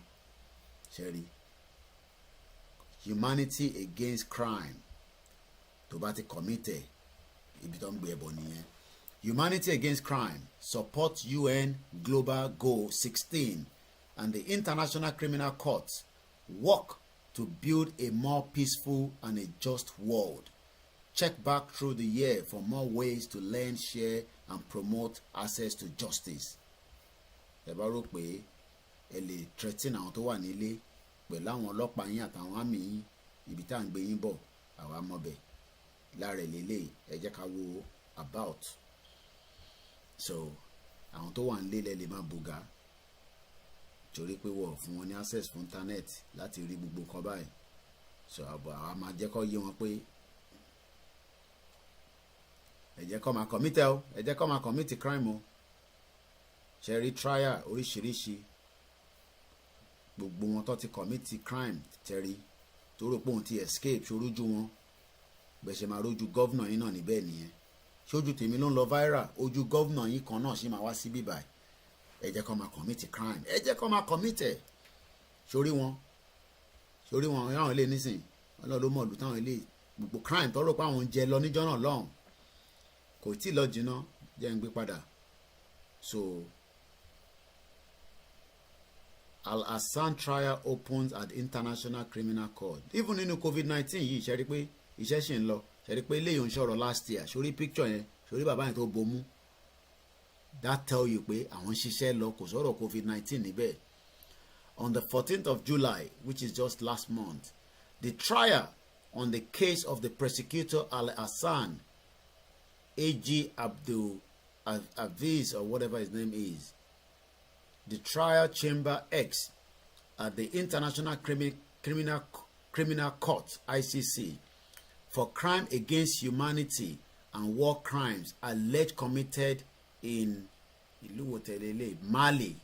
Ṣẹ́rí humanity against crime. Tó bá ti commit ẹ̀ ibi tó ń gbé ẹbọ nìyẹn. Humanity against crime support UN Global Goal 16 and the International Criminal Court work to build a more peaceful and a just world. Check back through the year for more ways to learn, share, and promote access to justice. Ẹ bá rò pé ẹ lè threaten àwọn tó wà nílé pẹ̀lú àwọn ọlọ́pàá yín àtàwọn àmì yín ibi tá à ń gbé yín bọ̀ àwa mọ̀bẹ̀ lára lélẹ̀ ẹ jẹ́ ká wo about. So àwọn tó wà nílé lẹ lè máa bùgá torí pé wọ́n fún wọn ní access fún internet láti rí gbogbo nǹkan báyìí. So àwa máa jẹ́ kó yé wọn pé ẹ jẹ́ kó máa commit o, ẹ jẹ́ kó máa commit crime o. Ṣe rí trial oríṣiríṣi gbogbo wọn tó ti commit crime tẹ̀rí tó rò pé òun ti escape ṣorójú wọn bẹ́ẹ̀ ṣe máa rójú gọ́vnà yín náà níbẹ̀ nìyẹn. Ṣojú tèmi ló ń lọ viral, ojú gọ́vnà yín kan náà ṣì máa wá sí bíbáyìí. Ẹ jẹ́ kó máa commit crime, ẹ jẹ́ kó máa commit ẹ̀. Sórí wọn yàwọn ilé nísìn ọlọ́run ló mọ̀ lù táwọn ilé gbogbo crime tó rò pé àwọn ń jẹ lọ níjọ́ náà lọ́hùn kò tí ì lọ jìnnà jẹ́ ń gbé padà. So Al-Hassan trial opens at International Criminal Court. Even nínú COVID-19 yìí ṣe rí pé iṣẹ́ ṣì ń lọ, ṣe rí pé eléyìí ń ṣọ̀rọ̀ last year. Sórí picture yẹn, sórí bàbá yẹn tó bomú. That tell you pé àwọn ṣiṣẹ́ lọ kò sọ̀rọ̀ COVID-19 níbẹ̀. On the 14th of July, which is just last month, the trial on the case of the prosecutor Al-Hassan, A.G. Abdul Aziz or whatever his name is, the trial chamber X at the International Criminal Court (ICC) for crime against humanity and war crimes alleged committed in Mali.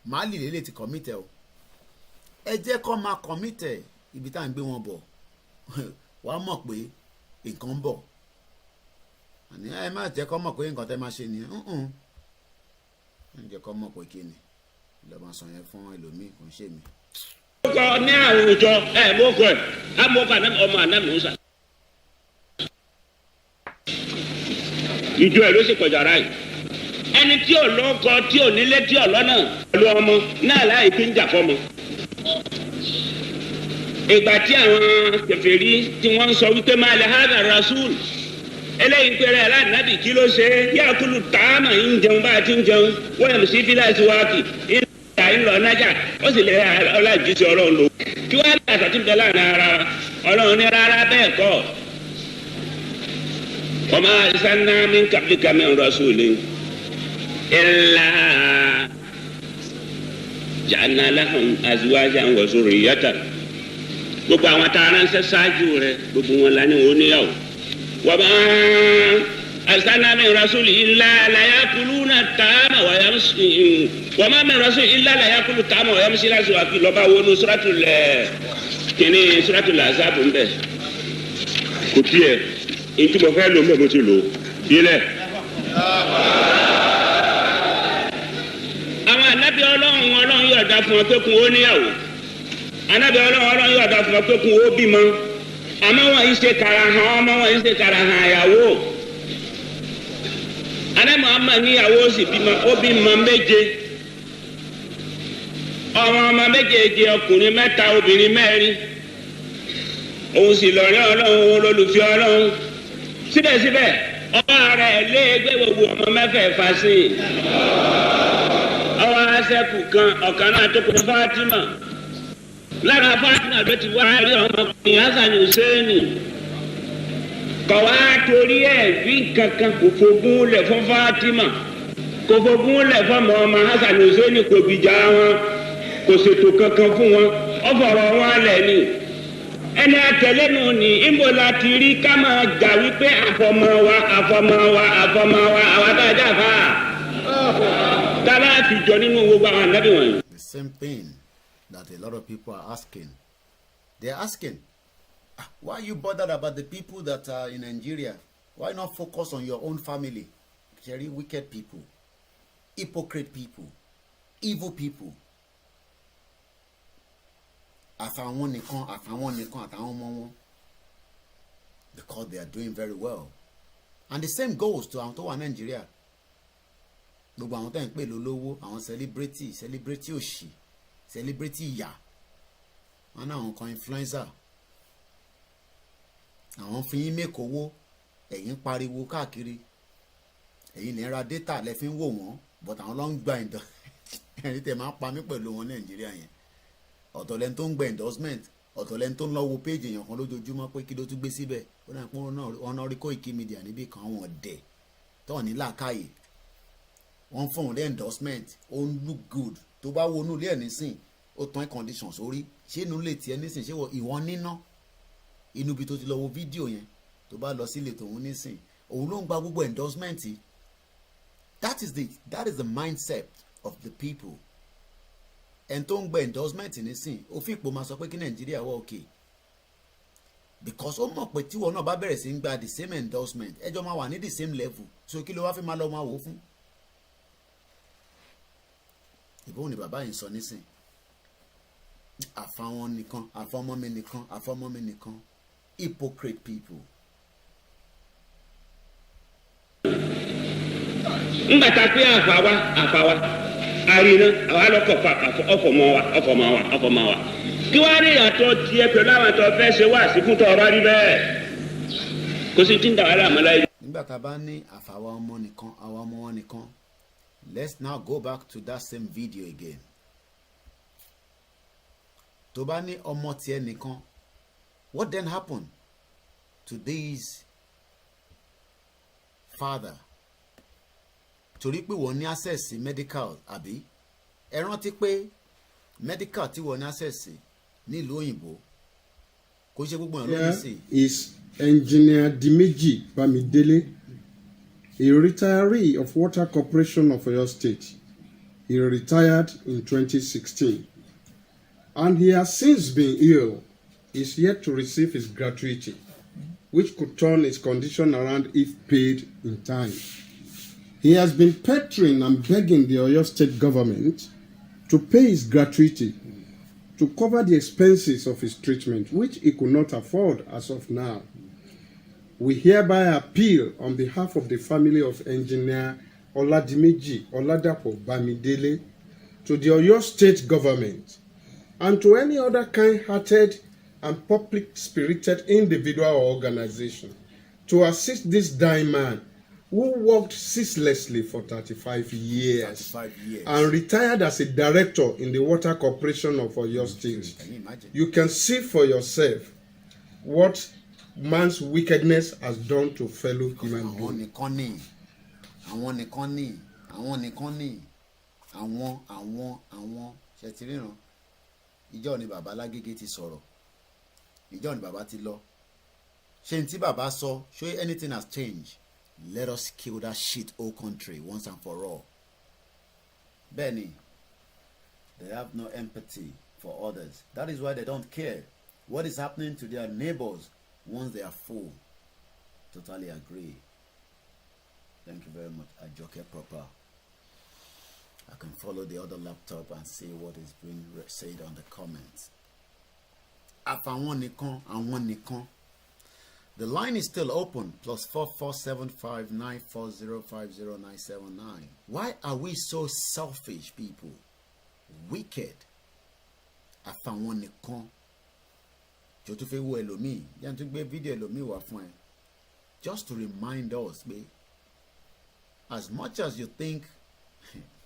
Mali lele ti commit o. Ẹ jẹ́ kó máa commit ibi tá à ń gbé wọn bọ̀. Wàá mọ̀ pé nǹkan ń bọ̀. Àní ẹ má jẹ́ kó mọ̀ pé nǹkan tẹ́ máa ṣe nìyẹn. Ẹ jẹ́ kó mọ̀ pé kí ni. Lọ́ba sọ yẹn fún ẹlòmíì kò ń ṣe mí. Ọkọ ní àwùjọ mọ́kọ ẹ̀ amọ́kọ ọmọ ànámìúsà. Ìjọ ẹ̀ ló sì kọjá ara yìí. Ẹni tí ò lọ́kọ tí ò nílé tí ò lọ́nà pẹ̀lú ọmọ náà láì fi ń jà fọ́mọ. Ìgbà tí àwọn kèfèrí tí wọ́n ń sọ wípé máa lè hádà rasul eléyìí péré aláàdínábì kí ló ṣe yàkúlù tààmà ń jẹun bá a ti ń jẹun wọ́n yẹn sí fíláìsì wáàkì ń lọ nájà ó sì lè ọlọ́ọ̀jì sí ọlọ́run lò. Kí wọ́n á lè àtàtì bẹ́ẹ̀ láàrin ara ọlọ́run ní rárá bẹ́ẹ̀ kọ́. Ọmọ àìsàn min qablika min rasulin illa ja'alna lahum azwajan wa zurriyatan. Gbogbo àwọn tá a ránṣẹ́ ṣáájú rẹ̀ gbogbo wọn la ní wọn níyàwó. Wa ma arsalna min rasulin illa la yakuluna ta'ama wa yamshi wa ma min rasulin illa la yakulu ta'ama wa yamshi la suwaki lọ́ba wo nu suratul Ahzab ń bẹ̀. Kò tiẹ̀ ètò mo fẹ́ lò ń bẹ̀ mo ti lò bílẹ̀. Àwọn ànábì ọlọ́run yọ̀ọ̀dá fún ọ pé kún ó níyàwó. Ànábì ọlọ́run yọ̀ọ̀dá fún ọ pé kún ó bímọ. Àmọ́ wọn yìí ṣe karahàn ọmọ wọn yìí ṣe karahàn àyàwó. Ànábì Muhammad níyàwó ó sì bímọ ó bímọ méje. Ọmọ méjèèjì ọkùnrin mẹ́ta obìnrin mẹ́rin. òun sì lọ́rẹ́ ọlọ́run olólùfẹ́ ọlọ́run síbẹ̀síbẹ̀ ọba rẹ̀ lé gbé gbogbo ọmọ mẹ́fẹ̀ẹ̀fà sí i ọwọ́ asẹ́kù kan ọ̀kan náà tó kún Fatima lára Fatima ló ti wá rí ọmọkùnrin Hasan Hussein kọ̀ wá torí ẹ̀ bí kankan kò fogún lẹ̀ fún Fatima kò fogún lẹ̀ fún ọmọ Hasan Hussein kò bìjà wọn kò ṣètò kankan fún wọn ó fọ̀rọ̀ wọn lẹ̀ ni ẹni àtẹlẹ́nu ni ìbò láti rí ká máa jà wípé àfọmọ́ wa àwọn àtàjà fà dábàá àfijọ́ nínú gbogbo àwọn ànábì wọ̀nyí. The same thing that a lot of people are asking. They're asking, why are you bothered about the people that are in Nigeria? Why not focus on your own family? Very wicked people, hypocrite people, evil people. Àfàwọn nìkan àtàwọn ọmọ wọn, because they are doing very well. And the same goes to àwọn tó wà Nigeria. Gbogbo àwọn tó ń pè lólówó, àwọn celebrity òṣì, celebrity ìyà. Wọ́n náà àwọn kan influencer. Àwọn fi yín make owó, ẹ̀yin pariwo káàkiri. Ẹ̀yin lè ra data lẹ fi ń wò wọ́n, but àwọn ló ń gba ìdán. Ẹni tẹ̀ máa pa mí pẹ̀lú wọn Nigeria yẹn. Ọ̀tọ̀ lẹ́ni tó ń gba endorsement, ọ̀tọ̀ lẹ́ni tó ń lọ wo page èèyàn kan lójoojúmọ́ pé kí ló tún gbé síbẹ̀. Ó náà pé wọn náà rí Koiki Media níbí kan àwọn ọ̀dẹ̀ tó ní làákàyè. Wọ́n fún òun lé endorsement, ó ń look good. Tó bá wo inú ilé ẹ̀ nísìn, ó tán conditions sórí. Ṣé inú ilé tiẹ̀ nísìn ṣé ìwọ níná? Inú ibi tó ti lọ wo fídíò yẹn, tó bá lọ sílé tòun nísìn, òun ló ń gba gbogbo endorsement. That is the mindset of the people. And tó ń gba endorsement nísìn ó fi ipò máa sọ pé kí Nàìjíríà wà okay, because ó mọ̀ pé tíwọ náà bá bẹ̀rẹ̀ sí ń gba the same endorsement ẹjọ́ máa wà ní the same level, so kí ló wá fi máa lọ máa wò ó fún. ìbọn ni bàbá yìí sọ nísìn, àfàwọn nìkan àfọmọ mi nìkan hypocrite people. ńgbà tá a pé àfàwa àrínà àwa lọkọ̀ ọ̀fọ̀mọ́ wa kí wàá rí ìyàtọ̀ tiẹ̀ pẹ̀lú àwọn tó fẹ́ ṣe wá sí fún tọ̀ọ̀rọ̀ rí bẹ́ẹ̀ kó sì ti ń dà wá láàmú láyé. nígbà tá a bá ní àfàwa ọmọ nìkan àwa ọmọ wọn nìkan, let's now go back to that same video again. tó bá ní ọmọ tiẹ̀ nìkan, what then happened to this father? Torí pé wọ́n ní access sí medical àbí ẹ rántí pé medical tí wọ́n ní access sí nílùú òyìnbó kò ṣe gbogbo ọ̀nà lórí sí. Is Engineer Dimeji Bamidele, a retiree of Water Corporation of Oyo State. He retired in 2016 and he has since been ill. He is yet to receive his gratuity, which could turn his condition around if paid in time. He has been pestering and begging the Oyo State government to pay his gratuity to cover the expenses of his treatment, which he could not afford as of now. We hereby appeal on behalf of the family of Engineer Oladimeji Oladapo Bamidele to the Oyo State government and to any other kind-hearted and public-spirited individual or organization to assist this dying man who worked ceaselessly for 35 years and retired as a director in the Water Corporation of Oyo State. You can see for yourself what man's wickedness has done to fellow human beings. Ìjọ ni bàbá Lágége ti sọ̀rọ̀, ìjọ ni bàbá ti lọ. Ṣé n tí bàbá sọ, ṣé anything has changed? Let us kill that shit whole country once and for all. Benny, they have no empathy for others. That is why they don't care what is happening to their neighbors once they are full. Totally agree. Thank you very much, Ajoke Proper. I can follow the other laptop and see what is being said on the comments. Àfàwọn nìkan, àwọn nìkan. The line is still open, +447594050979. Why are we so selfish, people? Wicked. Àfàwọn nìkan. tó tún fẹ́ wo ẹlòmíì yẹn tún gbé fídíò ẹlòmíì wá fún ẹ just to remind us pé as much as you think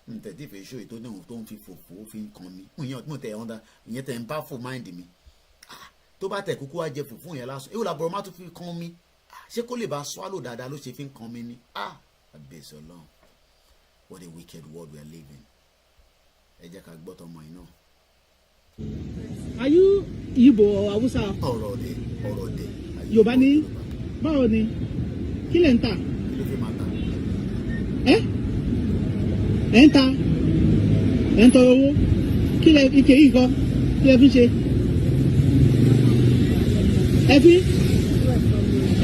ntẹ̀tí fẹ́ ṣó ètò náà tó ń fi fòfò fi ń kan mi ìyẹn mo tẹ̀ ọ́ndà ìyẹn tẹ̀ ń bá fò mind mi tó bá tẹ̀ kúkú wá jẹ fòfò yẹn lásán èwo làbọ̀rọ̀ má tún fi kan mi ṣé kó lè bá swallow dáadáa ló ṣe fi ń kan mi ni àbẹ̀sẹ̀ ọlọ́run what a wicked world we are living ẹ jẹ́ ká gbọ́ tọmọ yìí náà. Are you Igbo or Hausa? ọ̀rọ̀ dé. Yorùbá ni báwo ni kí lẹ̀ ń tà? ẹ̀ ń ta ẹ̀ ń tọrọ owó kí lẹ̀ ike yìí kọ́ kí lẹ̀ fi ṣe?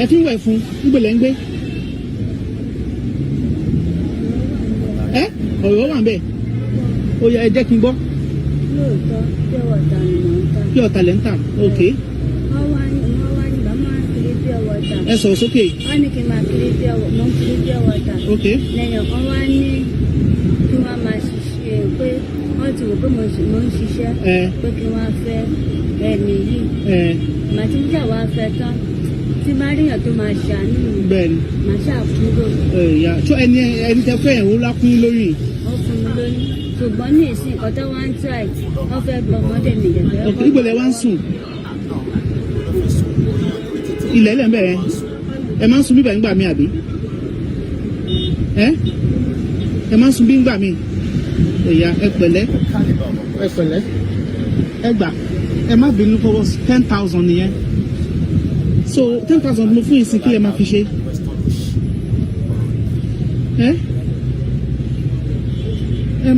ẹ fi wẹ̀ fún níbo lẹ̀ ń gbé? ọ̀rọ̀ wà ń bẹ̀ ó yẹ ẹ jẹ́ kí n gbọ́. lóòótọ́ pé ọ̀tá ni mò ń ta. Pé ọ̀tá lẹ̀ ń tà ok. wọ́n wá ní bàmá kiri bí ọwọ́ ta. Ẹ sọ̀rọ̀ sókè. wọ́n ní kí n máa kiri bí ọwọ́ mò ń kiri bí ọwọ́ ta. ok. lẹ́yìn kan wá ní kí wọ́n máa ṣiṣẹ́ pé wọ́n ti wò pé mò ń ṣiṣẹ́ pé kí wọ́n fẹ́ ẹni yìí. màá ti jà wá fẹ́ tán tí bá ríyàn tó máa ṣàánú mi. bẹ́ẹ̀ni. màá ṣàkúrò. tó ẹni tẹ fẹ́ yẹn ó lákún lórí. ó fún mi lórí ṣùgbọ́n ní ìsìn nǹkan tó wá ń try wọ́n fẹ́ gbọ́ ọmọdé mi jẹ̀fẹ́. ok ibo lẹ wá ń sùn. ilẹ̀ ilẹ̀ ń bẹ̀rẹ̀ ẹ máa ń sùn bíbẹ̀ ńgbà mi àbí. ẹ máa ń sùn bí ńgbà mi. ẹ̀yà ẹ pẹ̀lẹ́ ẹ gbà ẹ má bínú fọwọ́ 10,000 nìyẹn. so 10,000 mo fún ìsìn kí lè máa fi ṣe. ẹ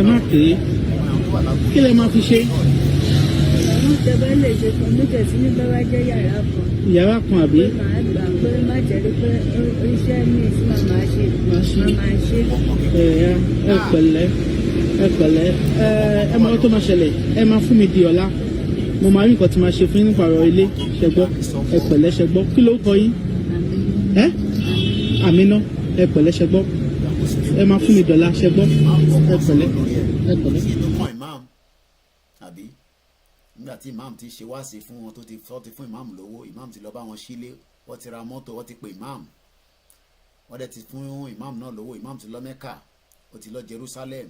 má ké kí lè máa fi ṣe. àwọn tẹ́bá lè ṣe kọ̀m̀pútà sí ní bá wá jẹ́ yàrá kan. yàrá kan àbí. pé màá gbà pé má jẹ́ pé iṣẹ́ mi sí màmá ṣe. ẹ pẹ̀lẹ́ ẹ máa tó máa ṣẹlẹ̀ ẹ máa fún mi di ọ̀la mo máa rí nǹkan tí máa ṣe fún yín nípa ọ̀rọ̀ ilé ṣẹgbọ́ ẹ pẹ̀lẹ́ ṣẹgbọ́ kí ló kọ yín Àmínà ẹ pẹ̀lẹ́ ṣẹgbọ́ ẹ máa fún mi dọ̀la ṣẹgbọ́ ẹ pẹ̀lẹ́. àbí nígbà tí imam ti ṣe wáṣẹ fún wọn tó ti fún imam lówó imam ti lọ bá wọn sílé wọ́n ti ra mọ́tò wọ́n ti pe imam wọ́n dẹ̀ ti fún imam náà lówó imam ti lọ Mẹ́kà ó ti lọ Jerusalem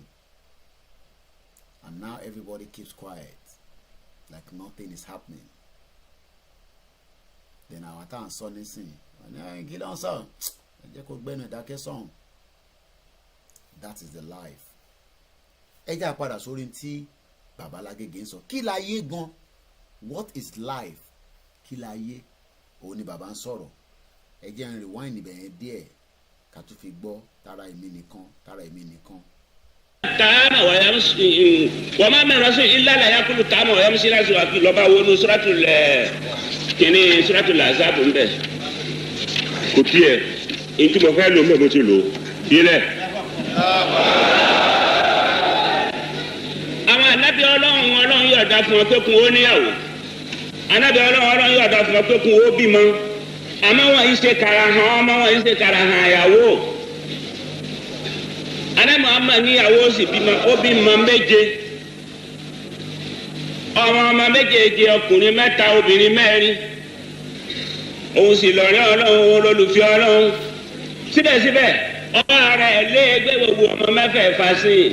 and now everybody keeps quiet like nothing is happening. Then àwọn tá à ń sọ nísìnyí kí ló ń sọ ẹ jẹ́ kó gbẹ́nu ìdákẹ́ sọ̀hún. That is the life. ẹ jẹ́ àpadà sórí tí Bàbá Lágége ń sọ kí la yé gan what is life kí la yé òun ni bàbá ń sọ̀rọ̀ ẹ jẹ́ ń rewind ibẹ̀ yẹn díẹ̀ ká tún fi gbọ́ tara èmi nìkan. taama wa ma min rasul illa la yakulu taama wa yamshi la suwaki lọba wonu suratul kini suratul azab nbẹ kò tiẹ̀ ntí mo fẹ́ lò mbẹ mo ti lò yẹlẹ. àwọn anabi Ọlọ́run yọ̀ọ̀da fún ọ pé kún ó níyàwó anabi Ọlọ́run yọ̀ọ̀da fún ọ pé kún ó bímọ àmọ́ wọn yìí ṣe karahàn ọmọ wọn yìí ṣe karahàn àyàwó. Ànábì Muhammad níyàwó sì bímọ ó bímọ méje ọmọ méjèèjì ọkùnrin 3 obìnrin 4 òun sì lọ̀rẹ́ Ọlọ́run olólùfẹ́ Ọlọ́run síbẹ̀síbẹ̀ ọwọ́ ara ẹ̀ lé ẹgbẹ́ gbogbo ọmọ mẹ́fẹ̀ẹ̀fà sí i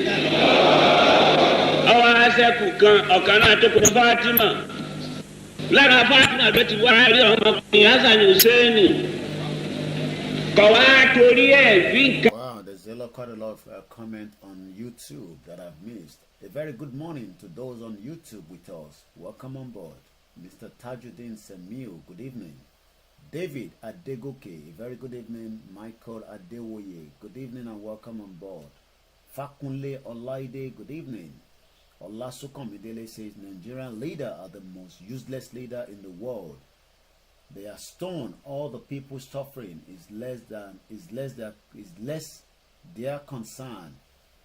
ọwọ́ aṣẹ́kù kan ọ̀kan náà tó kọ Fátímà lára Fátímà ló ti wá rí ọmọkùnrin Hasan Hussein kọ̀ wá torí ẹ̀ bí nǹkan. Quite a lot of comment on YouTube that I've missed. A very good morning to those on YouTube with us. Welcome on board. Mr. Tajuddin Semil, good evening. David Adegoke, a very good evening. Michael Adewoye, good evening and welcome on board. Fakunle Olaide, good evening. Olasukomidele says Nigerian leaders are the most useless leader in the world. They are stoned. All the people suffering is less their concern,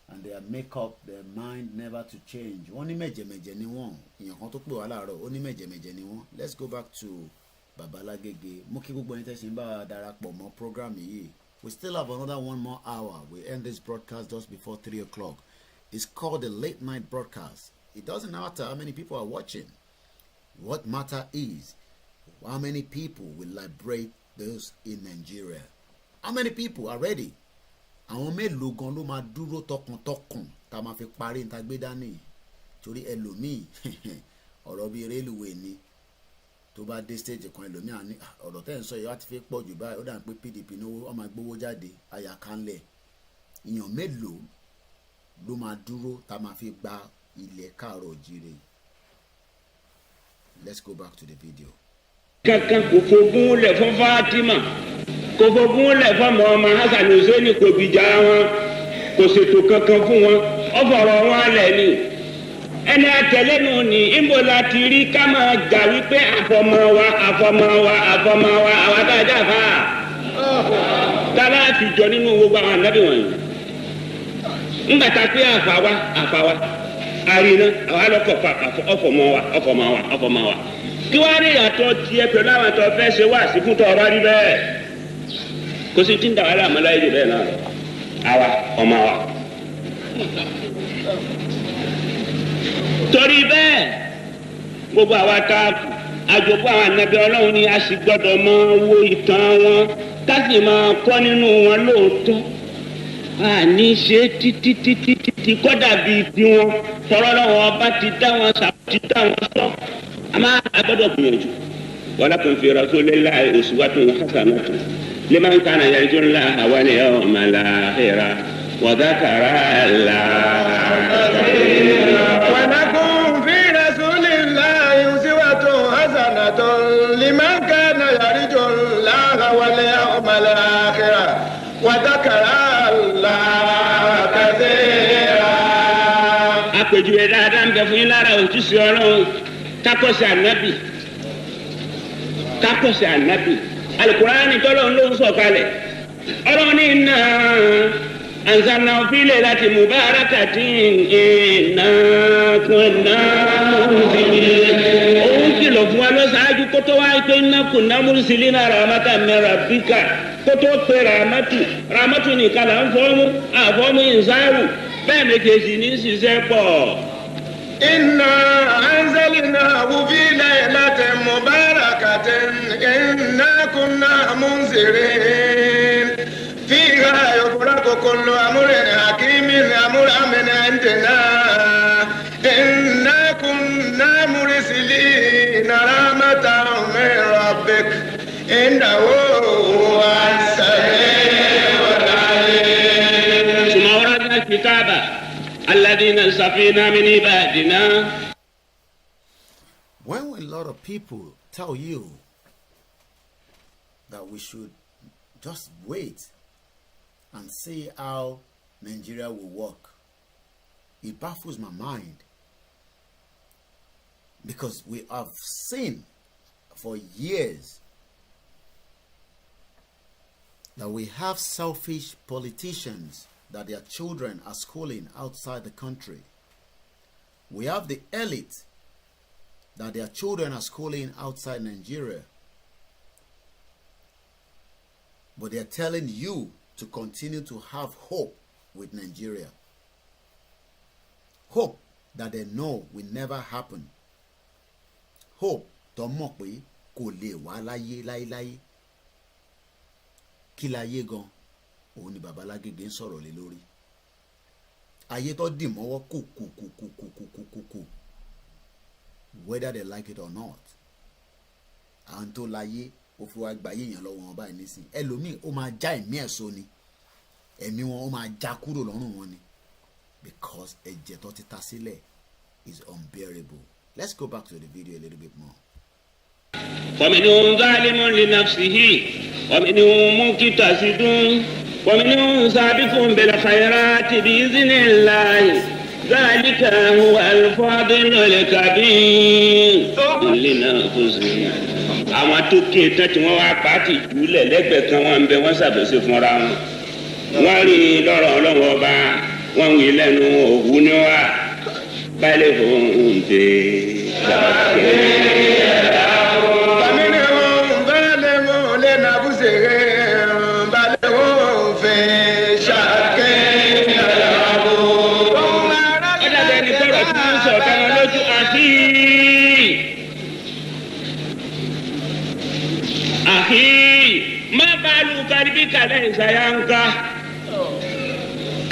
and they make up their mind never to change. Wọ́n ní mẹ̀jẹ̀mẹ̀jẹ̀ ni wọ́n èèyàn kan tó pè wá láàárọ̀ ó ní mẹ̀jẹ̀mẹ̀jẹ̀ ni wọ́n. Let's go back to Bàbá Lágége. Mo kí gbogbo ẹni tẹ́ ṣe ń bá wa darapọ̀ mọ́ program yìí. We still have another 1 more hour. We end this broadcast just before 3 o'clock. It's called a late night broadcast. It doesn't matter how many people are watching. What matter is how many people will liberate those in Nigeria. How many people are ready? Àwọn mélòó gan ló máa dúró tọkàntọkàn tá máa fi parí níta gbé dání. Torí ẹlòmíì ọ̀rọ̀ bíi rélùwé ni tó bá dé stage kan ẹlòmíì àní ọ̀rọ̀ tẹ́ ń sọ yìí wá ti fi pọ̀ jù báyìí ó dà pé PDP ní ó máa gbówó jáde àyà kanlẹ̀. Ìyàn mélòó ló máa dúró tá máa fi gba ilẹ̀ káàrọ̀ òjìrè. Let's go back to the video. Kankan kò fogún lẹ̀ fún Fatima kò fogún lẹ̀ fún ọmọ Hasan Hussein kò bìjà wọn kò ṣètò kankan fún wọn ọ̀fọ̀rọ̀ wọn lẹ̀ ni ẹni àtẹlẹ́nu ni ìbò láti rí ká máa jà wípé àfọmọ́ wa àwọn adájà fà á tálá ti jọ nínú gbogbo àwọn ànábì wọ̀nyí ńgbà tá a pé àfàwà àrínà àwọn alọ́kọ̀ pa ọ̀fọ̀mọ́ wa kí wàá rí ìyàtọ̀ tiẹ̀ pẹ̀lú àwọn tó fẹ́ ṣe wá sí fún tọ̀ọ̀rọ̀ rí bẹ́ẹ̀ kò sí tí ń dà wá láàmú láyé jù bẹ́ẹ̀ náà àwa ọmọ wa. torí bẹ́ẹ̀ gbogbo àwa tá a kù àjòkó àwọn ànábì Ọlọ́run ni a sì gbọ́dọ̀ máa wo ìtàn wọn ká sì máa kọ́ nínú wọn lóòótọ́ àní ṣe títí kọ́dà bíi tiwọn tọrọ lọ́wọ́ ọba ti dá wọn ti dá wọn sọ àmọ́ agbọ́dọ̀ gbìyànjú walakum fi rasulillahi uswatun hasanatun liman kana yarju Allaha wal yawmal akhir wa dhakara Allaha kathira. Walakum fi rasulillahi uswatun hasanatun liman kana yarju Allaha wal yawmal akhir wa dhakara Allaha kathira. Àpèjúwe dáadáa ń bẹ fún yín lára òjíṣẹ́ Ọlọ́run kakọsẹ anabi alukurani tọlọ ló ń sọ̀kalẹ̀ Ọlọ́run ní iná anzalna fi laylati mubarakatin inna kunna munzirin òun kìlọ̀ fún wa lọ ṣáájú kó tó wá pé inna kunna mursilina rahmatan min rabbika kó tó pé rahmatu nìkan là ń fọ́ọ̀mù ìzáàrù bẹ́ẹ̀ méjèèjì ní ṣiṣẹ́ pọ̀. إنا أنزلناه في ليلة مباركة إنا كنا منذرين فيها يفرق كل أمر حكيم أمرا من عندنا إنا كنا مرسلين رحمة من ربك إنه هو السميع العليم. ثم أورثنا الكتاب الذين استفينا من عبادنا. When a lot of people tell you that we should just wait and see how Nigeria will work, it baffles my mind, because we have seen for years that we have selfish politicians that their children are schooling outside the country. We have the elite that their children are schooling outside Nigeria. But they're telling you to continue to have hope with Nigeria. Hope that they know will never happen. Hope tó mọ̀ pé kò lè wá láyé láéláé. Kí láyé gan? Òun ni Baba Lágége ń sọ̀rọ̀ lé lórí. Ayé tó dì mọ́wọ́ kù. Whether they like it or not. Àwọn tó láyé ó fi wá gba yéèyàn lọ́wọ́ wọn báyìí nísìnyí. Ẹlòmíì ó máa já ẹ̀mí ẹ̀ so ni. Ẹ̀mí wọn ó máa já kúrò lọ́rùn wọn ni. Because ẹ̀jẹ̀ tó ti ta sílẹ̀ is unbearable. Let's go back to the video a little bit more. ومنهم ظالم لنفسه ومنهم مقتصد ومنهم سابق بالخيرات بإذن الله ذلك هو الفاضل الكبير لنفسه. àwọn tó kí n tán tí wọ́n wá pàtì jùlẹ̀ lẹ́gbẹ̀ẹ́ kan wọ́n ń bẹ wọ́n ṣàbẹ̀sẹ̀ fúnra wọn. wọ́n rí lọ́rọ̀ ọlọ́wọ́ ọba wọ́n wí lẹ́nu òwú ni wá báyìí fún un dé. balu karibika laysa yanka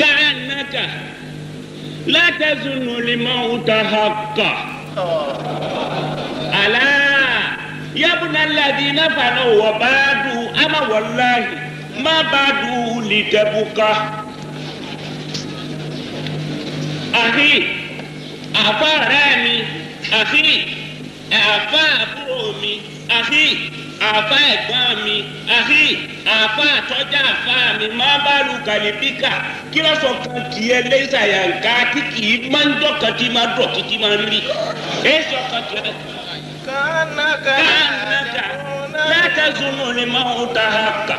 ka'annaka la tazunnu limauta haqqa ala yabna alladhina fanu wa badu ama wallahi ma badu litabuka ahi afarani ahi afa àbúrò mi ahi afa ẹ̀gbọ́n mi ahi afa àtọ́jà afa mi máa bá lu kàlíbíkà kí ló sọ kan tiẹ̀ lẹ́sà yànká tí kì í máa ń dọ̀kan tí máa dọ̀ títí máa rí èso kan tiẹ̀. kánàkà látàzúnú ni máa ń ta àkà.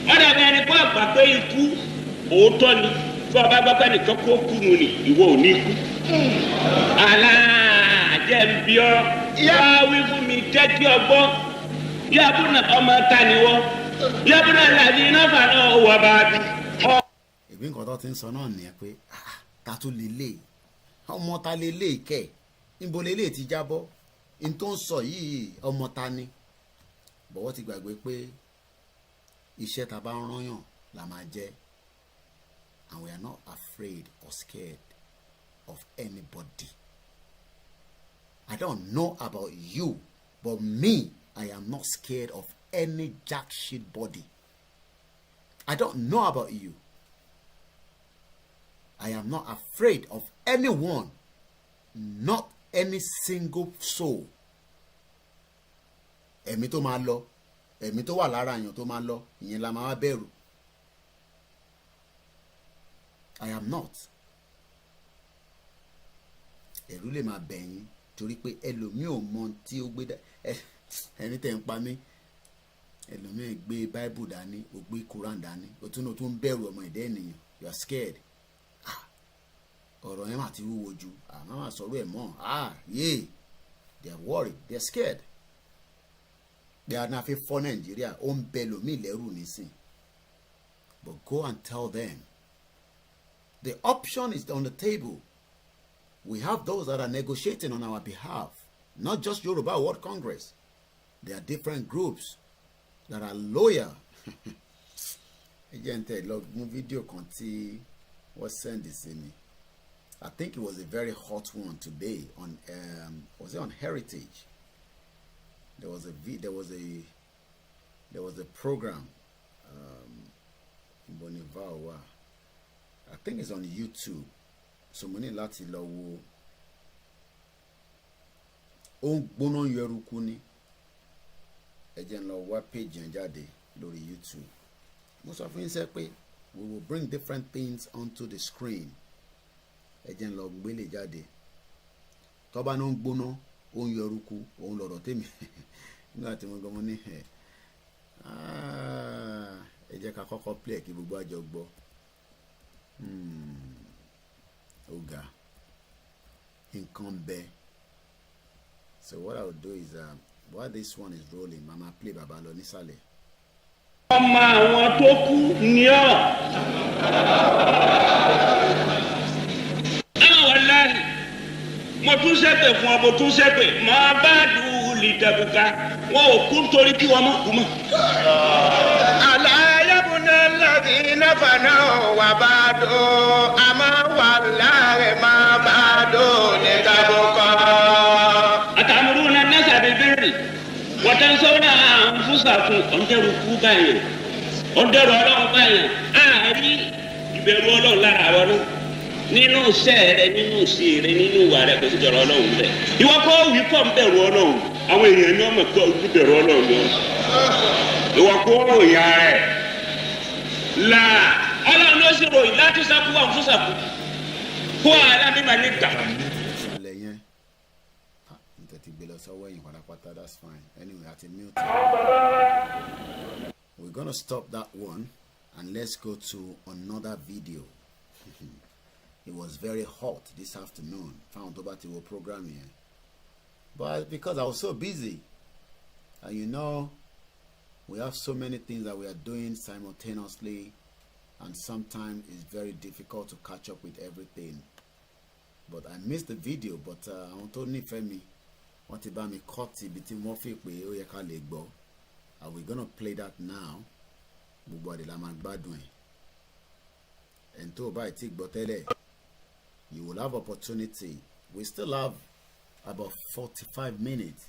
wọ́n dàbí ẹni kó àgbà pé ikú òótọ́ ni fún ọba gbọ́pẹ́ nìkan kó kú mu ni ìwọ ò ní kú. Jẹ́nbíọ́ yá wí fún mi tẹ́tí ọgbọ́ yábùnà ọmọ taniwọ́ yábùnà làdí iná fàánà wà bá bí. ìbí nǹkan tó ti ń sọ náà nìyẹn pé ta tó lè lè ọmọ ta lè lè kẹ níbo lè lè ti jábọ́ n tó ń sọ yìí ọmọ ta ni bọ̀wọ́ ti gbàgbé pé iṣẹ́ ta bá ń rányàn la máa jẹ́ and we are not afraid or scared of anybody. I don't know about you, but me, I am not scared of any jack shit body. I don't know about you. I am not afraid of anyone, not any single soul. Ẹ̀mí tó máa lọ, ẹ̀mí tó wà lára èèyàn tó máa lọ, ìyẹn la máa bẹ̀rù. I am not. Ẹ̀rù lè máa bẹ̀yìn. Torí pé ẹlòmíì ò mọ tí ó gbé ẹni tẹ̀ ń pa mí ẹlòmíì gbé bible dání ó gbé quran dání ó tún bẹ̀rù ọmọ ìdá ènìyàn you are scared ọ̀rọ̀ yẹn mà ti wúwo ju àmọ́ mà sọ̀rọ̀ ẹ̀ mọ́ they are worried they are scared they are náà fi fọ́ nàìjíríà ó ń bẹ lòmíì lẹ́rù nísìn but go and tell them the option is on the table. We have those that are negotiating on our behalf, not just Yoruba World Congress. There are different groups that are loyal. Again, log video conti was sent this in me. I think it was a very hot one today on was it on Heritage? There was a program in Bonivawa. I think it's on YouTube. So mo ní láti lọ wo ó ń gbóná yẹrùkú ní ẹ jẹ́ n lọ wá page yẹn jáde lórí YouTube. Mo sọ fún yín sẹ́ pé we will bring different things onto the screen. Ẹ jẹ́ n lọ gbélé jáde tó bá ní ó ń gbóná ó ń yẹrùkú òun lọ̀rọ̀ tèmi nígbà tí mo gbọ́ mo ní ẹ jẹ́ ká kọ́kọ́ play kí gbogbo àjọ gbọ́. Oga nǹkan bẹ. So what I will do is while this one is rolling mama play baba lọ nísàlẹ̀. ọmọ àwọn tó kú ni ọ. wallahi mo tún ṣépè fún ọ mo tún ṣépè máa bá dùn lìtẹ̀bùkà wọn ò kú nítorí kí wọn mọ̀ kú mọ́. الذين فنوا وبعدوا أما والله ما بعدوا لتبقى أتأمرون الناس بالبر وتنسون أنفسكم أنتم كوكاين أنتم كوكاين àárí ìbẹ̀rù Ọlọ́run lára wọn náà nínú iṣẹ́ rẹ nínú ìṣe rẹ nínú ìwà rẹ kò sí jọ̀rọ̀ Ọlọ́run bẹ́ẹ̀ ìwọ kọ́ wí kọ́ ń bẹ̀rù Ọlọ́run àwọn èèyàn ní ọmọ kọ́ ń bẹ̀rù Ọlọ́run lọ ìwọ kọ́ òòyà rẹ. La Ọlọ́run ló sì ròyìn láti sákú àwọn fún sàkú kó ara mi máa ní gbà. ìṣẹ̀lẹ̀ yẹn n tètè gbé lọ sọ́wọ́ ẹ̀yìn pátápátá that's fine anyway àti mute. We're gonna stop that one and let's go to another video. It was very hot this afternoon fáwọn tó bá ti wo program yẹn but because I was so busy and you know. We have so many things that we are doing simultaneously and sometimes it's very difficult to catch up with everything. But I missed the video but àwọn tó nífẹ̀ẹ́ mi wọ́n ti bá mi cut ibi tí wọ́n fi pé ó yẹ ká lè gbọ́ and we're gonna play that now. Gbogbo ade la máa gbádùn ẹ̀. And tó bá ti gbọ́ tẹ́lẹ̀, you will have opportunity. We still have about 45 minutes.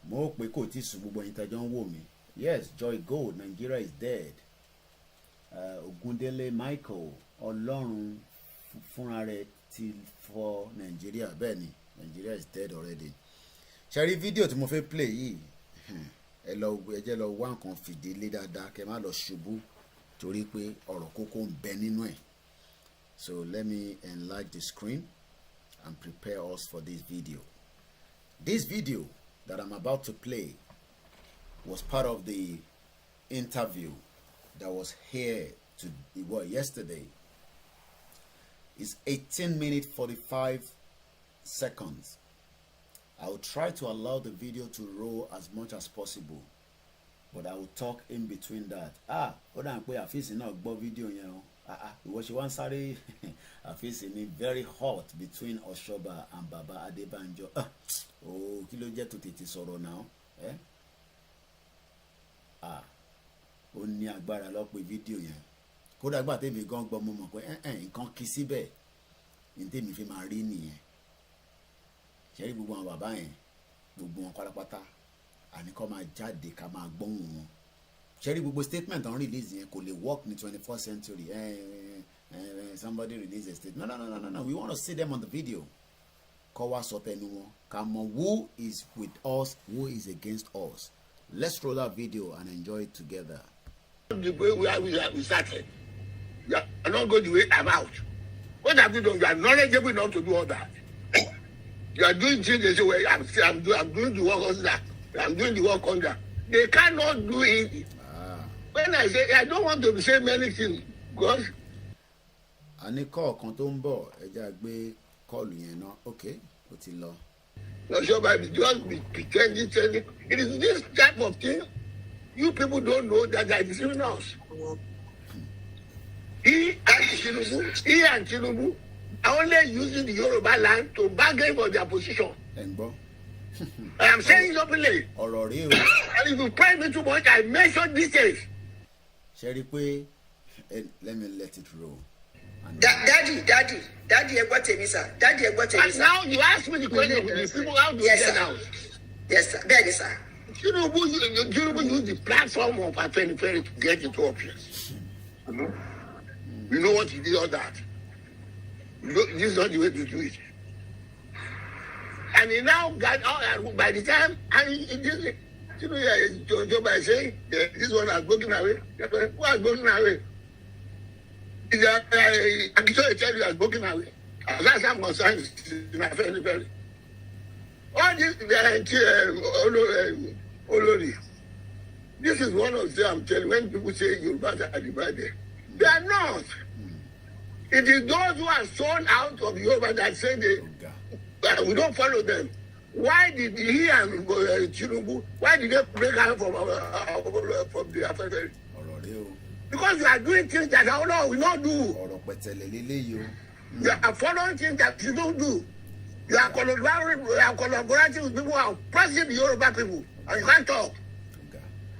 Mo pe kò tí sùn gbogbo ẹ̀yin tẹ́jọ́ ń wò mí. Yes, Joy Gold, Nigeria is dead. Ogundele Michael, Ọlọ́run fúnra rẹ̀ ti fọ Nigeria. Bẹ́ẹ̀ ni, Nigeria is dead already. Ṣé rí fídíò tí mo fẹ́ play yìí? Ẹ jẹ́ lọ wá nǹkan fìdílé dáadáa kẹ́ má lọ ṣubú torí pé ọ̀rọ̀ kókó ń bẹ nínú ẹ̀. So let me enlarge the screen and prepare us for this video. This video that I'm about to play was part of the interview that was here yesterday. It's 18 minutes 45 seconds. I will try to allow the video to roll as much as possible, but I will talk in between that. Ó dà ń pé Afeez náà gbọ́ fídíò yẹn o. Ìwọ ṣe wá ń sáré Afeez ní very hot between Oshoba and Baba Adebanjo. Kí ló jẹ́ tó tètè sọ̀rọ̀ náà? Ó ní agbára lọ pé fídíò yẹn. Kódà gbà tèmi gan gbọ́ mo mọ̀ pé nǹkan kì í síbẹ̀ ní tèmi fi máa rí nìyẹn. Ṣé rí gbogbo àwọn bàbá yẹn gbogbo wọn pátápátá àní kọ́ máa jáde ká máa gbóhùn wọn. Ṣé rí gbogbo statement on release yẹn kò lè work ní 21st century. Somebody release a statement. No. We want to see them on the video. Kọ́ wá sọ tẹnu wọn ká mọ̀ who is with us, who is against us. Let's roll that video and enjoy it together. The way we started, you are not going the way I'm out. What have you done? You are knowledgeable enough to do all that. You are doing things the way I'm doing the work under. I'm doing the work under. They cannot do it. When I say I don't want to say many things, because. A ní call kan tó ń bọ̀ ẹ jẹ́ gbé call yẹn náà. Okay, ó ti lọ. No, sure, but just be pretending. It is this type of thing. You people don't know that they are deceiving us. He and Tinubu are only using the Yoruba land to bargain for their position. I am saying it openly. And if you pray me too much, I mention these things. Sherry, let me let it roll. Daddy, what tell me, sir? Daddy, what tell me, sir? Now you ask me the question with the people. How do you get out? Yes, sir. Beg you, sir. Tinubu use the platform of Afenifere to get into office. You know what he did all that? This is not the way to do it. And he now got out, by the time, Joe by saying, this one has broken away. Who has broken away? I can tell you has broken away. As far as I'm concerned, it's not very. All this, Olori, this is one of them. I'm telling you, when people say Yorubas are divided, they are not. It is those who are sold out of Yoruba that say we don't follow them. Why did he and Tinubu, why did they break out from the Afenifere? Because you are doing things that Allah will not do. You are following things that you don't do. You are collaborating with people who are oppressing the Yoruba people. And you can't talk.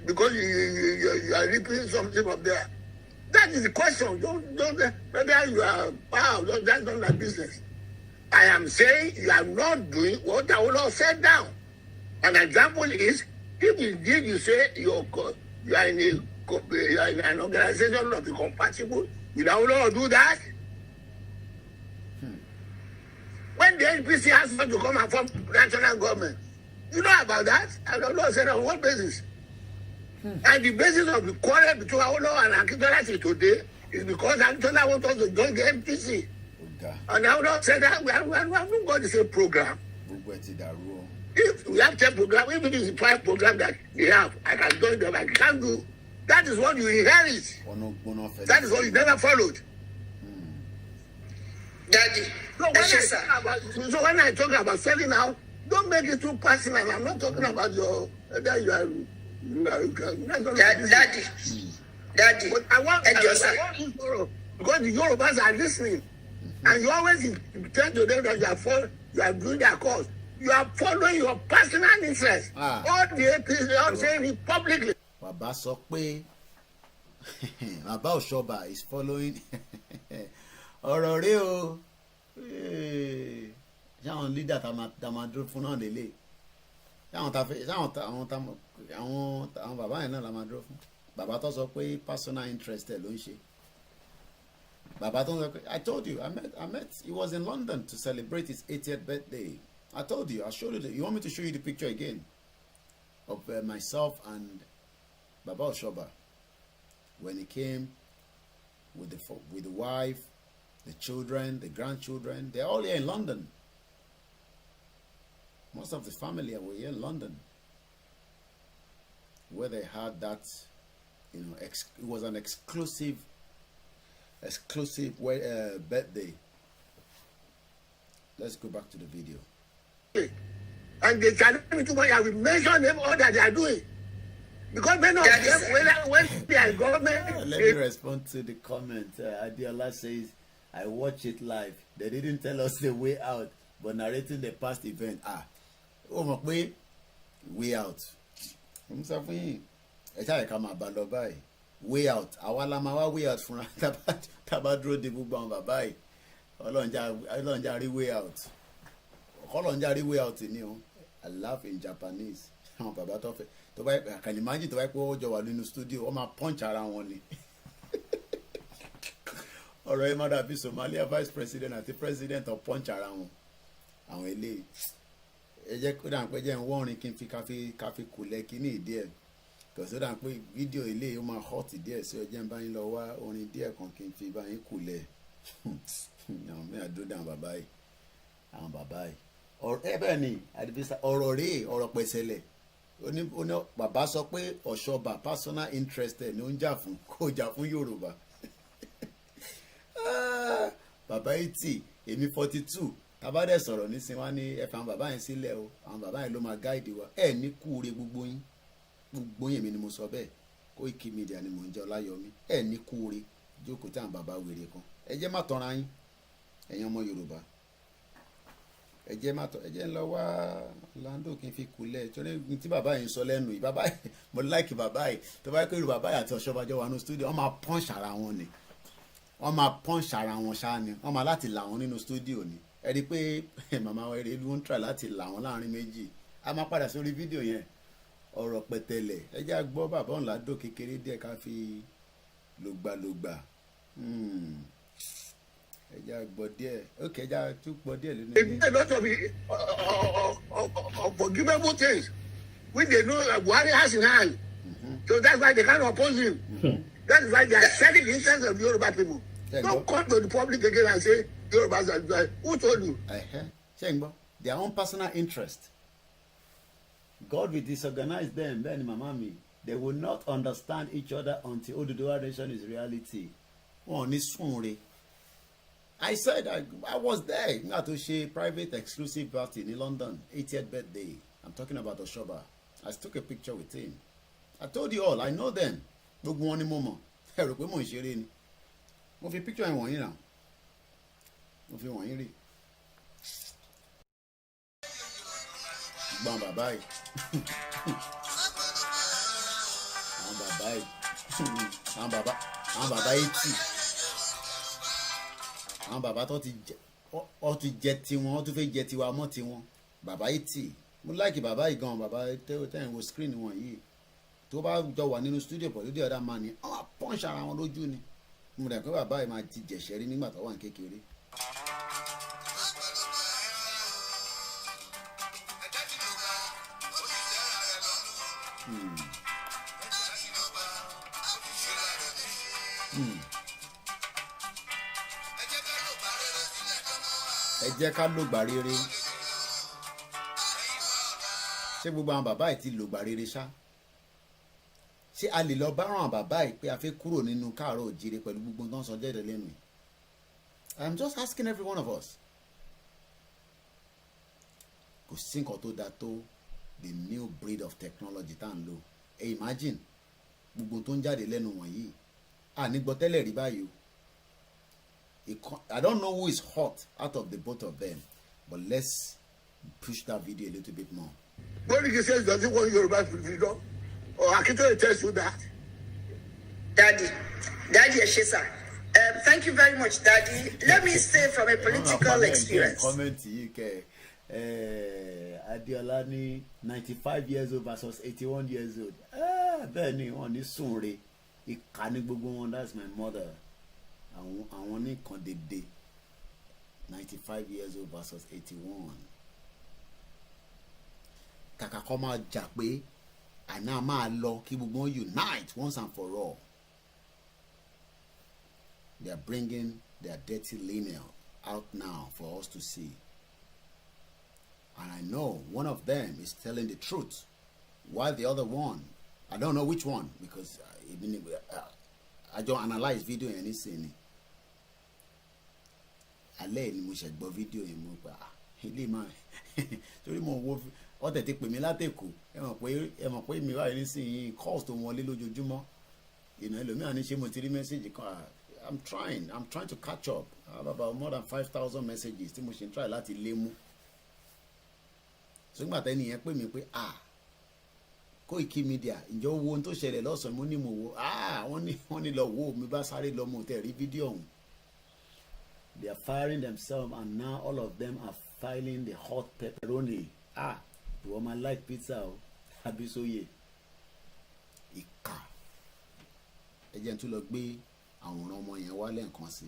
Because you are reaping something up there. That is the question. Don't whether you are that's not my business. I am saying you are not doing what Allah said down. An example is, if indeed you say you are in an organization not compatible, will Allah do that? When the NPC asked us to come and form national government, you know about that? And Allah said on what basis? And the basis of the quarrel between Allah and Akintola today is because Akintola wants us to join the NPC. And Allah said that we haven't got the same program. If we have 10 programs, even if it's 5 programs that they have, I can join them. I can't do. That is what you inherit. That is what you never followed. Daddy. So when I talk about selling out, don't make it too personal. I'm not talking about your Daddy. But I want because the Yorubas are listening, and you always tell to them that you are doing their cause. You are following your personal interest. All the APC are saying it publicly. bàbá sọ pé bàbá Oshoba is following ọ̀rọ̀ rẹ o ṣáwọn leader tá máa dúró fún náà lélẹ̀ ṣáwọn bàbá yẹn náà la máa dúró fún bàbá tó sọ pé personal interest ló ń ṣe bàbá tó sọ pé I told you I met he was in London to celebrate his 80th birthday. I told you, I showed you. You want me to show you the picture again of myself and Baba Oshoba when he came with the wife, the children, the grandchildren. They're all here in London. Most of the family were here in London, where they had that, it was an exclusive birthday. Let's go back to the video. And they challenge me too much. I will mention them all that they are doing. Because many of them, when they are government... Let me respond to the comment. Adiola says, I watch it live. They didn't tell us the way out, but narrating the past event. Oh my way out. Way out. Awalamawa way out from Tabadro de Bubamba Bay. Olonjari way out. Way out in you. I laugh in Japanese. I can imagine to work with you in the studio. I'm a punch around one. Alright, Mother be Somalia Vice President and the President of punch around. And we leave. Eje kudan pe je won rin kin fi kafi kule kini díẹ̀. Because dan pe video ile o ma hot díẹ̀ so je n ba yin lọ wá orin díẹ̀ kan kin fi ba yin kule. Àwọn me ado dan bàbá yìí. Àwọn bàbá yìí. Bẹ́ẹ̀ ni adivisa ọ̀rọ̀ rèé ọ̀rọ̀ pẹ̀sẹ̀lẹ̀ oní bàbá sọ pé Oshoba personal interest ni ó ń jà fún kó jà fún Yorùbá bàbá 80 èmi 42 tàbádẹ́ sọ̀rọ̀ nísìnyí wá ní ẹ̀fà àwọn bàbá yẹn sílẹ̀ o àwọn bàbá yẹn ló máa gáìdì wa ẹ̀ ní kúure gbogbo yín èmi ni mo sọ bẹ́ẹ̀ Koiki Media ni mò ń jẹ́ Ọláyọmí ẹ̀ ní kúure jókòó tí àwọn bàbá wèrè kan ẹ jẹ́ má tọ́ra yín ẹ̀yin ọmọ Yorùbá ẹ jẹ́ ń lọ wá Lando kí n fi kulẹ̀ torí tí bàbá yìí ń sọ lẹ́nu yìí bàbá yìí mo like bàbá yìí tó bá yẹ kó irú bàbá yìí àti Oshoba jọ wà ní studio wọ́n máa punch ara wọn ni wọ́n máa punch ara wọn ṣáá ni wọ́n máa láti là wọn nínú studio ni ẹ rí i pé màmá wa eré ló ń try láti là wọn láàrin méjì a máa padà sórí fídíò yẹn ọ̀rọ̀ pẹ̀tẹ̀lẹ̀ ẹ jẹ́ àgbọ́ bàbá òun Lando kékeré díẹ̀ ká fi lògbàlògbà ẹja gbọ́ díẹ̀ okay ẹja tún gbọ́ díẹ̀ lónìí. A lot of forgivable things which they know Buhari has in hand. So that's why they can't oppose him. That is why they are selling the interest of Yoruba people. Don't come to the public again and say Yorubas are doing. Who told you? Their own personal interest. God will disorganize them. Then, Mama mi, they will not understand each other until Oduduwa nation is reality. Oh, ni sunre. I said I was there. Not to share private exclusive party in London, 80th birthday. I'm talking about Oshoba. I took a picture with him. I told you all, I know them. Gbogbo wọn ni mo mọ̀. Ẹ rò pé mò ń ṣeré ni. Mo fi picture yẹn wọ̀nyí náà. Mo fi wọ̀nyí rí. Gbọ́n bàbá yìí. Àwọn bàbá yìí. Àwọn bàbá 80. Àwọn bàbá tó ti jẹ tiwọn wọ́n tún fẹ́ jẹ tiwa mọ́ tiwọn bàbá 80 mo like bàbá yìí gan bàbá tẹ́yìn wo screen wọn yìí tó bá jọ wà nínú studio pẹ̀lú the other man ni àwọn punch ara wọn lójú ni mo rẹ̀ pé bàbá yìí máa ti jẹ̀ṣẹ̀ rí nígbà tó wà ní kékeré. Ẹ jẹ́ ká lògbà rere ṣé gbogbo àwọn bàbá yìí ti lògbà rere ṣá ṣé a lè lọ bá àwọn bàbá yìí pé a fẹ́ kúrò nínú káàárọ̀ òjìrè pẹ̀lú gbogbo tó ń sọ jẹ́rẹ̀ lẹ́nu yìí I'm just asking every one of us kò sí nǹkan tó dáa tó the new breed of technology tá à ń lò imagine gbogbo tó ń jáde lẹ́nu wọ̀nyí ní gbọ́ tẹ́lẹ̀ rí báyìí o. I don't know who is hot out of the both of them, but let's push that video a little bit more. Koiki says doesn't want Yoruba freedom. Or Akintoye tells you that. Daddy Eshesa. Thank you very much, Daddy. Let me say from a political experience. Comment to you, Adiola ni 95 years old versus 81 years old. Bẹ́ẹ̀ ni wọ́n ní sùnre. Ìkà ní gbogbo wọn, that's my mother. Àwọn ní kan dédé. 95 years old versus 81. Kàkà kọ́ máa jà pé àná máa lọ kí gbogbo wọn unite once and for all. They are bringing their dirty lineal out now for us to see. And I know one of them is telling the truth, while the other one, I don't know which one, because I don't analyze video anything. Alẹ́ ni mo ṣe gbọ́ video yẹn mo gbà ilé máa torí mo wo ọ tètè pè mí látẹ̀kọ́ ẹ mọ̀ pé mi wà nísìnyí calls tó wọlé lójoojúmọ́ ẹlòmíràn ní ṣé mo ti rí message kan. I'm trying to catch up. I have about more than 5,000 messages tí mo ṣe ń try láti lé mú. So nígbà tẹ́ni yẹn pè mí pé Koiki Media ǹjẹ́ ó wo ohun tó ṣẹlẹ̀ lọ́sàn-án mo ní mo wo wọ́n ní lọ wo mi bá sáré lọ mo tẹ̀ rí fídíò ọ̀hún. They are firing themselves and now all of them are filing the hot pepperoni. You want my light pizza o Abisoye. Ìkà ẹ jẹ́ n tún lọ gbé àwòrán ọmọ yẹn wá lẹ́ẹ̀kan sí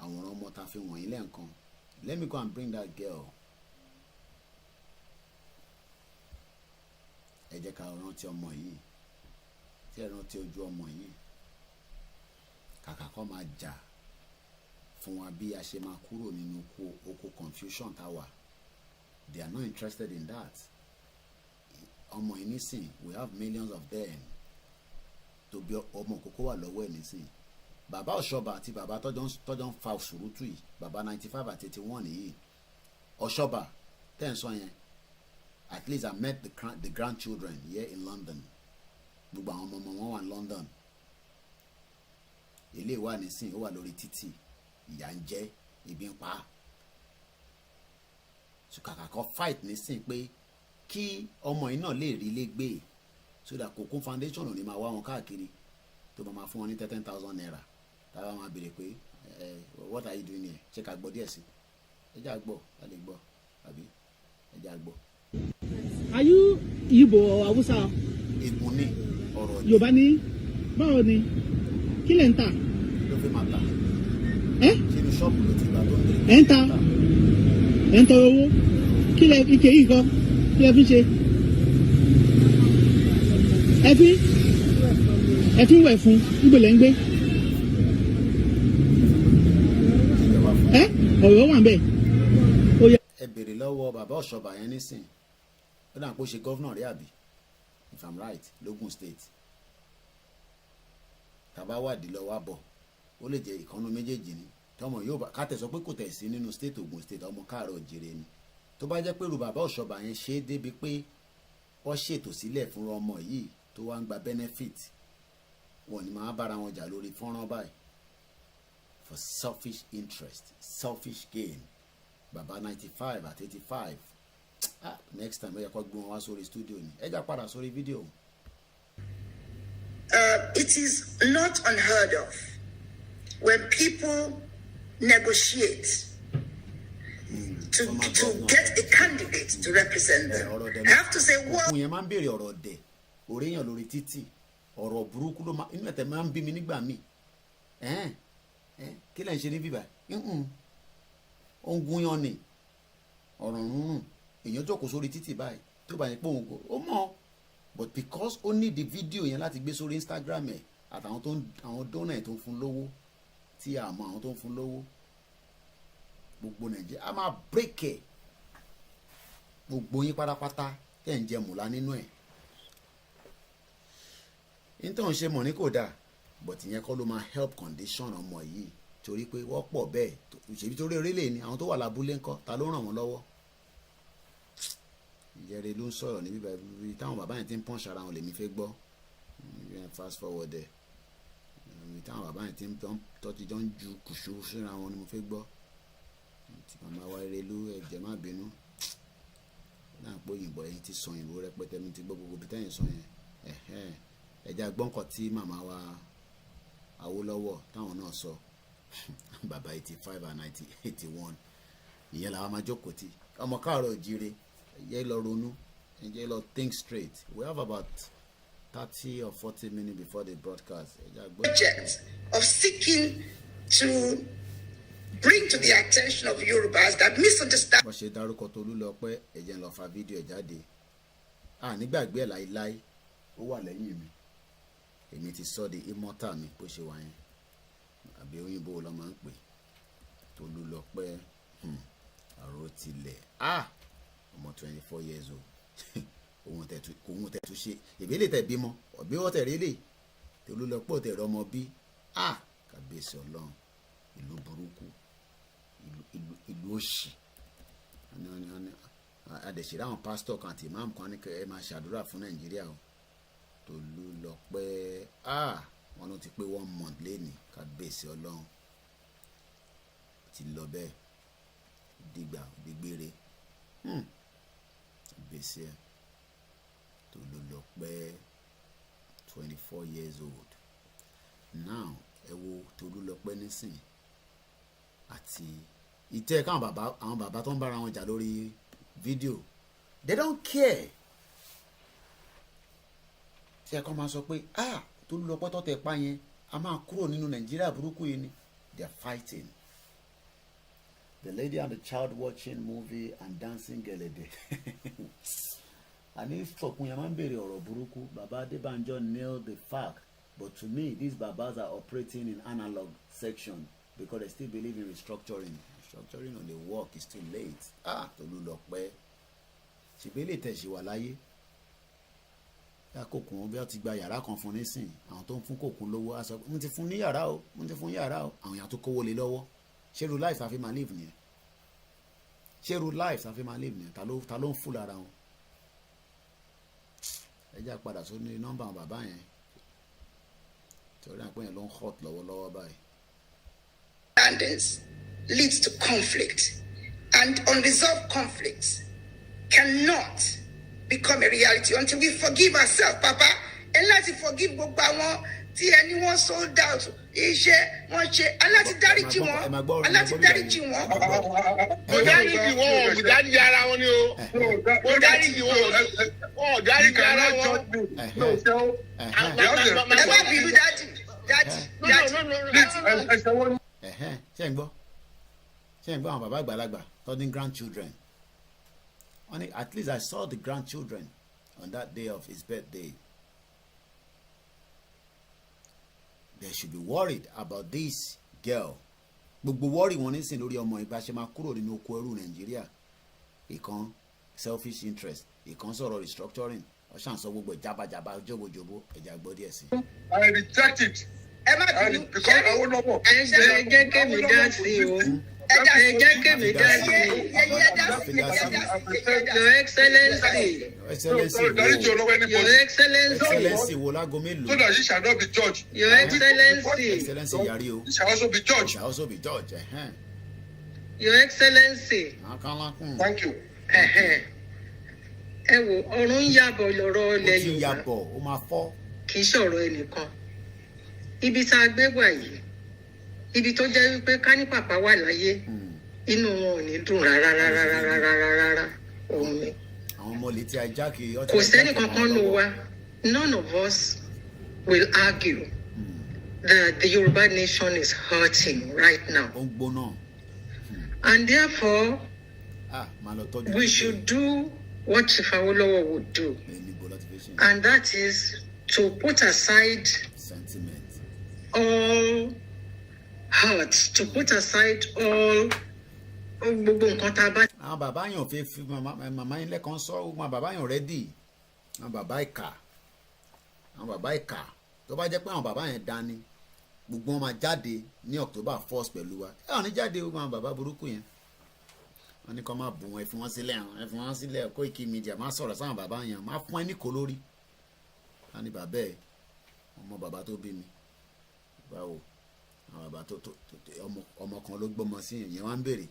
àwòrán ọmọ ta fi wọ̀nyí lẹ́ẹ̀kan. Let me go and bring that girl. Ẹ jẹ́ ká rántí ọmọ yìí tí ẹ rántí ojú ọmọ yìí kàkà kọ́ máa jà fún wa bí a ṣe máa kúrò nínú oko confusion tá wà. They are not interested in that. Ọmọ yìí nísìn we have millions of them. Tó bí ọmọ kókó wà lọ́wọ́ ẹ̀ nísìn bàbá Ọ̀ṣọ́bà àti bàbá tọ́jọ́ ń fa òṣùrùtù yìí bàbá 95 àti 81 yìí Ọ̀ṣọ́bà tẹ́ ń sọ yẹn at least I met the grandchildren here in London. Gbogbo àwọn ọmọ wọn wà ní London. Ilé wà nísìn ó wà lórí títì ìyà ń jẹ ibi ń pa. So kàkà kọ́ fight nísìn pé kí ọmọ yìí náà lè rí ilé gbé so that Cocoon Foundation ò ní máa wá wọn káàkiri tó bá máa fún wọn ní 10,000 naira táwa máa béèrè pé what are you doing here ṣé ká gbọ́ díẹ̀ sí ẹ jẹ́ àgbọ̀ a lè gbọ́ àbí ẹ jẹ́ àgbọ̀. Are you Igbo or Hausa? Ègùn ni ọ̀rọ̀ ni. Yorùbá ni báwo ni kí lẹ̀ ń tà? Ló fi máa tà. Sínú ṣọ́ọ̀bù ló ti gbà tó ń tẹ̀lé. Ẹ̀ ń tọrọ owó kí lẹ ike yìí kọ́ kí lẹ fi ṣe? ẹ fi ń wẹ̀ fún ìgbèlẹ̀ ń gbé. Ọ̀rọ̀ wà ń bẹ̀. Ẹ bèrè lọ́wọ́ bàbá Ọ̀ṣọ́bà yẹn nísìn ó dà pé ó ṣe gọ́vnà rí àbí if I'm right lógùn state tàbá wádìí lọ́wọ́ àbọ̀ ó lè jẹ́ ìkànnù méjèèjì ni tọmọ yóò bá kátẹ sọ pé kò tẹ̀ sí nínú state Ògùn state ọmọ káàárọ̀ òjìrè ni tó bá jẹ́ pé irú bàbá Ọ̀ṣọ́bà yẹn ṣe é débi pé wọ́n ṣètò sílẹ̀ fún ọmọ yìí tó wá ń gba benefit wọn ni máa bára wọn jà lórí fọ́nrán báyìí for selfish interest selfish gain bàbá 95 àti 85 next time ó yẹ kó gbé wọn wá sórí studio ni ẹ já padà sórí fídíò. It is not unheard of when people negotiate to get a candidate to represent them. I have to say, what? Òun yẹn máa ń béèrè ọ̀rọ̀ dẹ̀ oréyàn lórí títì ọ̀rọ̀ burúkú ló inú ẹ̀tẹ̀ máa ń bí mi nígbà míì kí lẹ̀ ń ṣe ní bíbá ó ń gúnyán ni ọ̀rọ̀ rúnrún èèyàn jókòó sórí títì báyìí tó bá yẹn pé òun kò ó mọ̀ but because ó ní di fídíò yẹn láti gbé sórí Instagram ẹ̀ àtàwọn àwọn dọ́nà ẹ̀ tó ń fún lówó tí a mọ àwọn tó ń fún lówó gbogbo Nàìjíríà a máa break ẹ̀ gbogbo yín pátápátá tẹ̀ ń jẹ mùlá nínú ẹ̀ nítorí ṣe mọ̀ ní kò dáa but ìyẹn kọ́ ló máa help condition ọmọ yìí torí pé wọ́n pọ̀ bẹ́ẹ̀ ṣèbí torí orílẹ̀ ni àwọn tó wà lábúlé ńkọ́ ta ló ràn wọ́n lọ́wọ́ ìjẹ́rìí ló ń sọ̀rọ̀ níbí báyìí táwọn bàbá yẹn ti ń pọ́n ṣara wọn lèmi fẹ́ gbọ́ fast forward ẹ̀ táwọn bàbá yẹn ti ń tọ́tí jọ ń ju kùsù síra wọn ni mo fẹ́ gbọ́ tí màmá wa Erelu ẹ̀jẹ̀ má bínú náà pé òyìnbó ẹ̀yìn ti sọ òyìnbó rẹpẹtẹ mi ti gbọ́ gbogbo bí tẹ́yìn sọ yẹn ẹ̀já gbọ́ǹkan tí màmá wa Awólọ́wọ̀ táwọn náà sọ bàbá 85 and 81 ìyẹn làwọn máa jókòó tí ọmọ káàárọ̀ òjíire ẹ̀jẹ̀ lọ ronú ẹ̀jẹ̀ lọ think straight. We have about 30 or 40 minutes before the broadcast. Project of seeking to bring to the attention of Yorubas that misunderstand. Bó ṣe dárúkọ Tolúlọpẹ́ ẹ̀jẹ̀ ń lọ fa fídíò ẹ̀ jáde nígbàgbé ẹ̀ láíláí ó wà lẹ́yìn mi èmi ti sọ di immortal mi bó ṣe wà yẹn àbí òyìnbó ló máa ń pè Tolúlọpẹ́ Àròtilẹ̀ ọmọ 24 years old òun tẹ̀tù ṣe ìbílẹ̀ tẹ̀ bímọ ọ̀bí wọ́n tẹ̀ rélé Tolúlọpẹ́ tẹ̀ rọmọ bí kàbíyèsí Ọlọ́run ìlú burúkú ìlú òṣì adẹ̀sẹ̀rẹ̀ àwọn pásítọ̀ kan àti ìmáàmù kan ní kẹ́ ẹ máa ṣàdúrà fún Nàìjíríà o Tolúlọpẹ́ wọn ló ti pé 1 month lẹ́nìí kábíyèsí Ọlọ́run ti lọ bẹ́ẹ̀ dìgbà dìgbére kábíyèsí ẹ̀ Tolúlọpẹ́ 24 years old now ẹ wo Tolúlọpẹ́ nísìn àti ìtẹ́ káwọn àwọn bàbá tó ń bára wọn jà lórí fídíò they don't care tí ẹ kọ́ máa sọ pé Tolúlọpẹ́ tó tẹ̀ pa yẹn a máa kúrò nínú Nàìjíríà burúkú yìí ni they are fighting. The lady and the child watching movie and dancing gẹ̀lẹ̀dẹ̀ àní fọkùn yẹn máa ń béèrè ọ̀rọ̀ burúkú baba Adébánjọ nailed the fact but to me these babas are operating in analog section because they still believe in restructuring on the work is too late. Tolúlọpẹ́ ṣìbélè tẹ̀sí wà láyé yá kòkùn bí wọ́n ti gba yàrá kan fún nísìn àwọn tó ń fún kòkùn lówó á sọ mo ti fún ní yàrá o mo ti fún yàrá o àwọn èèyàn tó kówó lé lọ́wọ́ ṣerú life àfi máa live nìyẹn ṣerú life àfi máa live nìyẹn ta ló ń fún lára wọn. ẹ jẹ́ àpadà sórí nọ́mbà àwọn bàbá yẹn torí àpò yẹn ló ń hot lọ́wọ́lọ́wọ́ báyìí. Standards leads to conflict, and unresolved conflicts cannot become a reality until we forgive ourselves, Papa. And let's forgive gbogbo àwọn tí ẹni wọ́n sold out iṣẹ́ wọ́n ṣe aláti dáríjì wọn aláti dáríjì wọn. Mo dáríjì wọn mo dáríjì ara wọn ni o mo dáríjì wọn ò dáríjì ara wọn. Ẹ má bínú dájì. ṣé ń gbọ́ àwọn bàbá àgbàlagbà tọ́dún grandchildren only at least I saw the grandchildren on that day of his birthday. They should be worried about this girl. Gbogbo worry wọn ní sìn lórí ọmọ ìbá ṣe máa kúrò nínú oko ẹrú Nàìjíríà. Ìkan selfish interest, ìkan sọ̀rọ̀ restructuring, ọ̀ṣà ń sọ gbogbo jábàjábà jóbojóbo ẹ̀já gbọ́ díẹ̀ sí. I reject it. Ẹ má bínú because I won't know. Ẹ jẹ́ kémi dá sí o. Ẹ jẹ́ kémi dá sí o. Your Excellency. Your Excellency. wo lágo mélòó. So that you shall not be judged. Your Excellency. Excellency yàrí o. You shall also be judged. Shall also be judged. Your Excellency. Thank you. Ẹ wo ọ̀run yàbọ̀ lọ́rọ̀ ilẹ̀ Yorùbá. Ó ti yàbọ̀ ó máa fọ́. Kì í ṣọ̀rọ̀ ẹnìkan. Ibi tá a gbé wà yìí ibi tó jẹ́ wípé ká ní pàpà wà láyé inú wọn ò ní dùn rárá òun ni. àwọn ọmọ létí ajá kì í. kò sẹ́ni kankan ló wá none of us will argue that the Yoruba nation is hurting right now. ó ń gbóná. and therefore we should do what Chief Awolowo would do, and that is to put aside all hurt, to put aside all gbogbo nǹkan tá a bá. àwọn bàbá yàn fẹ́ fi màmá yín lẹ́kàn sọ àwọn bàbá yàn rẹ́dì àwọn bàbá ìkà tó bá jẹ́ pé àwọn bàbá yẹn dání gbogbo wọn máa jáde ní October 1st pẹ̀lú wa ẹ ò ní jáde gbogbo àwọn bàbá burúkú yẹn wọn ní kó máa bù wọn ẹ fi wọn sílẹ̀ Koiki Media máa sọ̀rọ̀ sáwọn bàbá yẹn máa fún ẹ ní kó lórí wọn ní bàbá ẹ ọmọ bàbá tó bí mi báwo àwọn bàbá tó ọmọ kan ló gbọ́mọ sí yẹn wá ń béèrè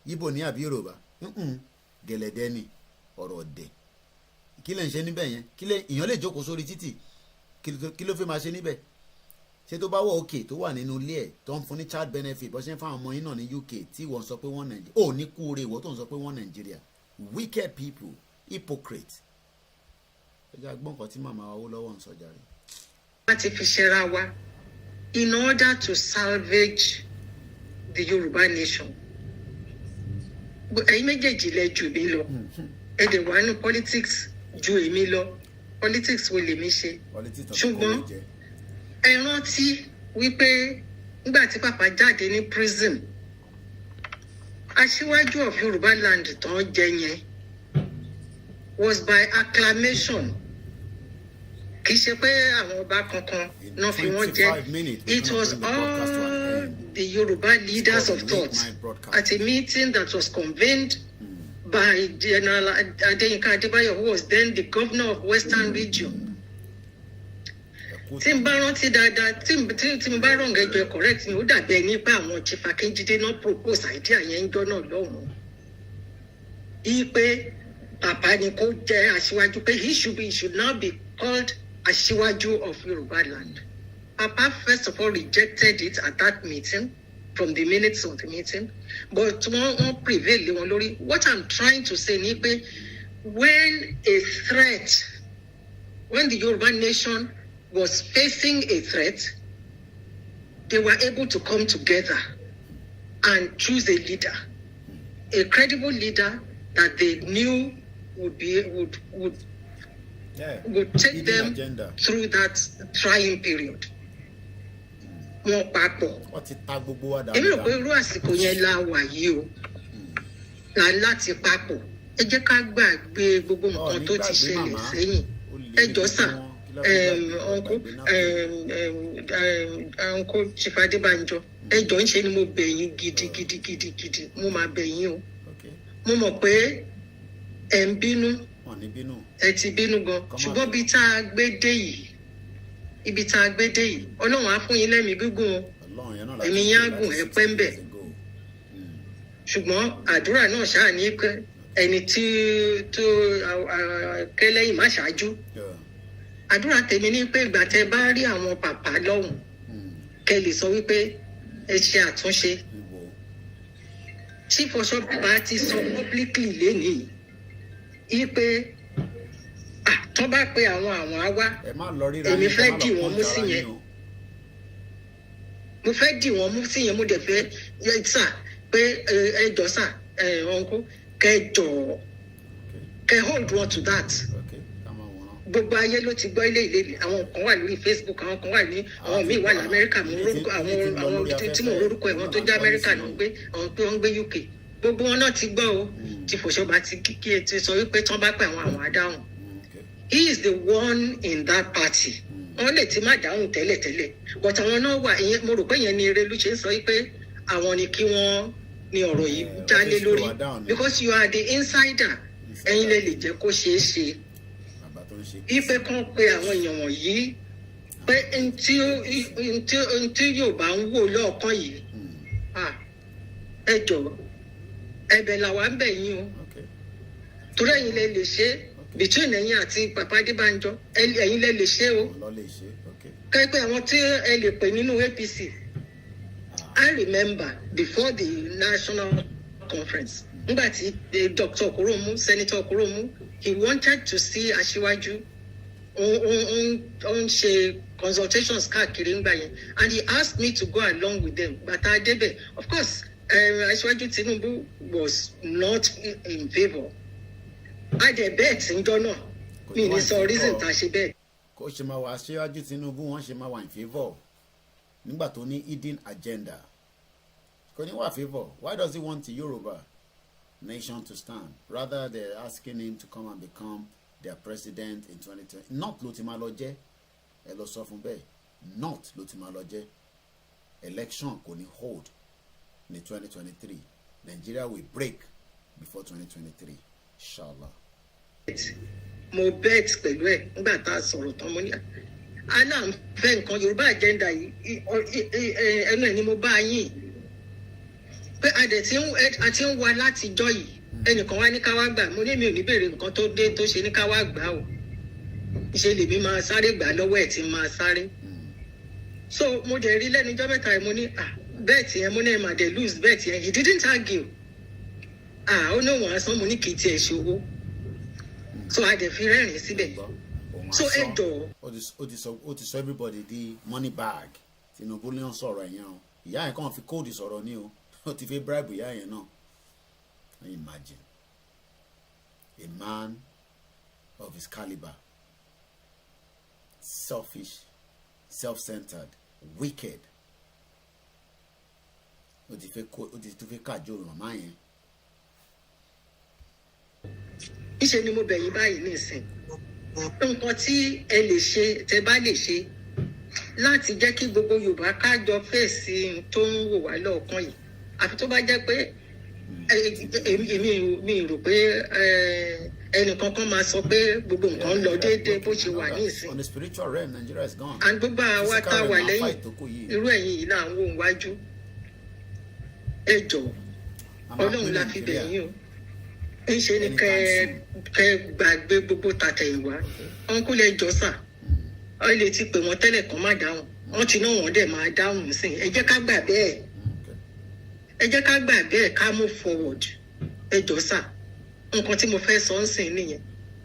Yíbò ní àbí Yorùbá gẹ̀lẹ̀dẹ́ ni ọ̀rọ̀ ọ̀dẹ̀ kí lè ń ṣe níbẹ̀ yẹn kí lè èèyàn lè jókòó sórí títì kí ló fẹ́ máa ṣe níbẹ̀ ṣé tó bá wọ òkè tó wà nínú ilé ẹ̀ tó ń fún ní child benefit bó ṣe ń fáwọn ọmọ yín náà ní UK tí wọ́n sọ pé wọ́n Nàìjíríà ò ní kúure ìwọ tó ń sọ pé wọ́n Nàìjíríà wicked people hypocrite ẹja gbọ́n kan tí màmá wa lọ́wọ́ ń sọ jàre. láti fi ṣera wa in order to salvage the Yoruba nation ẹ̀yin méjèèjì lẹ jù mí lọ ẹ̀dẹ̀ wà nù politics ju èmi lọ politics wo lèmi ṣe ṣùgbọ́n ẹ rántí wípé nígbà tí pàpà jáde ní prison aṣíwájú of Yorùbá land tán jẹ yẹn was by acclamation kì í ṣe pé àwọn ọba kankan náà fi wọ́n jẹ it was all the Yoruba leaders of thought at a meeting that was convened by General Adeyinka Adebayo, who was then the governor of Western Region. Tí n bá rántí dáadáa, tí n bá wrong ẹjọ́ correct mi, ó dàbí ẹni pé àwọn Chief Akinjide náà propose idea yẹn ń jọ náà lọ́hùn-ún. Ipe Papa ni kó jẹ́ aṣíwájú pé he should now be called Aṣíwájú of Yoruba land. Papa first of all rejected it at that meeting, from the minutes of the meeting, but wọ́n prevail lé wọn lórí. What I'm trying to say ni pé when the Yoruba nation was facing a threat, they were able to come together and choose a leader, a credible leader that they knew would take them through that trying period. Wọ́n papọ̀. Èmi rò pé irú àsìkò yẹn la wà yìí o. Láti papọ̀. Ẹ jẹ́ ká gbàgbé gbogbo nǹkan tó ti ṣẹlẹ̀ sẹ́yìn. Ẹ jọ sà, Uncle Chief Adébánjọ. Ẹ jọ ń ṣe ni mo bẹ̀ yín gidigidi. Mo máa bẹ̀ yín o. Mo mọ̀ pé ẹ ń bínú. Ẹ ti bínú gan. Ṣùgbọ́n ibi tá a gbé dé yìí Ọlọ́run á fún yín lẹ́mìí gígùn o ẹ̀mí yín á gùn ẹ pẹ́ ń bẹ̀ ṣùgbọ́n àdúrà náà ṣáà ní pé ẹni tí tó kẹlẹ́yìn má ṣáájú àdúrà tèmi ní pé ìgbà tẹ bá rí àwọn pàpà lọ́hùn kẹ lè sọ wípé ẹ ṣe àtúnṣe Chief Ọ̀ṣọ́bà ti sọ publicly lénìí yí pé tó bá pe àwọn á wá èmi fẹ́ dì wọ́n mú sí yẹn mo fẹ́ dì wọ́n mú sí yẹn mo dẹ̀ fẹ́ yẹ sà pé ẹjọ́ sà ọ̀nkú kẹjọ kẹ hold on to that gbogbo ayé ló ti gbọ́ ilé àwọn kan wà lórí Facebook àwọn kan wà ní àwọn míì wà ní Amẹ́ríkà mo rórúkọ àwọn tí mo rórúkọ ẹ̀wọ̀n tó jẹ́ Amẹ́ríkà ló ń gbé àwọn pé wọ́n ń gbé UK gbogbo wọn náà ti gbọ́ o Chief Ọ̀ṣọ́bà ti kíkí ti sọ wípé tí wọ́n bá pè àwọn adáhùn. He is the one in that party. Wọ́n lè ti má dáhùn tẹ́lẹ̀ but àwọn náà wà ìyẹn mo rò pé ìyẹn ni Erelu ṣe ń sọ pé àwọn ni kí wọ́n ní ọ̀rọ̀ yìí dálé lórí because you are the insider ẹ̀yin lè jẹ́ kó ṣeé ṣe. Ipe kan pé àwọn èèyàn wọ̀nyí pé ntí yóò bá ń wò lọ́ọ̀kan yìí ẹ jọ̀ọ́ ẹ̀bẹ̀ làwa ń bẹ̀ yín o torí ẹ̀yin lè ṣe between ẹ̀yin àti Papa Adébánjọ ẹ̀yin lè ṣe o kẹ́pẹ́ àwọn tí ẹ lè pè nínú APC I remember before the national conference nígbà tí Dr. Okoromu Senator Okoromu he wanted to see Aṣíwájú ó ń ṣe consultations káàkiri ńgbà yẹn and he asked me to go along with them bàtà adébẹ̀ of course Aṣíwájú Tinubu was not in favour. Adebet ńjọ́ náà mi ní sọ reason tá a ṣe bẹ́ẹ̀. Kó ṣe máa wà Aṣíwájú Tinubu wọ́n ṣe máa wà in favour nígbà tó ní hidden agenda kò ní wà favour. Why does he want the Yoruba nation to stand rather they're asking him to come and become their president in 2020? Not ló ti máa lọ jẹ́ ẹ lọ sọ fún bẹ́ẹ̀ not ló ti máa lọ jẹ́ election kò ní hold ní 2023 Nigeria will break before 2023 inshallah. Mo bet pẹ̀lú ẹ̀ nígbà tá a sọ̀rọ̀ tán mo ní àná fẹ́ nǹkan Yorùbá agenda yìí ẹnu ẹ̀ ni mo bá yín pé àti ń wá látijọ́ yìí ẹnìkan wá ní ká wá gbà mo ní mi ò ní béèrè nǹkan tó dé tó ṣe ní ká wá gbà o ìṣe lèmi máa sáré gbà lọ́wọ́ ẹ̀ tí máa sáré so mo dẹ̀ rí lẹ́nu ọjọ́ mẹ́ta yẹn mo ní bẹ́ẹ̀tì yẹn mo ní ẹ̀ máa dẹ̀ lose bẹ́ẹ̀tì yẹn he didn't argue ó ní òun àsán mo ní kì í tiẹ̀ ṣòwò so a dẹ̀ fi rẹ́rìn síbẹ̀ so ẹ jọ. ó ti sọ everybody di money bag Tinubu ló ń sọ̀rọ̀ ẹ̀yẹn o ìyá yẹn kàn fi kóòdù sọ̀rọ̀ ni o ó ti fi bribe ìyá yẹn náà. Imagine a man of his caliber, selfish, self-centered, wicked. Ó ti fẹ́ kájọ màmá yẹn. Ìṣe ni mo bẹ̀ yín báyìí nísìn. Nǹkan tí ẹ lè ṣe, tẹ bá lè ṣe láti jẹ́ kí gbogbo Yorùbá kájọ fèsì tó ń wò wá lọ́ọ̀kan yìí. Àfi tó bá jẹ́ pé mi rò pé ẹnìkan kan máa sọ pé gbogbo nǹkan ń lọ déédéé bó ṣe wà ní ìsìn. On the spiritual realm, Nigeria is gone. And gbogbo àwa tá a wà lẹ́yìn irú ẹ̀yìn yìí náà ń wò wájú. Ẹ jọ̀ọ́ Ọlọ́run la fi bẹ̀ yín o. Ń ṣe ni kẹ́ gbàgbé gbogbo tàtẹ̀yìnwá. Ọ̀nkúlẹ̀ jọ́sà. Ọ lè ti pè wọ́n tẹ́lẹ̀ kan má dáhùn. Wọ́n ti náà wọ́n dẹ̀ máa dáhùn sí. Ẹ jẹ́ ká gbà bẹ́ẹ̀. Ẹ jẹ́ ká gbà bẹ́ẹ̀ ká move forward. Ẹ jọ̀ọ́ sà. Nǹkan tí mo fẹ́ sọ ń sìn nìyẹn.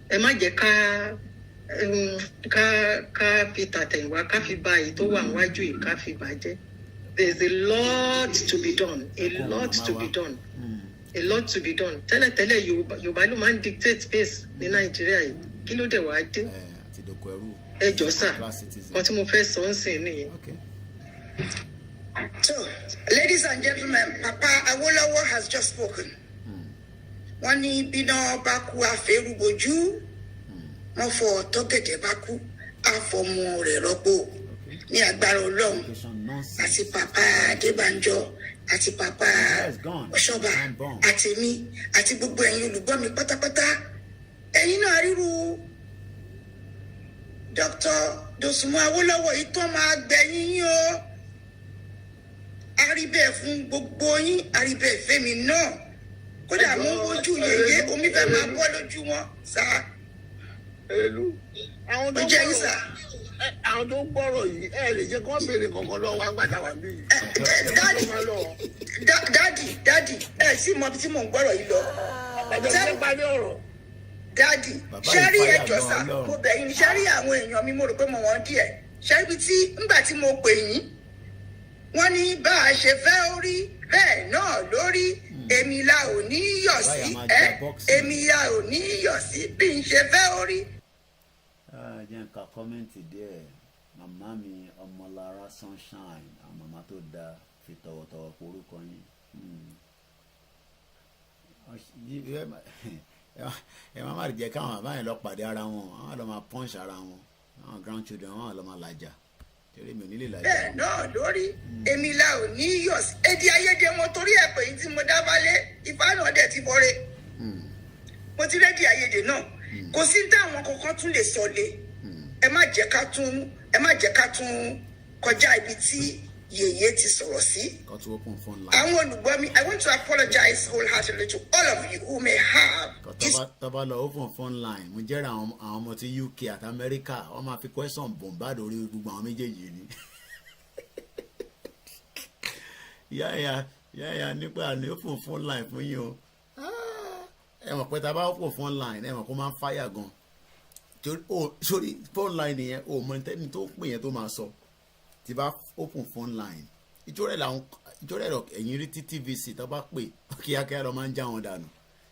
Ẹ má jẹ́ ká fi tàtẹ̀yìnwá ká fi bà èyí tó wà níwájú yìí ká fi bàjẹ́. There's a lot to be done. A lot to be done. A lot to be done. Tẹ́lẹ̀tẹ́lẹ̀ Yorùbá ló máa ń dictate pace ní Nàìjíríà yìí. Kí ló dé wàá dé? Ẹ jọ̀ọ́ sà. Nǹkan tí mo fẹ́ sọ ń sìn nìyẹn. So, ladies and gentlemen, Papa Awolowo has just spoken. Wọ́n ní bíná bá kú àfẹ́rúbojú, wọ́n fọ tọ́gẹ̀dẹ̀ bá kú àfọmọ rẹ̀ rọ́pò ní agbára Ọlọ́run àti Papa Adébánjọ àti Papa Ọ̀ṣọ́bà àti mi àti gbogbo ẹ̀yin olùgbọ́ mi pátápátá. Ẹ̀yin náà ríru Dr. Dosùnmọ́ Awólọ́wọ̀ yìí tó máa gbẹ̀yìn yín o. Àríbẹ̀ fún gbogbo yín, àríbẹ̀ fẹ́mi náà. Kódà mo ń wojú yèyé omi fẹ́ máa bọ́ lójú wọn sá. Àwọn tó ń gbọ́rọ̀ yìí ẹ lè jẹ́ kó béèrè kankan lọ́wọ́ wá gbàdá wà bí. Dádì ẹ sì mọ bí tí mò ń gbọ́rọ̀ yìí lọ. Dádì ṣẹ́rí ẹjọ́ sá mo bẹ̀ yín ṣẹ́rí àwọn èèyàn mi mo rò pé mo wọ́n díẹ̀ ṣẹ́rí bí tí ńgbà tí mo pè yín wọ́n ní bá a ṣe fẹ́ orí bẹ́ẹ̀ náà lórí èmi la ò ní yọ̀ sí èmi la ò ní yọ̀ sí bí n ṣe fẹ́ orí. Jẹ́ nǹkan kọ́mẹ́ǹtì díẹ̀ màmá mi Ọmọlára Sunshine àwọn màmá tó dáa fi tọ̀wọ̀tọ̀wọ̀ porúkọ yín. Ẹ má má jẹ́ káwọn bàbá yẹn lọ pàdé ara wọn àwọn lọ máa punch ara wọn àwọn grandchildren àwọn lọ máa làjà. Bẹ́ẹ̀ náà lórí èmi la ò ní yọ̀ sí èdè ayédè wọn torí ẹ̀ pé yìí tí mo dábàlẹ̀ Ifá náà dẹ̀ ti bọ́rẹ̀ mo ti rédíò ayédè náà kò sí táwọn kankan tún lè sọ lé ẹ má jẹ́ ká tún kọjá ibi tí yèyé ti sọ̀rọ̀ sí. Àwọn olùgbọ́ mi I want to apologize wholeheartedly to all of you who may have. Tọ́ba lọ open phone line mo jẹ́rìí àwọn ọmọ ti UK àti America wọ́n máa fi question bombard orí gbogbo àwọn méjèèjì ni. Yáyà nípa ní open phone line fún yín o. Ẹ mọ̀ pé tá a bá open phone line ẹ mọ̀ kó máa ń fire gan. Sórí phone line yẹn o mọ̀ ní tó pè yẹn tó máa sọ. Tí bá open phone line ìjọ́rẹ̀ ẹ̀yìn rí tí TVC tó bá pè kíákíá lọ máa ń já wọn dànù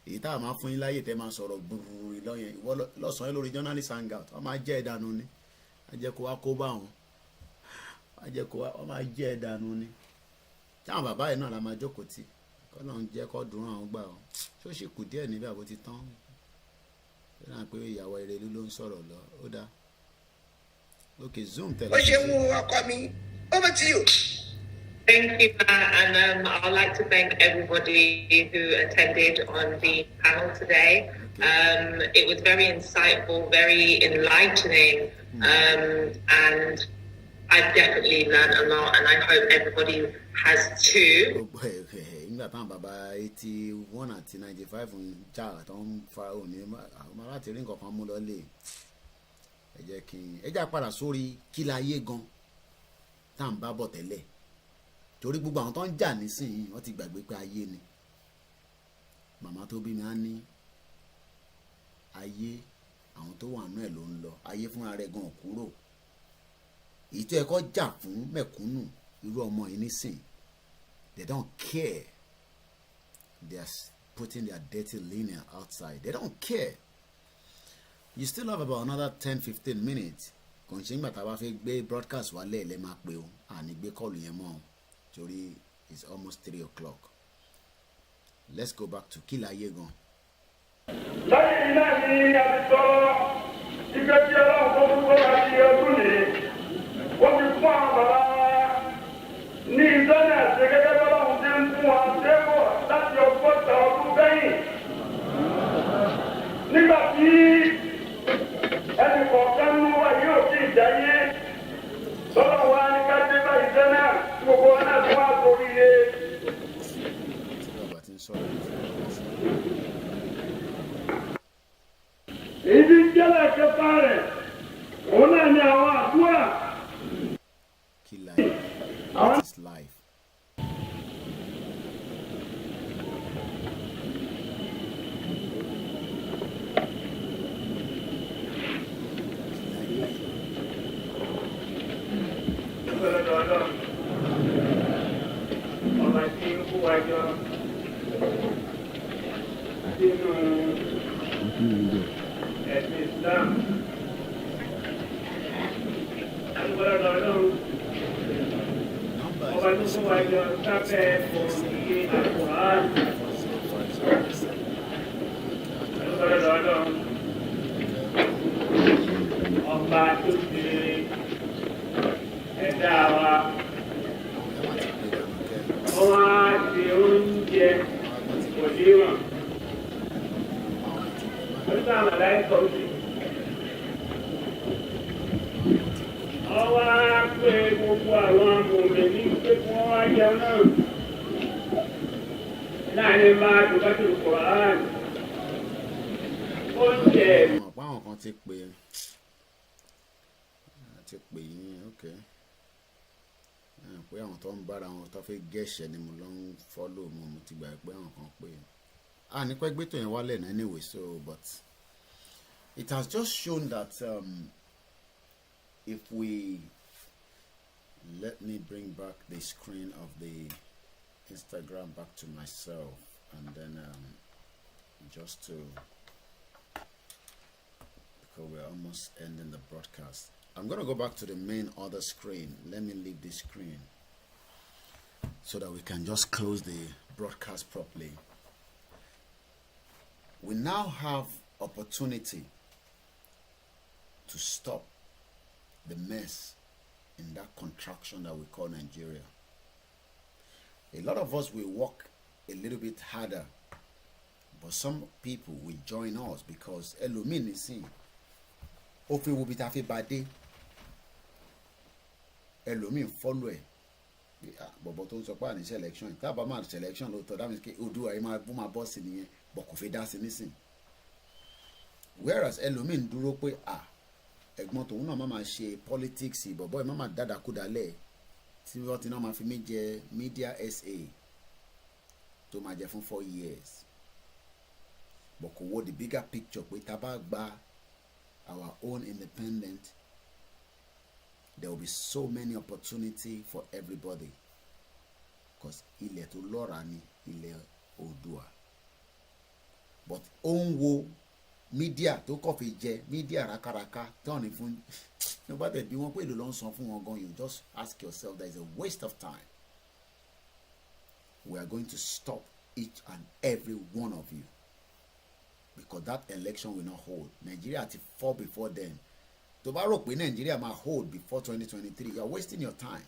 èyí tá a máa fún yín láyè tẹ́ máa sọ̀rọ̀ gbùrù lọ́yẹn ìwọ lọ́sàn-án yẹn lórí journalist hangout wọ́n máa jẹ́ ẹ̀dànù ni ajẹ́ kó wá kó bá wọn ajẹ́ kó wá wọ́n máa jẹ́ ẹ̀dànù ni táwọn bàbá yìí náà la máa jókòó tì kọ́ náà ń jẹ́ kọ́ dùn àwọn gbà ọ́ ṣó ṣe kù díẹ̀ níbi àbó ti tán ṣé náà pé ìyàwó Erelu ló ń sọ̀rọ̀ lọ ó dáa. Okay, Zoom. Over to you. Thank you, and I'd like to thank everybody who attended on the panel today. It was very insightful, very enlightening, and I've definitely learned a lot, and I hope everybody has too. nígbà táwọn bàbá 81 àti 95 ń jà tó ń fa òní àwọn aláti rí nǹkan kan mú lọ lè ẹ jẹ́ padà sórí kí láyé gan tá à ń bá bọ̀ tẹ́lẹ̀ torí gbogbo àwọn tó ń jà nísìnyí wọ́n ti gbàgbé pé ayé ni màmá tó bí mi á ní ayé àwọn tó wà nú ẹ̀ ló ń lọ ayé fúnra rẹ̀ gan kúrò èyí tó yẹ kó jà fún mẹ̀kúnnù irú ọmọ yìí nísìn they don't care they are putting their dirty linen outside they don't care you still have about another 10-15 minutes kò ń ṣe nígbà tá a bá fẹ́ gbé broadcast wálé ẹ̀ lẹ́ máa pe o àní gbé kọ́ọ̀lù yẹn mọ́ torí it's almost 3 o'clock let's go back to kí láyé gan. lẹ́yìn iná ni a ti sọ ìgbẹ́ tí ọlọ́run tó dúró láti ọdún ní ó ti fún àwọn bàbá ní ìdáná ṣe gẹ́gẹ́ bí ọlọ́run ti ń fún wa débọ̀ láti ọgọ́ta ọdún sẹ́yìn nígbà tí ẹnì kọ̀ọ̀kan mú wa yóò sì jáyé lọ́wọ́ wa ní ká dé bá ìdáná gbogbo wa náà tó wà sórí ilé. Èyí jẹ́lẹ̀ kẹfà rẹ̀, òun náà ni àwọn àdúrà. What is life? Ọba tí ń kú wájọ sínú ẹ̀sìn Islam. Ọba tó kú wájọ sábẹ́ òrùlé Al-Qur'an. Ọba tó ṣe ẹ̀dá wa. Wọ́n á ṣe oúnjẹ òdiwọ̀n. Nígbà màláì kọ́ sí. Ọwọ́ á pé gbogbo àwọn amòmè ní pé kí wọ́n wá jẹun náà. Láàrin máa dùn bá tó kọ̀ án. Oúnjẹ. Àwọn kan ti pè yín ok pé àwọn tó ń bára wọn tó fẹ́ gẹ̀ẹ́sẹ̀ ni mo lọ ń fọ́lò mo ti gbà pé àwọn kan pé nípa ẹgbẹ́ tó yẹn wálẹ̀ náà anyway so but it has just shown that if we let me bring back the screen of the Instagram back to myself and then just to because we're almost ending the broadcast. I'm going to go back to the main other screen. Let me leave this screen so that we can just close the broadcast properly. We now have opportunity to stop the mess in that contraction that we call Nigeria. A lot of us will work a little bit harder, but some people will join us because ẹlòmíì nísìn ó fi wo bí ta fi bá dé ẹlòmíì follow ẹ bọ̀bọ̀ tó ń sọ pé àní selection tábà máa selection lóòótọ́ that means Oòduà yìí máa bọ́ sí nìyẹn bọ̀ kò fi dá sí nísìn whereas ẹlòmíì ń dúró pé ẹ̀gbọ́n tòun náà máa ṣe politics bọ̀bọ̀ yìí máa dádàkúdálẹ̀ tí wọ́n ti náà máa fi mí jẹ media SA tó máa jẹ fún 4 years but kò wo the bigger picture pé tá bá gba our own independent there will be so many opportunity for everybody because ilẹ̀ tó lọ́ra ni ilẹ̀ Oòduà but ó ń wo media tó kọ̀ fi jẹ media rakaraka tán ni fún nígbà tẹ̀ bí wọ́n pè ló ń san fún wọn gan you just ask yourself that is a waste of time. We are going to stop each and every one of you because that election will not hold. Nigeria ti fall before then. tó bá rò pé Nigeria máa hold before 2023 you are wasting your time.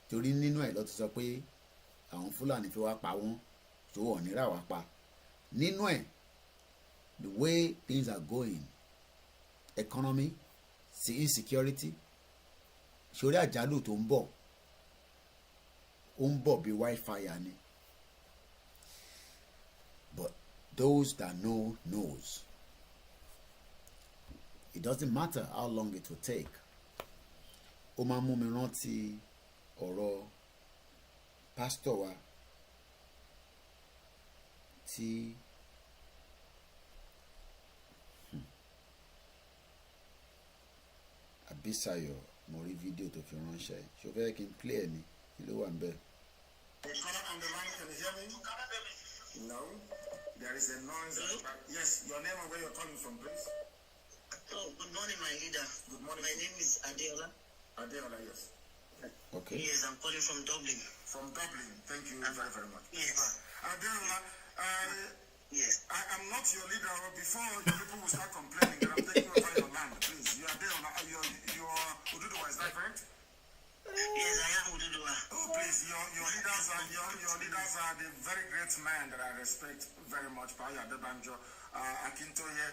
torí nínú ẹ̀ ló ti sọ pé àwọn Fúlàní fi wá pa wọ́n tó wọ̀ nírà wá pa. nínú ẹ̀ the way things are going economy sí insecurity sórí àjálù tó ń bọ̀ be wildfire ni. But those that knows. It doesn't matter how long it will take. Ó máa mú mi rántí ọ̀rọ̀ pastor wa tí Abisayo mo rí fídíò tó fi ránṣẹ́ ṣó fẹ́ kí n play ẹ̀ ní kí ló wà níbẹ̀. No, there is a noise. Yes, your name and where you're calling from, please. Oh, good morning, my leader. Good morning. My name is Adeola. Adeola, yes. Okay. Yes, I'm calling from Dublin. From Dublin. Thank you very, very much. Yes. Adeola, yes. I'm not your leader. Before your people will start complaining that I'm taking over your land, please. You are Adeola. You're Oduduwa, is that correct? Yes, I am Oduduwa. Oh, please, your leaders are the very great man that I respect very much. Paya Adebanjo, Akintoye,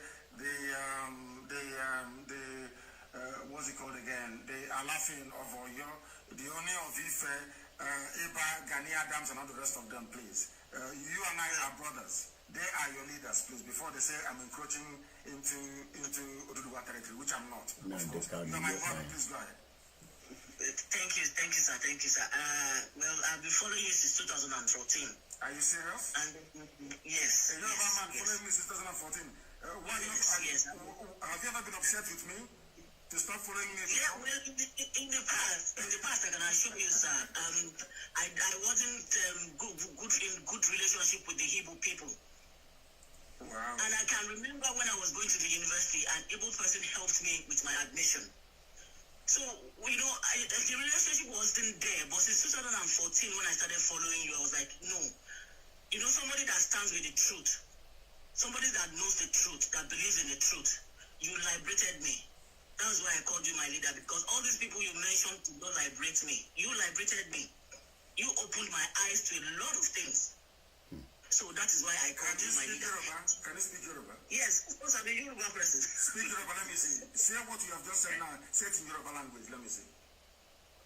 what's it called again? The Alafin of Oyo, the Oni of Ife, Eba, Gani Adams, and all the rest of them, please. You and I are brothers. They are your leaders, please. Before they say I'm encroaching into Oduduwa territory, which I'm not. No, of course. You're my brother, please go ahead. Thank you, sir. Well, I've been following you since 2014. Are you serious? And yes. You're a man following me since 2014. Why yes. Have you ever been upset with me to stop following me? Yeah, well, in the past, I can assure you, sir. I wasn't in good relationship with the Igbo people. Wow. And I can remember when I was going to the university, an Igbo person helped me with my admission. So, the relationship wasn't there. But since 2014, when I started following you, I was like, no. Somebody that stands with the truth, somebody that knows the truth, that believes in the truth, you liberated me. That's why I called you my leader, because all these people you mentioned don't liberate me. You liberated me. You opened my eyes to a lot of things. So that is why I called you my leader. Can you speak Yoruba? Yes, of course, I'm a Yoruba person. Speak Yoruba, let me see. Say what you have just said now. Say it in Yoruba language, let me see.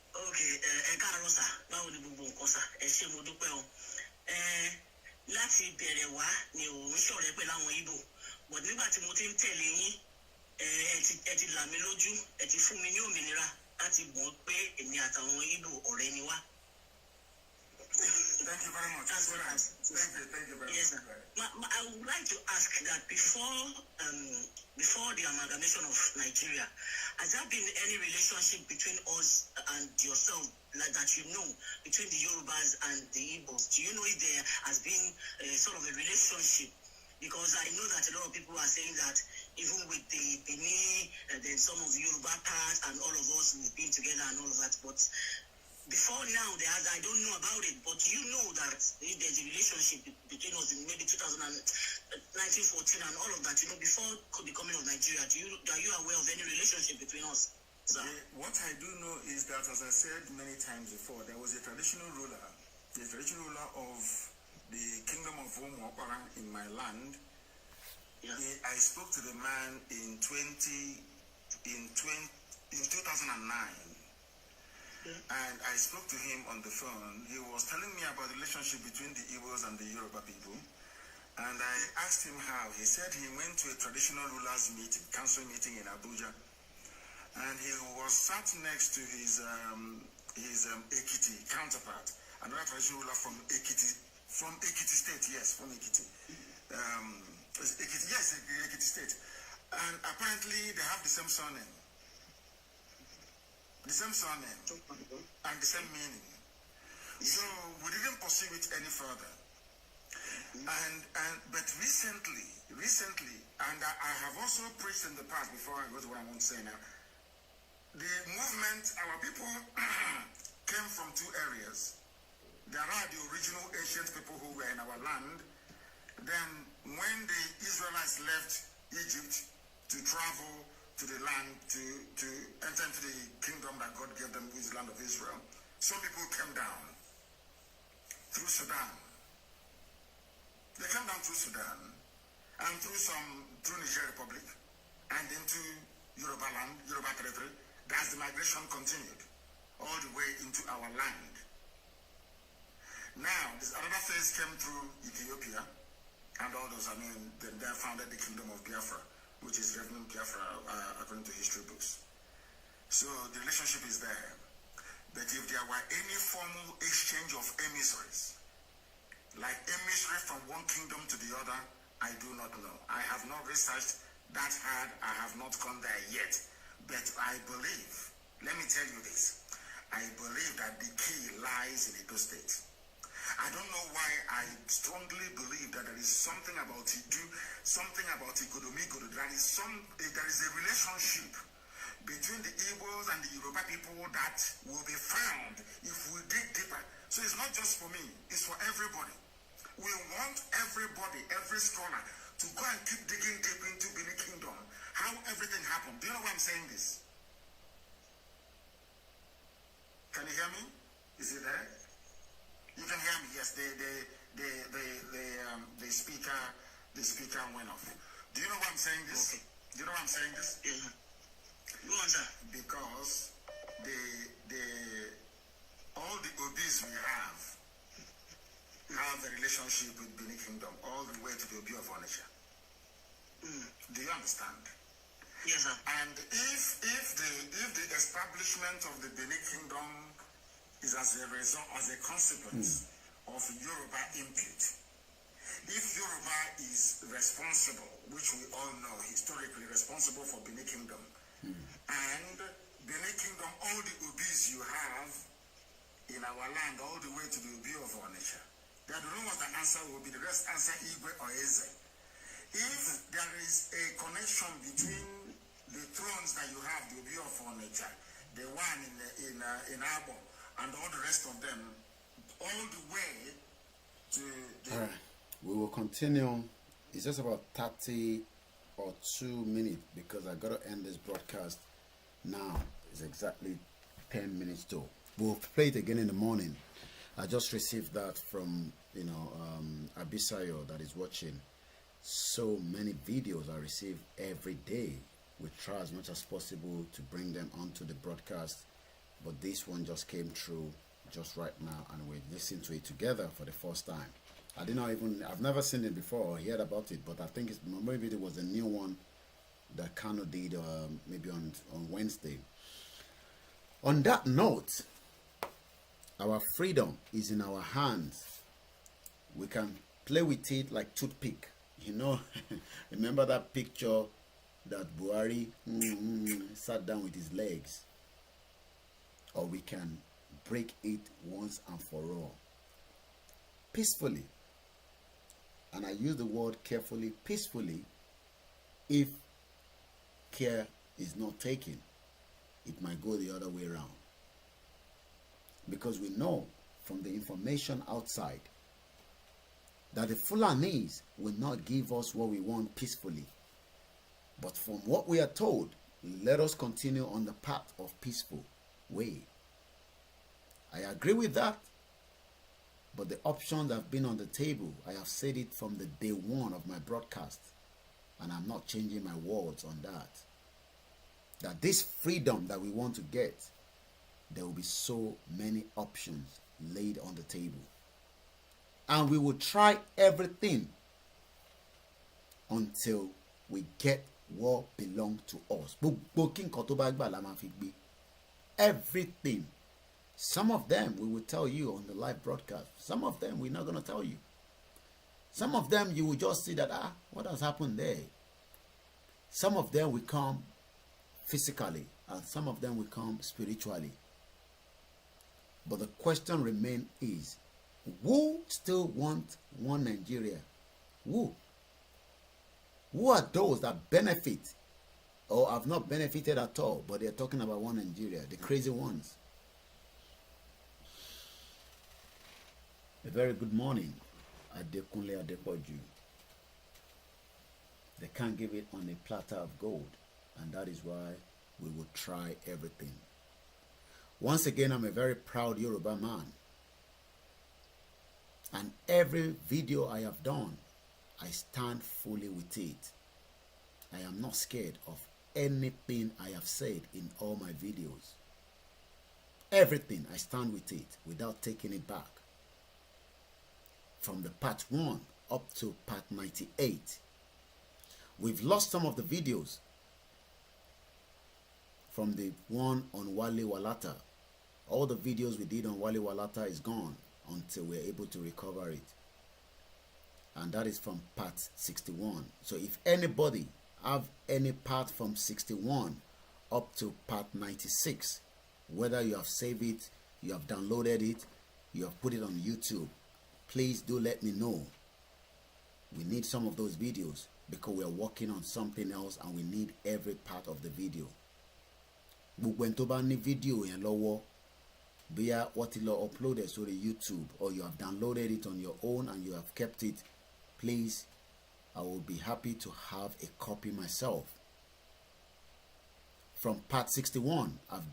Okay, káàárọ̀ sà, báwo ni gbogbo nǹkan sà? Ẹ ṣé mo dúpẹ́ o. Láti bẹ̀rẹ̀ wá ni òun ṣọ̀rẹ́ pẹ̀lú àwọn Ìgbò. But nígbà tí mo ti ń tẹ̀lé yín, ẹ ti là mí lójú, ẹ ti fún mi ní òmìnira láti mọ̀ pé èmi àtàwọn Ìgbò ọ̀rẹ́ ni wá. Thank you very much. That's what I'm saying. Thank you very much. I would like to ask that before the amalgamation of Nigeria, has there been any relationship between us and yourself, like that between the Yorubas and the Igbos? Do you know if there has been sort of a relationship? Because I know that a lot of people are saying that even with the Benin, then some of the Yoruba parts and all of us, we've been together and all of that, but before now, I don't know about it, but you know that if there's a relationship between us in maybe 1914 and all of that, before becoming of Nigeria, are you aware of any relationship between us? Sir? What I do know is that, as I said many times before, there was a traditional ruler of the kingdom of Omo-Okpara in my land. Yeah. I spoke to the man in 2009. And I spoke to him on the phone. He was telling me about the relationship between the Igbos and the Yoruba people. And I asked him how. He said he went to a traditional rulers meeting, council meeting in Abuja. And he was sat next to his Ekiti counterpart, another traditional ruler from Ekiti State, yes, from Ekiti. Ekiti State. And apparently they have the same surname. The same surname and the same meaning. So we didn't pursue it any further. But recently, and I have also preached in the past before I go to what I want to say now. The movement, our people came from two areas. There are the original ancient people who were in our land. Then when the Israelites left Egypt to travel to the land, to enter into the kingdom that God gave them, which is the land of Israel, some people came down through Sudan. They came down through Sudan and through Niger Republic and into Yoruba land, Yoruba territory. As the migration continued all the way into our land. Now, this another phase came through Ethiopia, and all those, I mean, they founded the Kingdom of Biafra, which is Revenue Biafra, according to history books. So the relationship is there. But if there were any formal exchange of emissaries, like emissary from one kingdom to the other, I do not know. I have not researched that hard. I have not gone there yet. But I believe, let me tell you this, I believe that the key lies in Edo State. I don't know why I strongly believe that there is something about Idu, something about Ikodomigodo. There is a relationship between the Igbos and the Yoruba people that will be found if we dig deeper. So it's not just for me, it's for everybody. We want everybody, every scholar, to go and keep digging deep into Benin Kingdom, how everything happened. Do you know why I'm saying this? Can you hear me? Is it there? You can hear me, yes. The speaker went off. Do you know why I'm saying this? Okay. Do you know why I'm saying this? Yeah. Go on, sir. Because all the obis we have a relationship with Benin Kingdom all the way to the Obi of Onitsha. Do you understand? Yes, sir. And if the establishment of the Benin Kingdom is as a result, as a consequence of Yoruba input, if Yoruba is responsible, which we all know historically responsible for Benin Kingdom, and Benin Kingdom, all the obis you have in our land, all the way to the Obi of Onitsha, I don't know what the answer will be. The rest answer Igwe or Eze. If there is a connection between the thrones that you have, the Obi of Onitsha, the one in Abo, and all the rest of them, all the way to the... All right, we will continue. It's just about 30 or 2 minutes because I got to end this broadcast now. It's exactly 10 minutes to. We'll play it again in the morning. I just received that from, Abisayo that is watching. So many videos I receive every day. We try as much as possible to bring them onto the broadcast, but this one just came through just right now, and we're listening to it together for the first time. I've never seen it before or heard about it, but I think maybe it was a new one that Kano did maybe on Wednesday. On that note, our freedom is in our hands. We can play with it like toothpick. Remember that picture that Buhari sat down with his legs? Or we can break it once and for all. Peacefully. And I use the word carefully, peacefully. If care is not taken, it might go the other way around. Because we know from the information outside that the Fulanis will not give us what we want peacefully. But from what we are told, let us continue on the path of peaceful way. I agree with that, but the options have been on the table. I have said it from the day one of my broadcast, and I'm not changing my words on that. That this freedom that we want to get, there will be so many options laid on the table. And we will try everything until we get what belongs to us. Everything. Some of them we will tell you on the live broadcast. Some of them we're not going to tell you. Some of them you will just see that, what has happened there? Some of them will come physically, and some of them will come spiritually. But the question remains is, who still want one Nigeria? Who? Who are those that benefit or have not benefited at all, but they're talking about one Nigeria? The crazy ones. A very good morning, Adekunle Adepoju. They can't give it on a platter of gold, and that is why we will try everything. Once again, I'm a very proud Yoruba man. And every video I have done, I stand fully with it. I am not scared of anything I have said in all my videos. Everything, I stand with it without taking it back. from the part 1 up to part 98. We've lost some of the videos from the one on Wale Walata. All the videos we did on Wale Walata is gone until we're able to recover it. And that is from part 61. So if anybody have any part from 61 up to part 96, whether you have saved it, you have downloaded it, you have put it on YouTube, please do let me know. We need some of those videos because we are working on something else and we need every part of the video. When to ban video in lower, be what you uploaded to the YouTube or you have downloaded it on your own and you have kept it, please, I will be happy to have a copy myself. From part 61, I've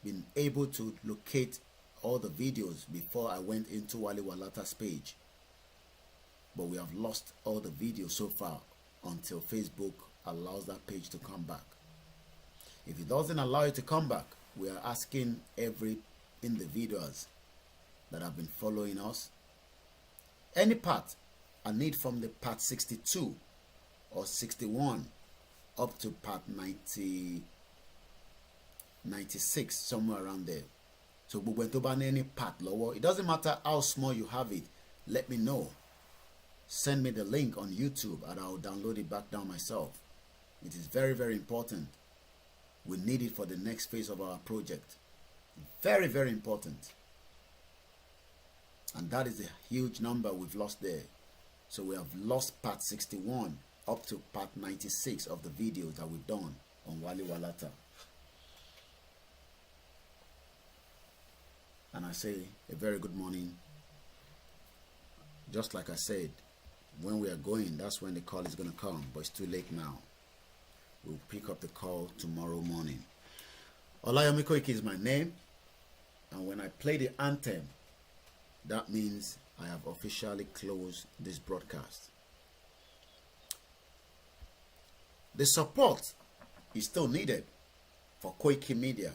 been able to locate all the videos before I went into Wale Walata's page. But we have lost all the videos so far until Facebook allows that page to come back. If it doesn't allow it to come back, we are asking every individuals that have been following us, any part I need from the part 62 or 61 up to part 96, somewhere around there. So when to ban any part lower, it doesn't matter how small you have it, let me know. Send me the link on YouTube and I'll download it back down myself. It is very, very important. We need it for the next phase of our project. Very, very important. And that is a huge number we've lost there. So we have lost part 61 up to part 96 of the videos that we've done on Wale Walata. And I say a very good morning. Just like I said, when we are going, that's when the call is going to come, but it's too late now. We'll pick up the call tomorrow morning. Olayomi Koiki is my name, and when I play the anthem, that means I have officially closed this broadcast. The support is still needed for Koiki Media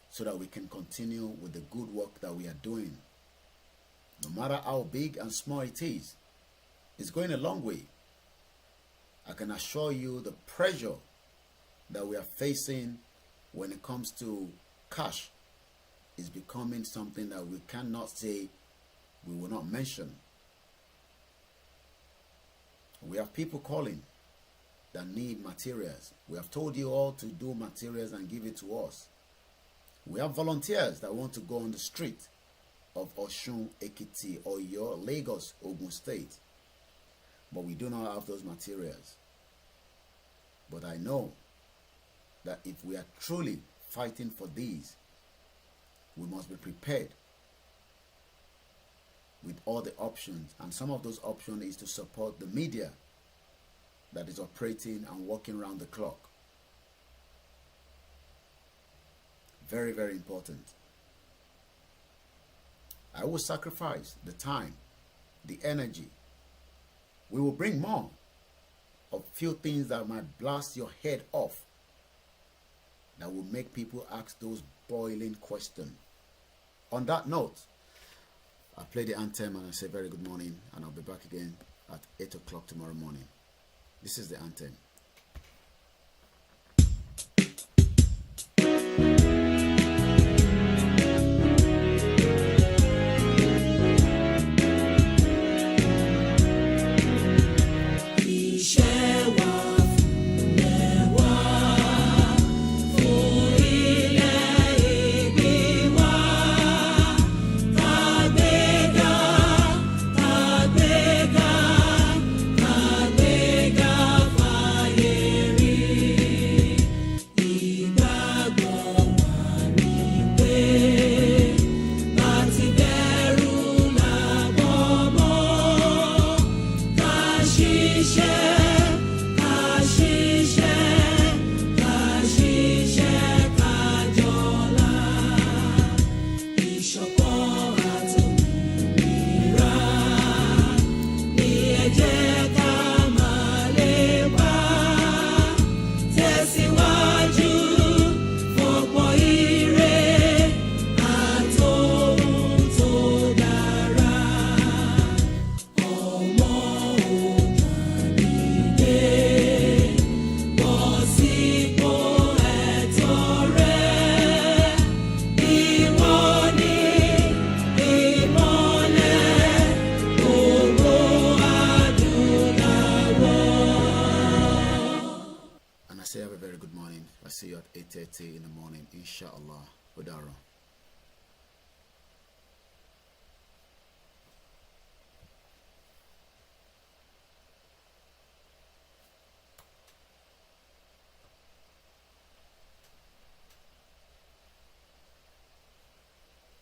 so that we can continue with the good work that we are doing. No matter how big and small it is, it's going a long way. I can assure you the pressure that we are facing when it comes to cash is becoming something that we cannot say we will not mention. We have people calling that need materials. We have told you all to do materials and give it to us. We have volunteers that want to go on the street of Osun, Ekiti, Oyo, Lagos, Ogun State. But we do not have those materials. But I know that if we are truly fighting for these, we must be prepared with all the options. And some of those options is to support the media that is operating and working around the clock. Very, very important. I will sacrifice the time, the energy. We will bring more of few things that might blast your head off, that will make people ask those boiling questions. On that note, I play the anthem and I say very good morning, and I'll be back again at 8 o'clock tomorrow morning. This is the anthem. Fire. very good morning. I see you at 8:30 in the morning, inshallah. Udaro.